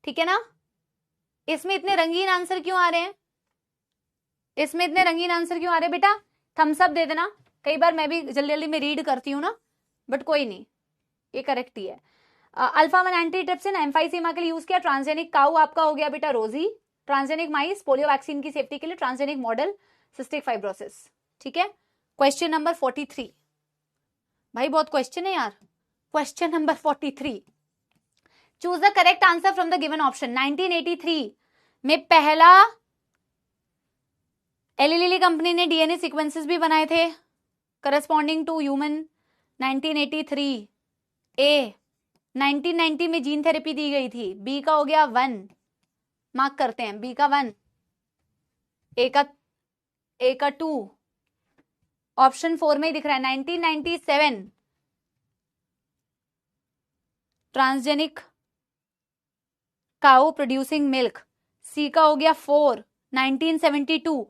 ठीक है ना. इसमें इतने रंगीन आंसर क्यों आ रहे हैं? इसमें इतने रंगीन आंसर क्यों आ रहे हैं बेटा? थम्स अप दे देना. कई बार मैं भी जल्दी जल्दी में रीड करती हूँ ना, बट कोई नहीं, ये करेक्ट ही है. अल्फा 1 एंटी ट्रिप्सिन एम्फाइसीमा के लिए यूज किया. ट्रांसजेनिक काऊ आपका हो गया बेटा रोजी. ट्रांसजेनिक माइस पोलियो वैक्सीन की सेफ्टी के लिए. Transgenic model cystic fibrosis. ठीक है. Question number 43. भाई बहुत क्वेश्चन है यार. Question number 43. Choose the correct answer from the given option. 1983 में पहला एली लिली कंपनी ने डीएनए सीक्वेंसेस भी बनाए थे करस्पॉन्डिंग टू ह्यूमन 1983। ए 1990 में जीन थेरेपी दी गई थी। बी का हो गया 1, मार्क करते हैं, बी का 1, ए का 2, ऑप्शन 4 में ही दिख रहा है 1997 ट्रांसजेनिक काउ प्रोड्यूसिंग मिल्क। सी का हो गया 4 1972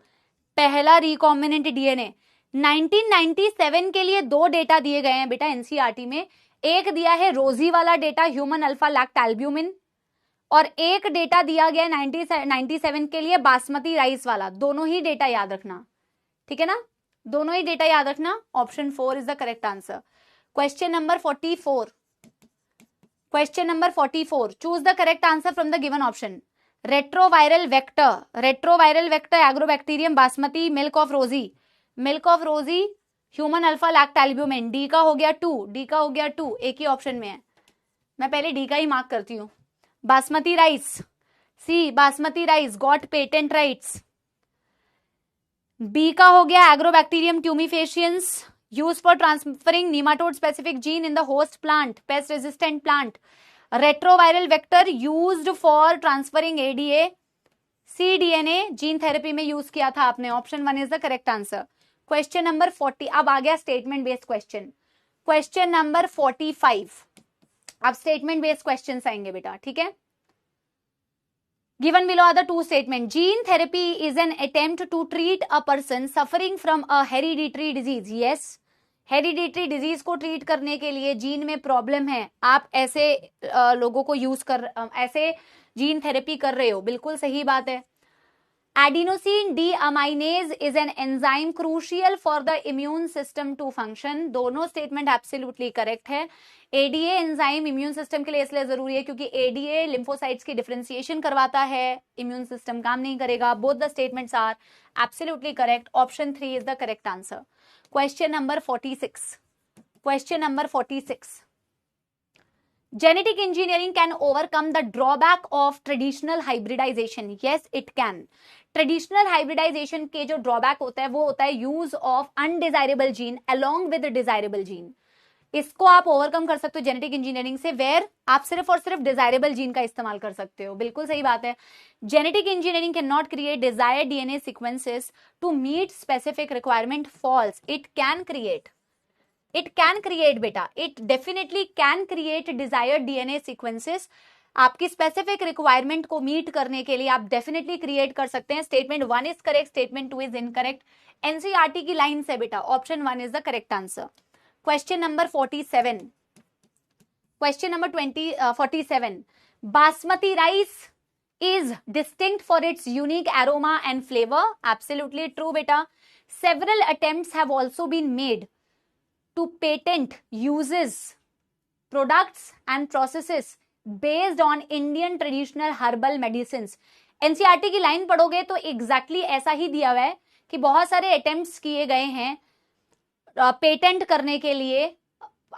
पहला रिकॉम्बिनेंट डीएनए। 1997 के लिए 2 डेटा दिए गए हैं बेटा एनसीईआरटी में। एक दिया है रोजी वाला डेटा ह्यूमन अल्फा लैक्ट एल्ब्यूमिन, और एक डेटा दिया गया 97 के लिए बासमती राइस वाला। दोनों ही डेटा याद रखना, ठीक है ना, दोनों ही डेटा याद रखना। Option 4 is the correct answer. Question number 44, question number 44, choose the correct answer from the given option. Retroviral vector Agrobacterium basmati milk of Rosie human alpha lactalbumin. D का हो गया 2, एक ही ऑप्शन में है, मैं पहले डी का ही मार्क करती हूं। Basmati rice, C basmati rice got patent rights. B का हो गया Agrobacterium tumefaciens use for transferring nematode specific gene in the host plant, pest resistant plant. Retroviral vector used for transferring ADA, C DNA gene therapy में use किया था आपने। Option 1 is the correct answer. Question number 40, अब आ गया statement based question. Question number 45, अब statement based questions आएंगे बेटा, ठीक है। Given below are the 2 statements. Gene therapy is an attempt to treat a person suffering from a hereditary disease. Yes, hereditary disease को treat करने के लिए gene में प्रॉब्लम है, आप ऐसे लोगों को ऐसे जीन थेरेपी कर रहे हो, बिल्कुल सही बात है। Adenosine deaminase is an enzyme crucial for the immune system to function. दोनों स्टेटमेंट एब्सोल्युटली करेक्ट है। एडीए एंजाइम इम्यून सिस्टम के लिए इसलिए जरूरी है क्योंकि एडीए लिम्फोसाइट्स की डिफरेंशिएशन करवाता है, इम्यून सिस्टम काम नहीं करेगा। Both the statements are absolutely correct. Option 3 is the correct answer. Question number 46, question number 46, genetic engineering can overcome the drawback of traditional hybridization. Yes, it can. Traditional hybridisation के जो drawback होता है वो होता है use of undesirable gene along with desirable gene. इसको आप overcome कर सकते हो जेनेटिक इंजीनियरिंग से, वेयर आप सिर्फ और सिर्फ डिजायरेबल जीन का इस्तेमाल कर सकते हो। बिल्कुल सही बात है। Genetic engineering can not create desired DNA sequences to meet specific requirement. False. It can create बेटा, it definitely can create desired DNA sequences. आपकी स्पेसिफिक रिक्वायरमेंट को मीट करने के लिए आप डेफिनेटली क्रिएट कर सकते हैं। Statement 1 is correct, statement 2 is incorrect. NCERT की लाइन से बेटा option 1 is the correct answer. Question number 47, question number 47, basmati rice is distinct for its unique aroma and flavor. Absolutely true beta. Several attempts have also been made to patent uses, products and processes based on Indian traditional herbal medicines. NCERT की line पढ़ोगे तो exactly ऐसा ही दिया हुआ है कि बहुत सारे अटेम्प्ट्स किए गए हैं पेटेंट करने के लिए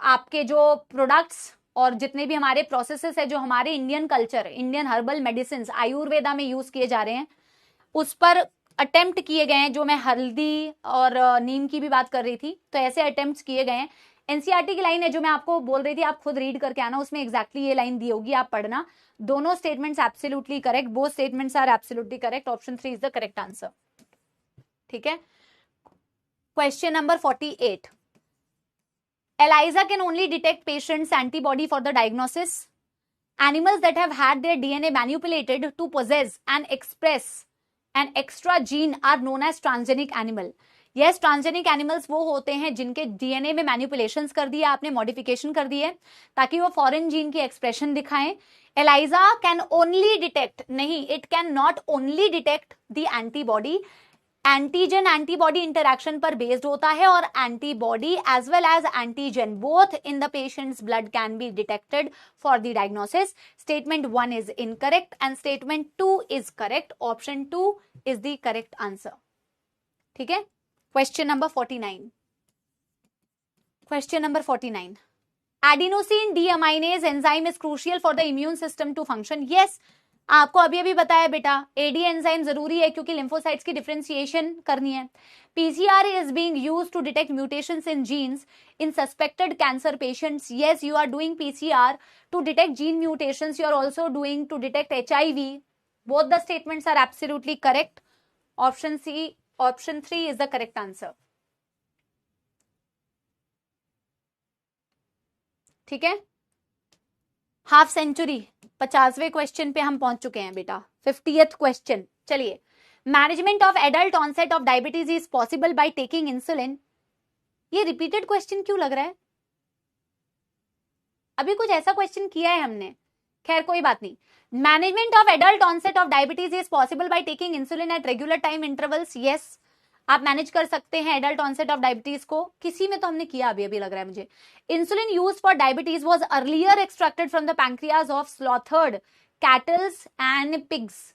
आपके जो प्रोडक्ट्स और जितने भी हमारे प्रोसेसेस है जो हमारे Indian culture, Indian herbal medicine Ayurveda में यूज किए जा रहे हैं, उस पर अटेम्प्ट किए गए हैं। जो मैं हल्दी और नीम की भी बात कर रही थी, तो ऐसे अटेम्प्ट्स किए गए हैं। एनसीईआरटी की लाइन है जो मैं आपको बोल रही थी, आप खुद रीड करके आना, उसमें एग्जैक्टली ये लाइन दी होगी, आप पढ़ना। दोनों statements absolutely correct, both statements are absolutely correct. Option 3 is the correct answer. ठीक है। Question number 48, ELISA can only detect patient's antibody for the diagnosis. Animals that have had their DNA manipulated to possess and express an extra gene are known as transgenic animal. Yes, transgenic animals वो होते हैं जिनके DNA में manipulations कर दिया आपने, modification कर दी है ताकि वो foreign gene की expression दिखाएं। ELISA can only detect, नहीं, it can not only detect the antibody. Antigen antibody interaction पर बेस्ड होता है और antibody as well as antigen both in the patient's blood can be detected for the diagnosis. Statement 1 is incorrect and statement 2 is correct. Option 2 is the correct answer. ठीक है। Question number 49, question number 49, adenosine deaminase enzyme is crucial for the immune system to function. Yes, आपको अभी अभी बताया बेटा AD enzyme जरूरी है क्योंकि लिम्फोसाइट्स की डिफरेंशिएशन करनी है. PCR is being used to detect mutations in genes in suspected cancer patients. Yes, you are doing PCR to detect gene mutations. You are also doing to detect HIV. Both the statements are absolutely correct. Option C, option 3 is the correct answer. ठीक है, half century 50वें question पे हम पहुंच चुके हैं बेटा. 50th question. चलिए, management of adult onset of diabetes is possible by taking insulin. ये रिपीटेड क्वेश्चन क्यों लग रहा है? अभी कुछ ऐसा क्वेश्चन किया है हमने, खैर कोई बात नहीं. Management of adult onset of diabetes is possible by taking insulin at regular time intervals. Yes, आप मैनेज कर सकते हैं एडल्ट ऑनसेट ऑफ डायबिटीज को. किसी में तो हमने किया, अभी अभी लग रहा है मुझे. Insulin used for diabetes was earlier extracted from the pancreas of slaughtered cattles and pigs.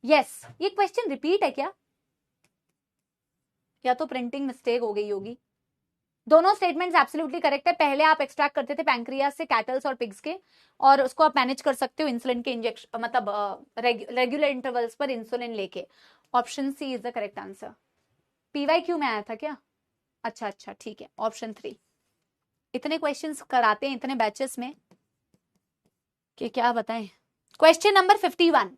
Yes, ये क्वेश्चन रिपीट है क्या, या तो प्रिंटिंग मिस्टेक हो गई होगी. दोनों स्टेटमेंट्स एब्सोल्युटली करेक्ट है. पहले आप एक्सट्रैक्ट करते थे पैंक्रियाज से कैटल्स और पिग्स के, और उसको आप मैनेज कर सकते हो इंसुलिन के इंजेक्शन, मतलब रेगुलर इंटरवल्स पर इंसुलिन लेके. Option C is the correct answer. PYQ में आया था क्या? अच्छा अच्छा, ठीक है. ऑप्शन 3. इतने क्वेश्चंस कराते हैं इतने बैचेस में कि क्या बताएं. Question number 51.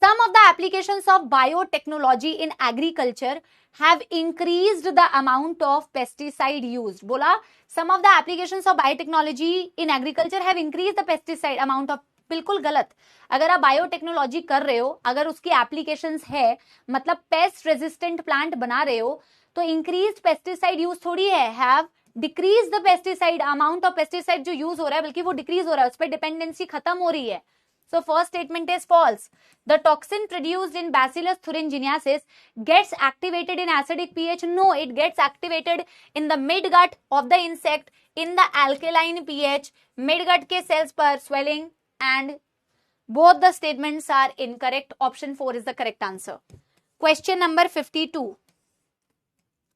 Some of the applications of biotechnology in agriculture have increased the amount of pesticide used. बोला some of the applications of biotechnology in agriculture have increased the pesticide amount of. बिल्कुल गलत. अगर आप biotechnology कर रहे हो, अगर उसकी एप्लीकेशंस है, मतलब पेस्ट रेजिस्टेंट प्लांट बना रहे हो, तो इंक्रीज पेस्टिसाइड यूज थोड़ी है. Have decrease the pesticide amount of pesticide जो यूज हो रहा है, बल्कि वो डिक्रीज हो रहा है, उस पर डिपेंडेंसी खत्म हो रही है. So first statement is false. The toxin produced in Bacillus thuringiensis gets activated in acidic pH. No, it gets activated in the midgut of the insect in the alkaline pH. Midgut के cells पर swelling, and both the statements are incorrect. Option 4 is the correct answer. Question number 52.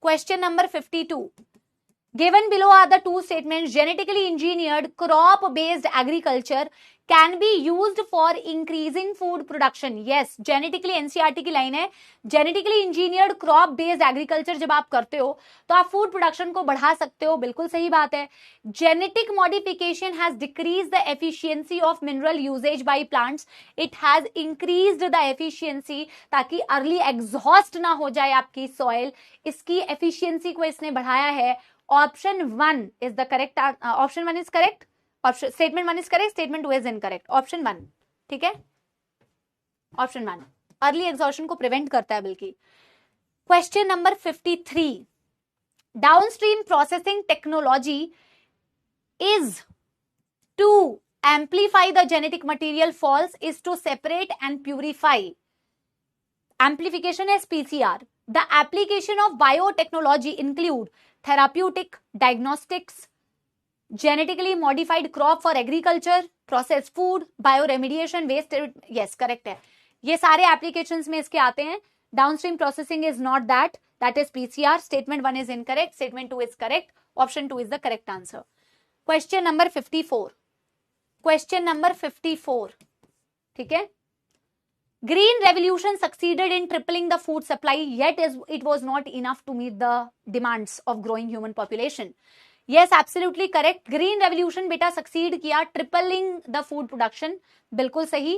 Question number 52. Given below are the two statements. Genetically engineered crop-based agriculture can be used for increasing food production. Yes, genetically NCERT की line है. Genetically engineered crop-based agriculture जब आप करते हो तो आप food production को बढ़ा सकते हो. बिल्कुल सही बात है. Genetic modification has decreased the efficiency of mineral usage by plants. It has increased the efficiency ताकि early exhaust ना हो जाए आपकी soil. इसकी efficiency को इसने बढ़ाया है. Option 1 is the correct. Option 1 is correct. Option statement 1 is correct. Statement 2 is incorrect. Option 1. ठीक है. Option 1 अर्ली एग्जॉशन को प्रिवेंट करता है बल्कि. Question number 53. Downstream processing technology is to amplify the genetic material. False. Is to separate and purify. Amplification is PCR. The application of biotechnology include therapeutic, diagnostics, genetically modified crop for agriculture, processed food, bioremediation, waste. Yes, correct है. ये सारे applications में इसके आते हैं. Downstream processing is not that. That is PCR. Statement 1 is incorrect. Statement 2 is correct. Option 2 is the correct answer. Question number 54. Question number 54. ठीक है. Green Revolution succeeded in tripling the food supply, yet it was not enough to meet the demands of growing human population. Yes, absolutely correct. Green Revolution बेटा succeed किया tripling the food production. बिल्कुल सही.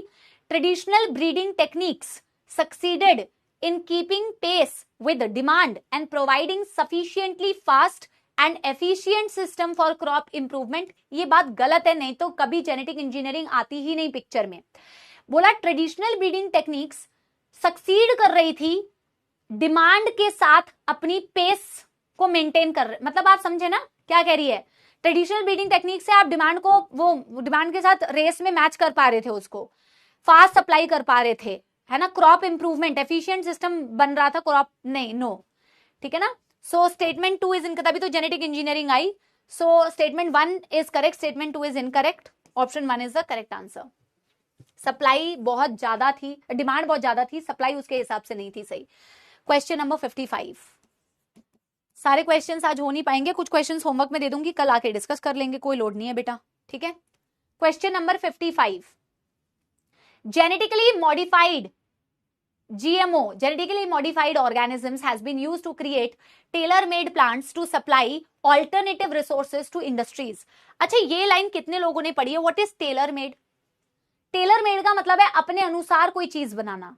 Traditional breeding techniques succeeded in keeping pace with demand and providing sufficiently fast and efficient system for crop improvement. ये बात गलत है, नहीं तो कभी जेनेटिक इंजीनियरिंग आती ही नहीं पिक्चर में. बोला ट्रेडिशनल ब्रीडिंग टेक्निक्स सक्सीड कर रही थी डिमांड के साथ अपनी पेस को मेंटेन कर रहे. मतलब आप समझे ना क्या कह रही है. ट्रेडिशनल ब्रीडिंग टेक्निक से आप डिमांड को वो डिमांड के साथ रेस में मैच कर पा रहे थे, उसको फास्ट सप्लाई कर पा रहे थे, है ना. क्रॉप इंप्रूवमेंट एफिशिएंट सिस्टम बन रहा था. क्रॉप नहीं, नो. ठीक है ना. So statement 2 is incorrect. तभी तो genetic engineering I. So statement 1 is correct. Statement 2 is incorrect. Option 1 is the correct answer. Supply बहुत ज्यादा थी, डिमांड बहुत ज्यादा थी, सप्लाई उसके हिसाब से नहीं थी सही. Question number 55. सारे क्वेश्चंस आज हो नहीं पाएंगे, कुछ क्वेश्चंस होमवर्क में दे दूंगी, कल आके डिस्कस कर लेंगे, कोई लोड नहीं है बेटा. ठीक है. Question number 55. Genetically modified GMO, genetically modified organisms has been used to create tailor-made plants to supply alternative resources to industries. अच्छा, ये लाइन कितने लोगों ने पढ़ी है? What is tailor-made? tailor-made का मतलब है अपने अनुसार कोई चीज बनाना.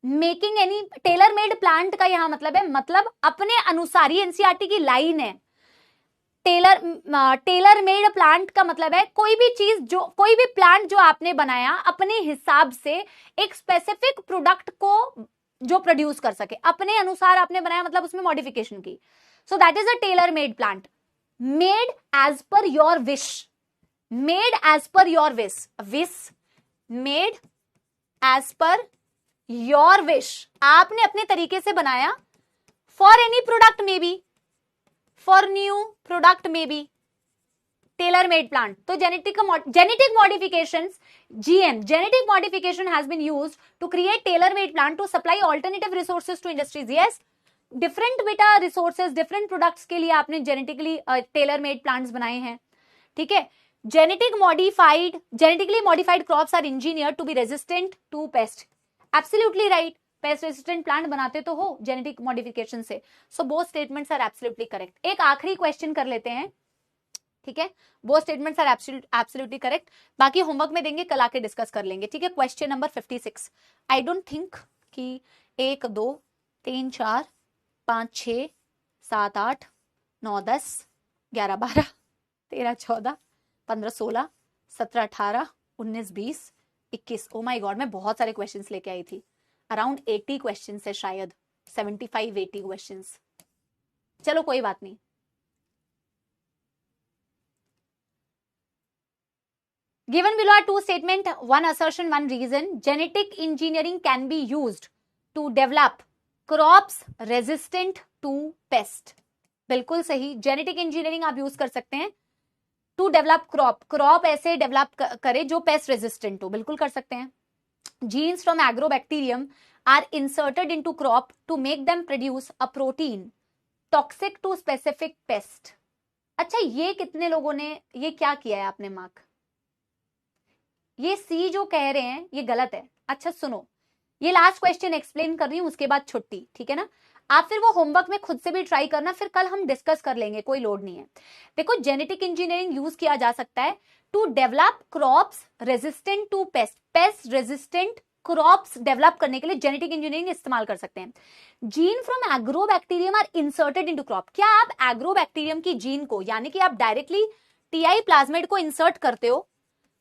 मेकिंग एनी tailor-made plant का यहां मतलब है, मतलब अपने अनुसार. ही एनसीईआरटी की लाइन है. टेलर मेड प्लांट का मतलब है कोई भी चीज, जो कोई भी प्लांट जो आपने बनाया अपने हिसाब से एक स्पेसिफिक प्रोडक्ट को जो प्रोड्यूस कर सके, अपने अनुसार आपने बनाया, मतलब उसमें मॉडिफिकेशन की. So that is a tailor made plant. Made as per your wish. Made as per your wish. Made as per your wish. आपने अपने तरीके से बनाया. For any product may be, for new product may be tailor made plant. तो genetic modifications, GM, genetic modification has been used to create tailor made plant to supply alternative resources to industries. Yes, different beta resources, different products के लिए आपने genetically tailor made plants बनाए हैं. ठीक है. genetically modified crops are engineered to be resistant to pest. Absolutely right. Pest resistant plant बनाते तो हो जेनेटिक मॉडिफिकेशन से. So both statements are absolutely correct. एक आखिरी क्वेश्चन कर लेते हैं. ठीक है, both statements are absolutely correct. बाकी होमवर्क में देंगे, कल आके डिस्कस कर लेंगे. ठीक है, question number 56. I don't think कि 1 2 3 4 5 6 7 8 9 10 11 12 13 14 15 16 17 18 19 20 21. ओ माय गॉड, मैं बहुत सारे क्वेश्चंस लेके आई थी. अराउंड 80 क्वेश्चन है शायद, 75-80 क्वेश्चन. चलो कोई बात नहीं. Given below are 2 statement, 1 assertion, 1 reason. Genetic engineering can be used to develop crops resistant to pest. बिल्कुल सही. जेनेटिक इंजीनियरिंग आप यूज कर सकते हैं टू डेवलप क्रॉप ऐसे डेवलप करे जो पेस्ट रेजिस्टेंट हो. बिल्कुल कर सकते हैं. Genes from agrobacterium are inserted into crop to make them produce a protein toxic to specific pest. अच्छा, ये कितने लोगों ने ये क्या किया है आपने मार्क? ये सी जो कह रहे हैं ये गलत है. अच्छा सुनो, ये लास्ट क्वेश्चन एक्सप्लेन कर रही हूं, उसके बाद छुट्टी. ठीक है ना. आप फिर वो होमवर्क में खुद से भी ट्राई करना, फिर कल हम डिस्कस कर लेंगे, कोई लोड नहीं है. देखो, जेनेटिक इंजीनियरिंग यूज किया जा सकता है to develop crops resistant to pest. Pest resistant crops develop करने के लिए जेनेटिक इंजीनियरिंग इस्तेमाल कर सकते हैं. Gene from Agrobacterium are inserted into crop. क्या आप एग्रोबैक्टीरियम की जीन को, यानी कि आप डायरेक्टली टीआई प्लाज्मिड को इंसर्ट करते हो?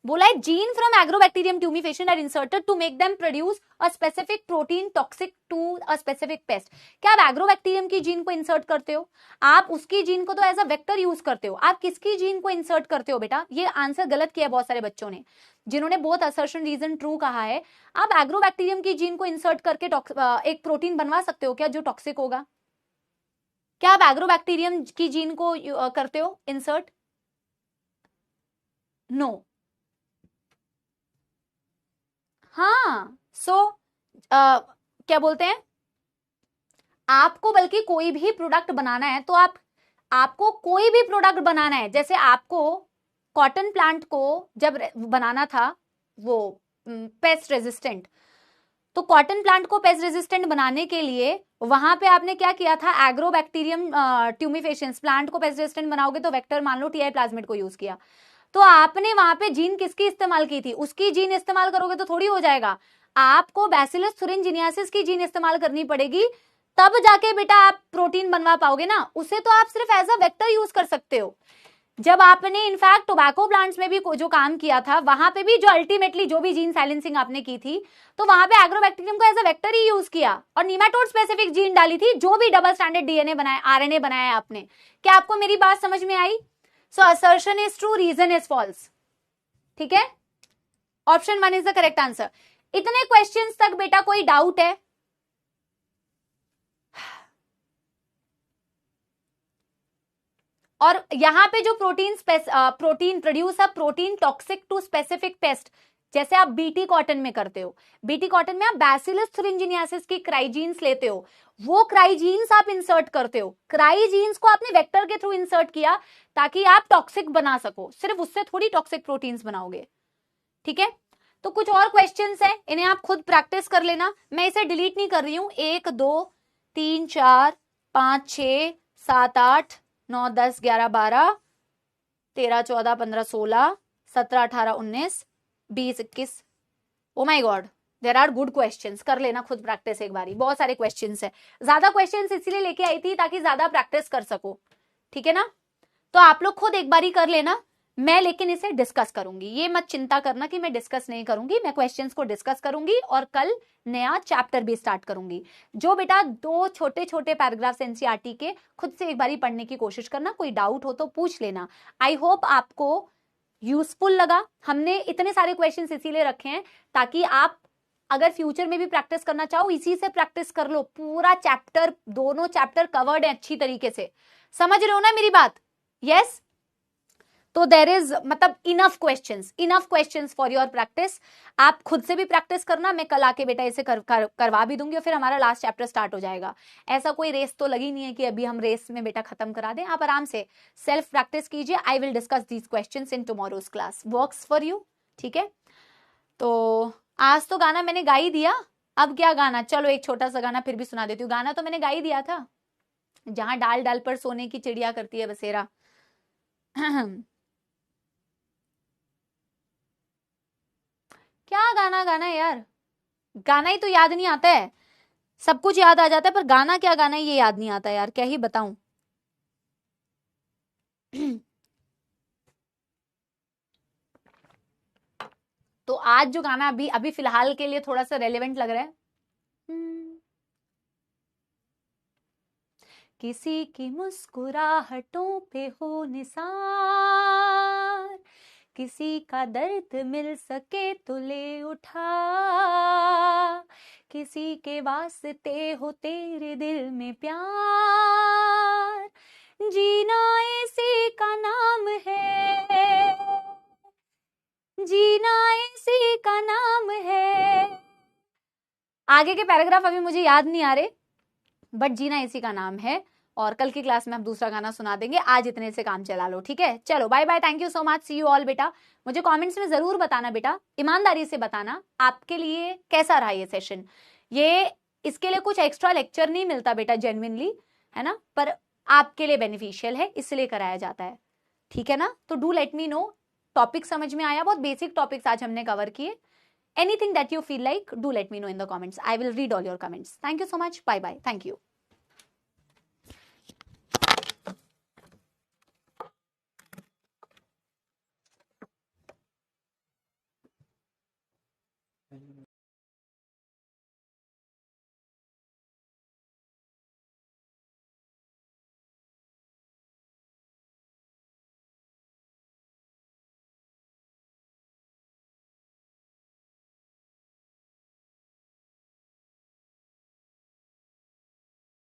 बोला है gene from Agrobacterium tumefaciens are inserted to make them produce a specific protein toxic to a specific pest. क्या आप एग्रोबैक्टीरियम की जीन को इंसर्ट करते हो? आप उसकी जीन को तो एज अ वेक्टर यूज करते हो. आप किसकी जीन को इंसर्ट करते हो बेटा? ये आंसर गलत किया बहुत सारे बच्चों ने, जिन्होंने बहुत असर्शन रीजन ट्रू कहा है. आप एग्रोबैक्टीरियम की जीन को इंसर्ट करके एक प्रोटीन बनवा सकते हो क्या जो टॉक्सिक होगा? क्या आप एग्रोबैक्टीरियम की जीन को करते हो इंसर्ट? नो. हाँ. क्या बोलते हैं, आपको बल्कि कोई भी प्रोडक्ट बनाना है तो आपको कोई भी प्रोडक्ट बनाना है, जैसे आपको कॉटन प्लांट को जब बनाना था वो पेस्ट रेजिस्टेंट, तो कॉटन प्लांट को पेस्ट रेजिस्टेंट बनाने के लिए वहां पे आपने क्या किया था? एग्रोबैक्टीरियम ट्यूमिफेशंस. प्लांट को पेस्ट रेजिस्टेंट बनाओगे तो वेक्टर मान लो टीआई प्लाज्मिड को यूज किया. तो आपने वहां पे जीन किसकी इस्तेमाल की थी? उसकी जीन इस्तेमाल करोगे तो थोड़ी हो जाएगा. आपको बैसिलस thuringiensis की जीन इस्तेमाल करनी पड़ेगी, तब जाके बेटा आप प्रोटीन बनवा पाओगे ना. उसे तो आप सिर्फ एज अ वेक्टर यूज कर सकते हो. जब आपने इनफैक्ट टोबैको प्लांट्स में भी जो काम किया था, वहां पे भी जो अल्टीमेटली जो भी जीन साइलेंसिंग आपने की थी, तो वहां पे एग्रोबैक्टीरियम को एज अ वेक्टर ही यूज किया और नीमाटोड स्पेसिफिक जीन डाली थी, जो भी डबल स्टैंडर्ड डीएनए बनाया, आरएनए बनाया आपने. क्या आपको मेरी बात समझ में आई? So assertion is true, reason is false. ठीक है, option 1 is the correct answer. इतने क्वेश्चंस तक बेटा कोई डाउट है? और यहां पे जो protein produce a protein toxic to specific pest, जैसे आप बीटी कॉटन में करते हो. बीटी कॉटन में आप बैसिलस thuringiensis की क्राइजीन्स लेते हो, वो क्राइजीन्स आप इंसर्ट करते हो. क्राइजीन्स को आपने वेक्टर के थ्रू इंसर्ट किया ताकि आप टॉक्सिक बना सको. सिर्फ उससे थोड़ी टॉक्सिक प्रोटीन्स बनाओगे. ठीक है, तो कुछ और क्वेश्चंस हैं, इन्हें आप खुद प्रैक्टिस कर लेना, मैं इसे डिलीट नहीं कर रही हूं। 1 2 3 4 5 6 7 8 9 10 11 12 13 14 15 16 17 18 19 20 21। Oh my God, there are good questions, कर लेना खुद प्रैक्टिस एक बारी, बहुत सारे क्वेश्चंस है। ज्यादा क्वेश्चंस इसलिए लेके आई थी ताकि ज्यादा प्रैक्टिस कर सको, ठीक है ना। तो आप लोग खुद एक बारी कर लेना, मैं लेकिन इसे डिस्कस करूंगी, ये मत चिंता करना कि मैं डिस्कस नहीं करूंगी, मैं क्वेश्चंस को डिस्कस करूंगी और कल नया चैप्टर भी स्टार्ट करूंगी। जो बेटा 2 छोटे छोटे पैराग्राफ्स एनसीईआरटी के खुद से एक बारी पढ़ने की कोशिश करना, कोई डाउट हो तो पूछ लेना। आई होप आपको यूजफुल लगा। हमने इतने सारे क्वेश्चंस इसीलिए रखे हैं ताकि आप अगर फ्यूचर में भी प्रैक्टिस करना चाहो इसी से प्रैक्टिस कर लो। पूरा चैप्टर, दोनों चैप्टर कवर्ड है अच्छी तरीके से, समझ रहे हो ना मेरी बात? यस। तो देयर इज मतलब enough questions for your practice. आप खुद से भी प्रैक्टिस करना, मैं कल आके बेटा इसे करवा भी दूंगी और फिर हमारा लास्ट चैप्टर स्टार्ट हो जाएगा। ऐसा कोई रेस तो लगी नहीं है कि अभी हम रेस में बेटा खत्म करा दें, आप आराम से सेल्फ प्रैक्टिस कीजिए। I will discuss these questions in tomorrow's class, works for you, ठीक है। तो आज तो गाना मैंने गा ही दिया, अब क्या गाना, चलो एक छोटा सा गाना फिर भी सुना देती हूँ। गाना तो मैंने गा ही दिया था, जहां डाल डाल पर सोने की चिड़िया करती है बसेरा। क्या गाना गाना है यार, गाना ही तो याद नहीं आता है, सब कुछ याद आ जाता है पर गाना क्या गाना है ये याद नहीं आता यार, क्या ही बताऊं। तो आज जो गाना अभी अभी फिलहाल के लिए थोड़ा सा रेलेवेंट लग रहा है, किसी की मुस्कुराहटों पे हो निसार, किसी का दर्द मिल सके तो ले उठा, किसी के वास्ते हो तेरे दिल में प्यार, जीना इसी का नाम है, जीना इसी का नाम है। आगे के पैराग्राफ अभी मुझे याद नहीं आ रहे, बट जीना इसी का नाम है। और कल की क्लास में हम दूसरा गाना सुना देंगे, आज इतने से काम चला लो, ठीक है। चलो bye bye, thank you so much, see you all. बेटा मुझे कमेंट्स में जरूर बताना, बेटा ईमानदारी से बताना आपके लिए कैसा रहा ये सेशन। ये इसके लिए कुछ एक्स्ट्रा लेक्चर नहीं मिलता बेटा, जेन्युइनली, है ना, पर आपके लिए बेनिफिशियल है इसलिए कराया जाता है, ठीक है ना। तो do let me know, topic समझ में आया? बहुत बेसिक टॉपिक्स आज हमने कवर किए। Anything that you feel like, do let me know in the comments. I will read all your comments. Thank you so much. Bye bye. Thank you.